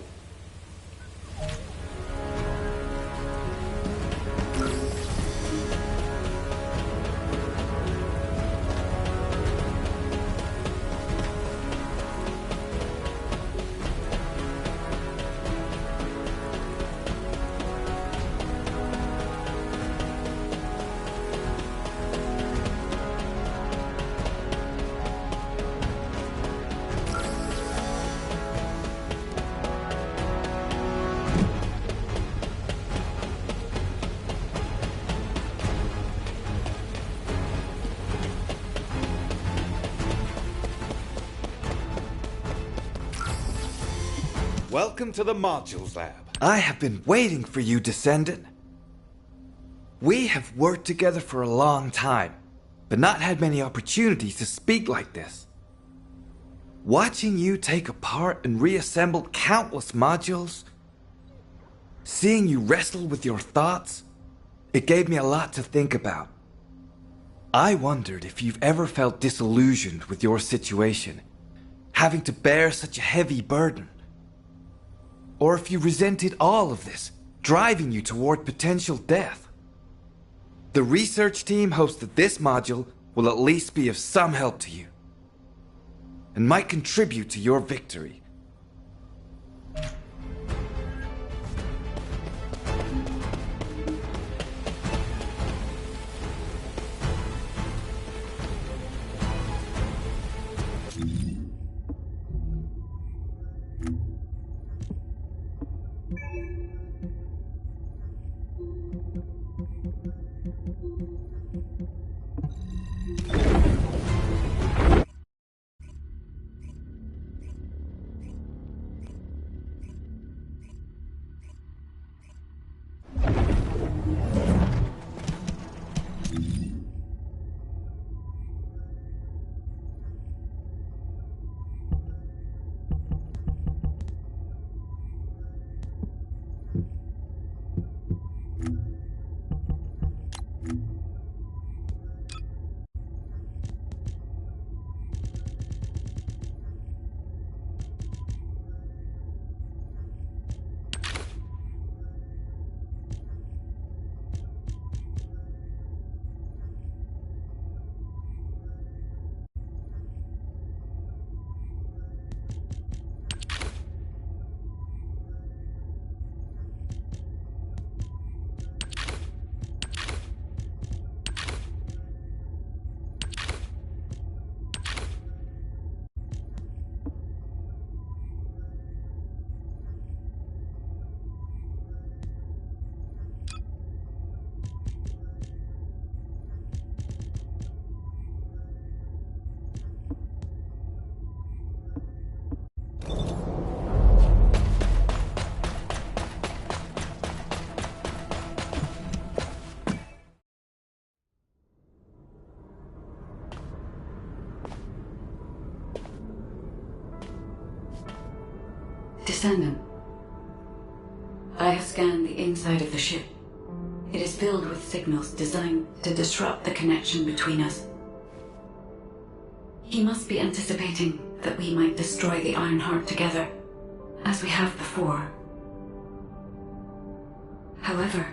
Welcome to the Modules Lab. I have been waiting for you, Descendant. We have worked together for a long time, but not had many opportunities to speak like this. Watching you take apart and reassemble countless modules, seeing you wrestle with your thoughts, it gave me a lot to think about. I wondered if you've ever felt disillusioned with your situation, having to bear such a heavy burden. Or if you resented all of this, driving you toward potential death. The research team hopes that this module will at least be of some help to you. and might contribute to your victory. Descendant, I have scanned the inside of the ship. It is filled with signals designed to disrupt the connection between us. He must be anticipating that we might destroy the Ironheart together, as we have before. However,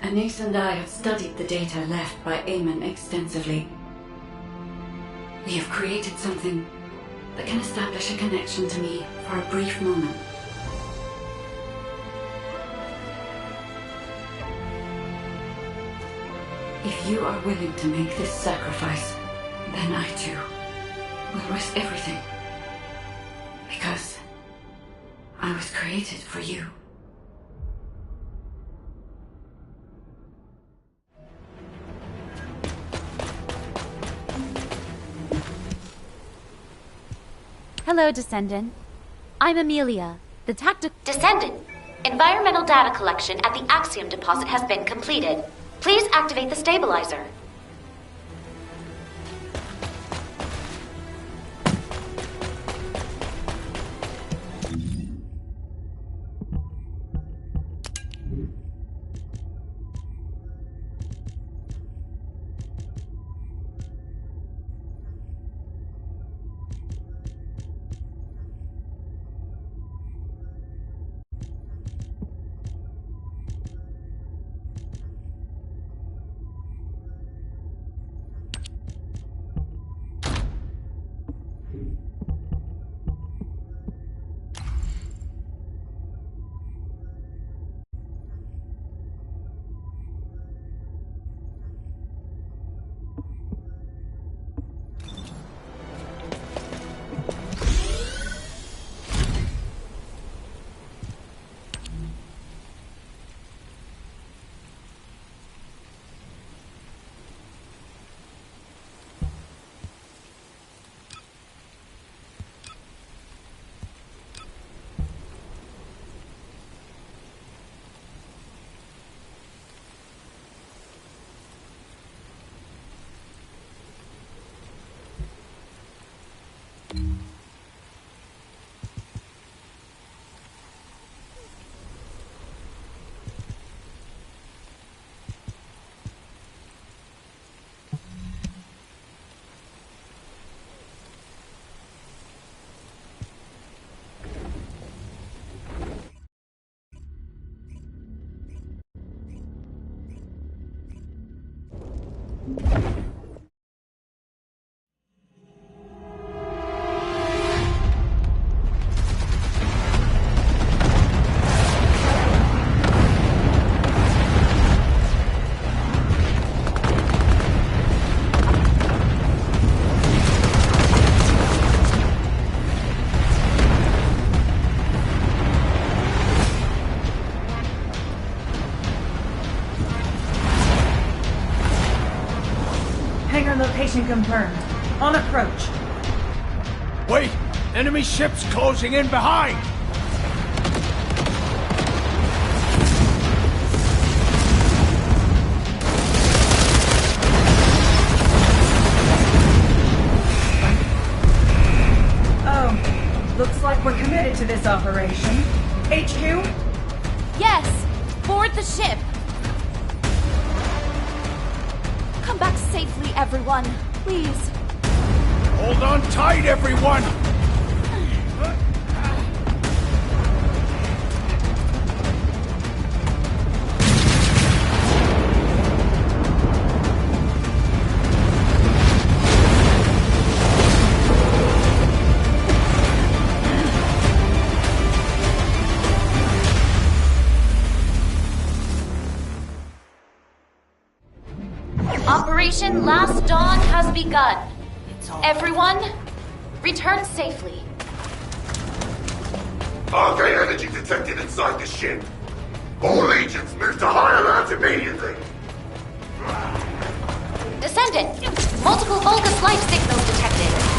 Anais and I have studied the data left by Eamon extensively. We have created something that can establish a connection to me for a brief moment. If you are willing to make this sacrifice, then I too will risk everything. Because I was created for you. Hello, Descendant. I'm Amelia, the Descendant, environmental data collection at the Axiom deposit has been completed. Please activate the stabilizer. Center location confirmed. On approach. Wait! Enemy ships closing in behind! Oh, looks like we're committed to this operation. HQ? Yes! Board the ship! Come back safely, everyone. Please. Hold on tight, everyone! Operation Last Dawn has begun. Everyone, return safely. Arcane energy detected inside the ship. All agents move to high alert immediately. Descendant, multiple Vulgus life signals detected.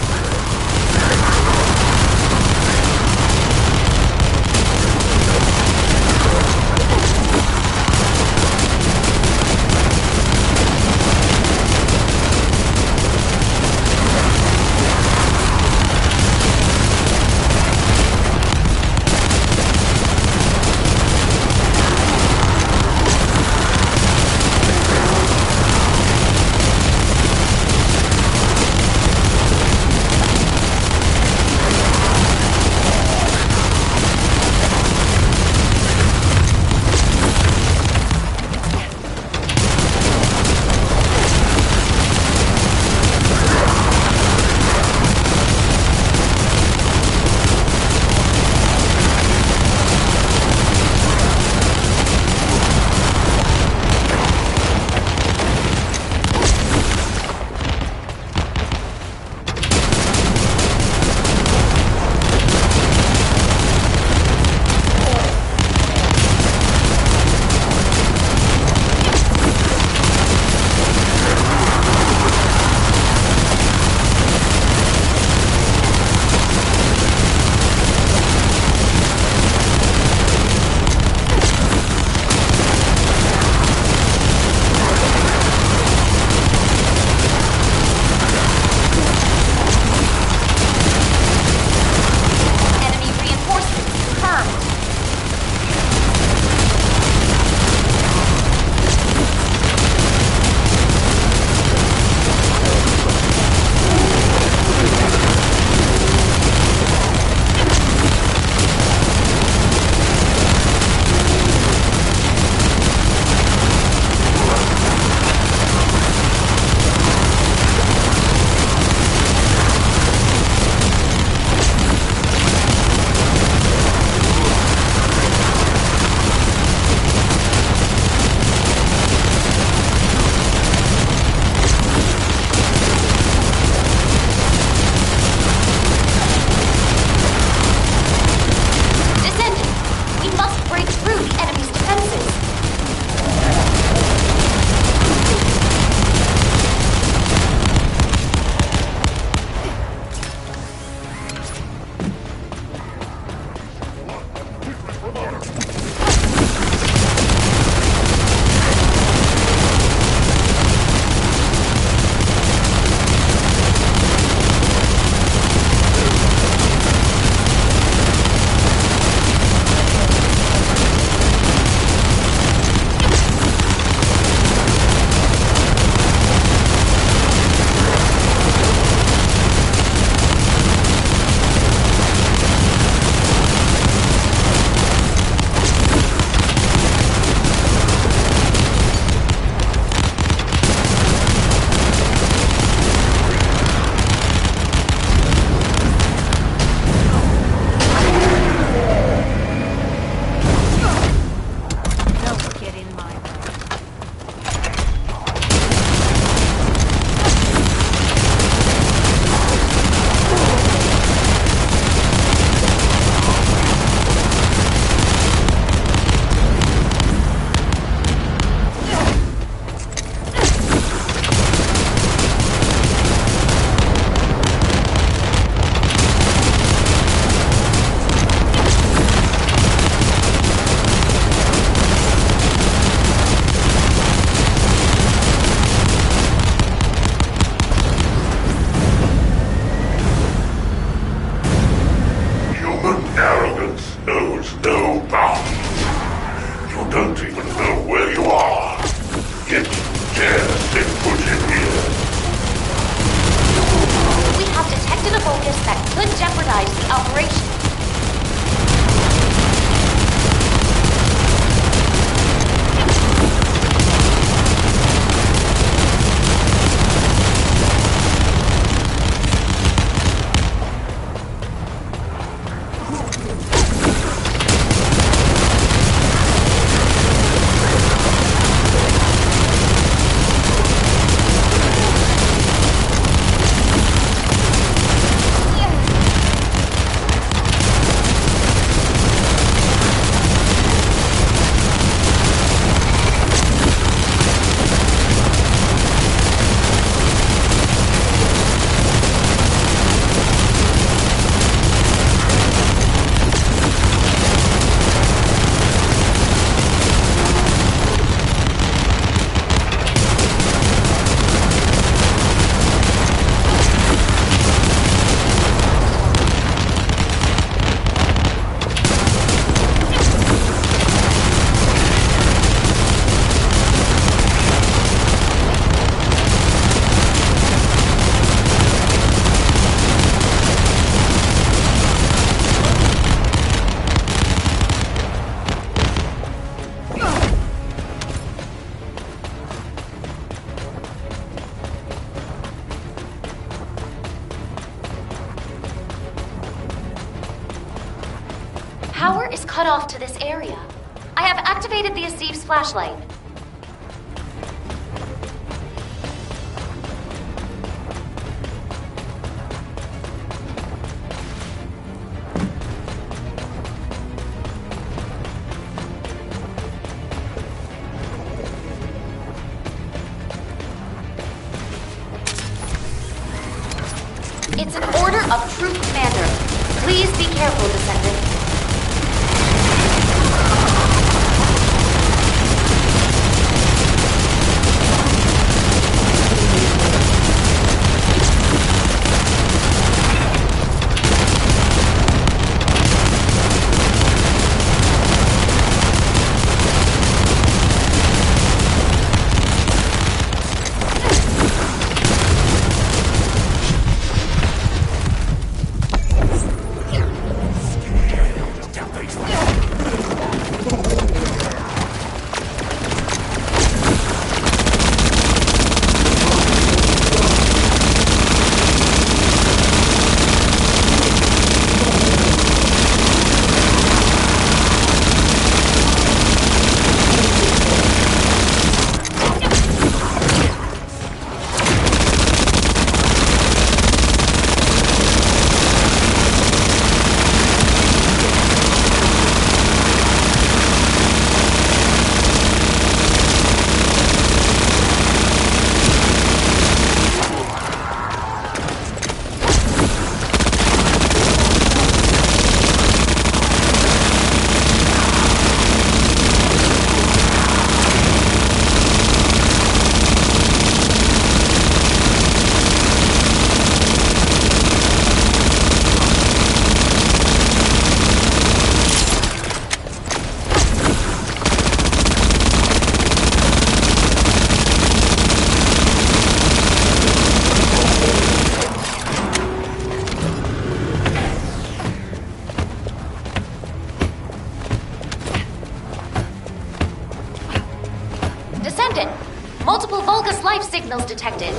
cut off to this area. I have activated the Asif's flashlight. It's an order of Troop Commander. Please be careful, Descendant. Descendant! Multiple Vulgus life signals detected.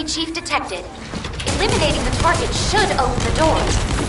enemy chief detected. Eliminating the target should open the door.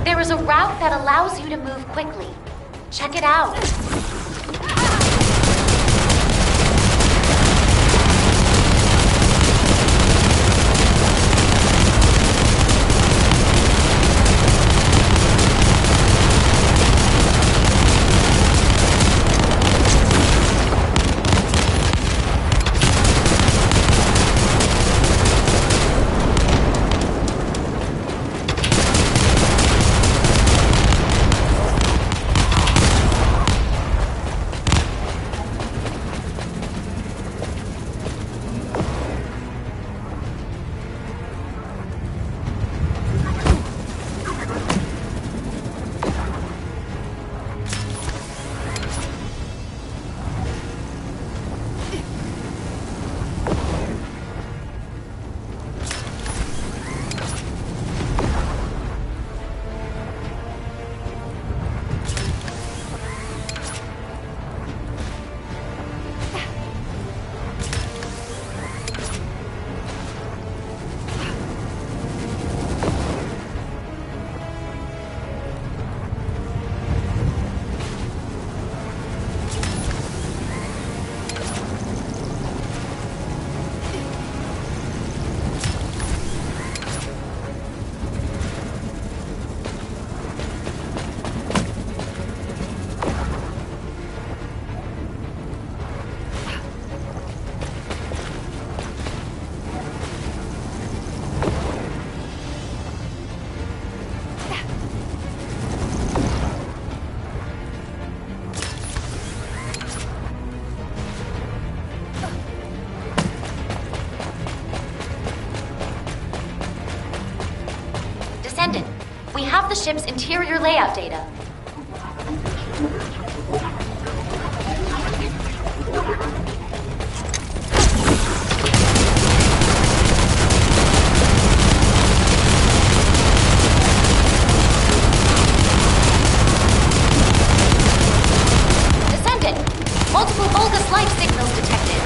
There is a route that allows you to move quickly. Check it out. Descendant, we have the ship's interior layout data. Descendant, multiple Vulgus life signals detected.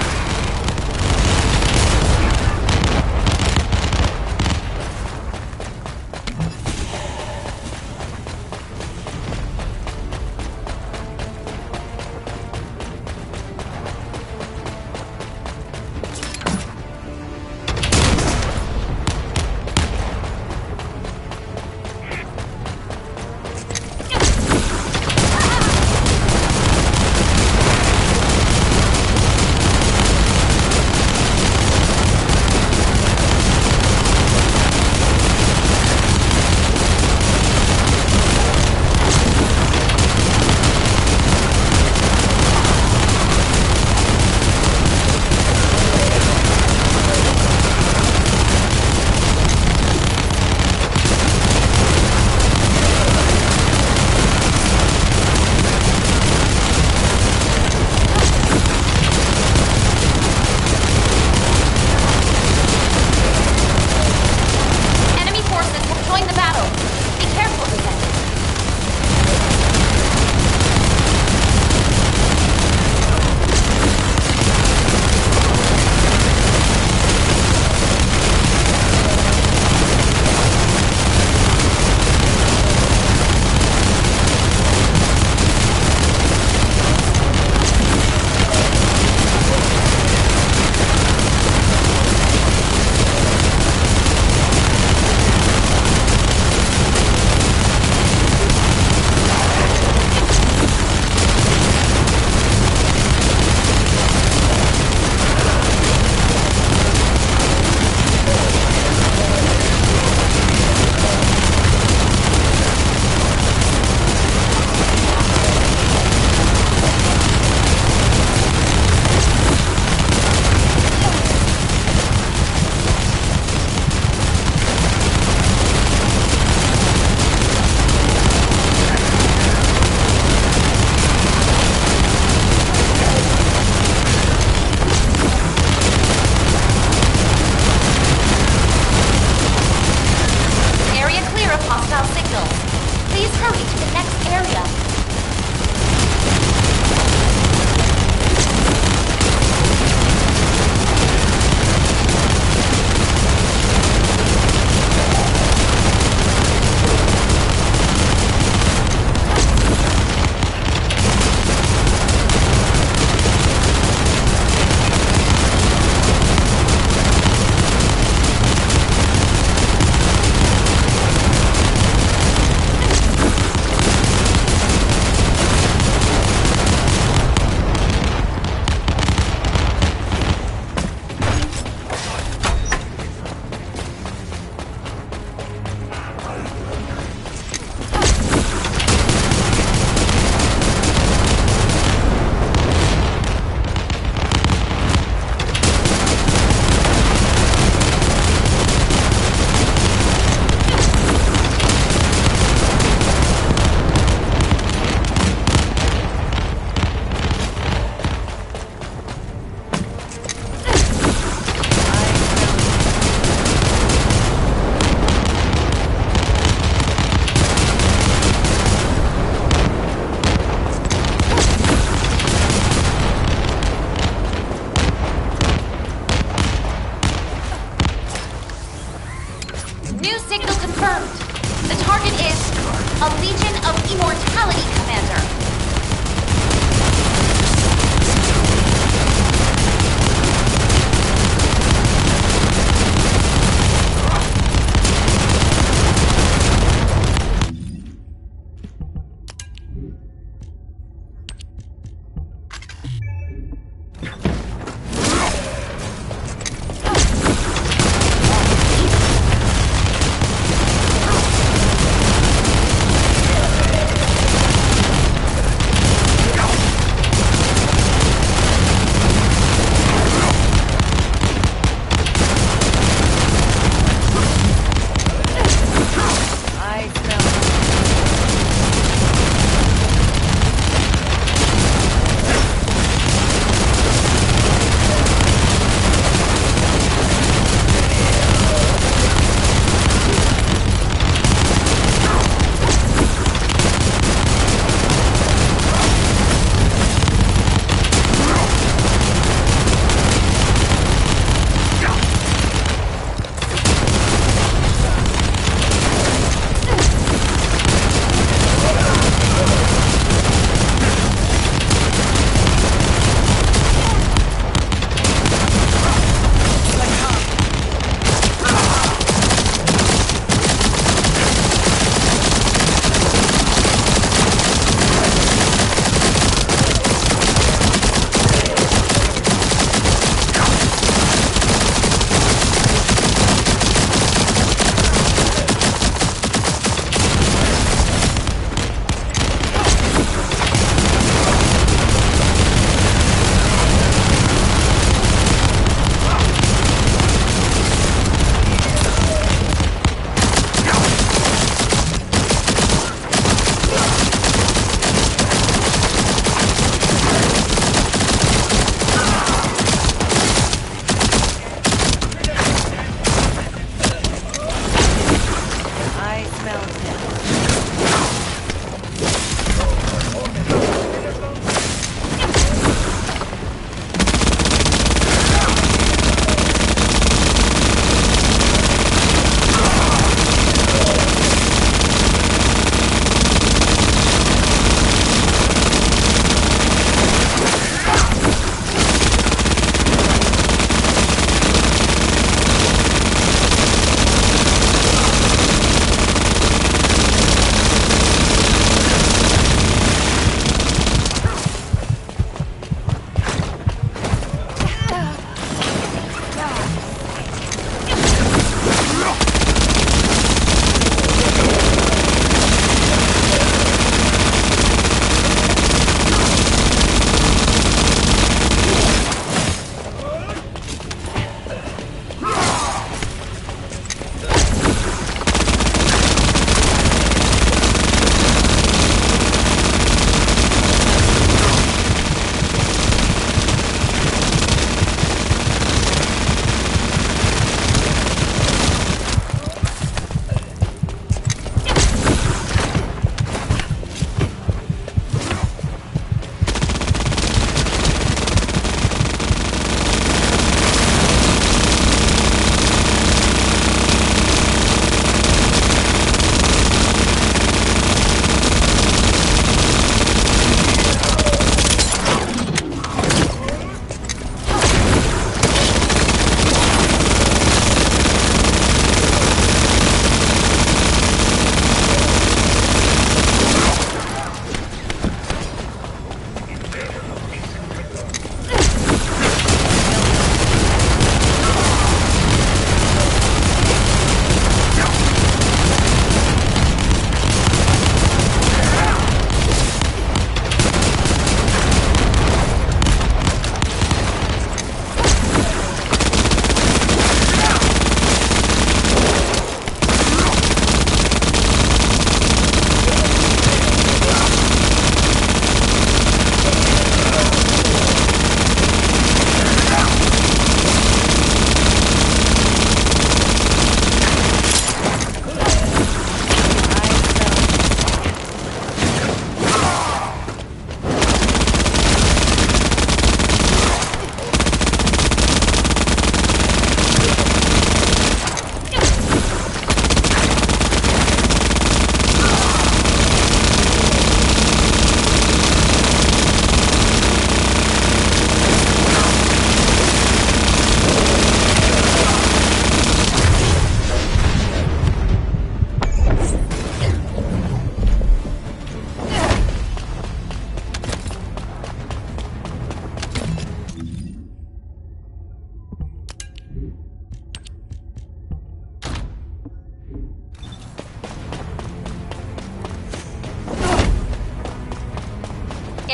New signal confirmed. The target is a Legion of Immortality Commander.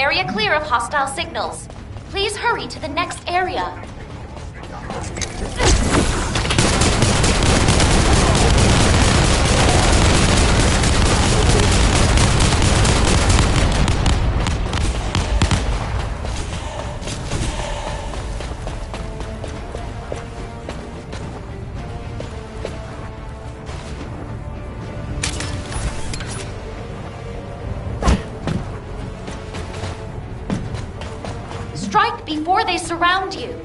Area clear of hostile signals. Please hurry to the next area. Strike before they surround you.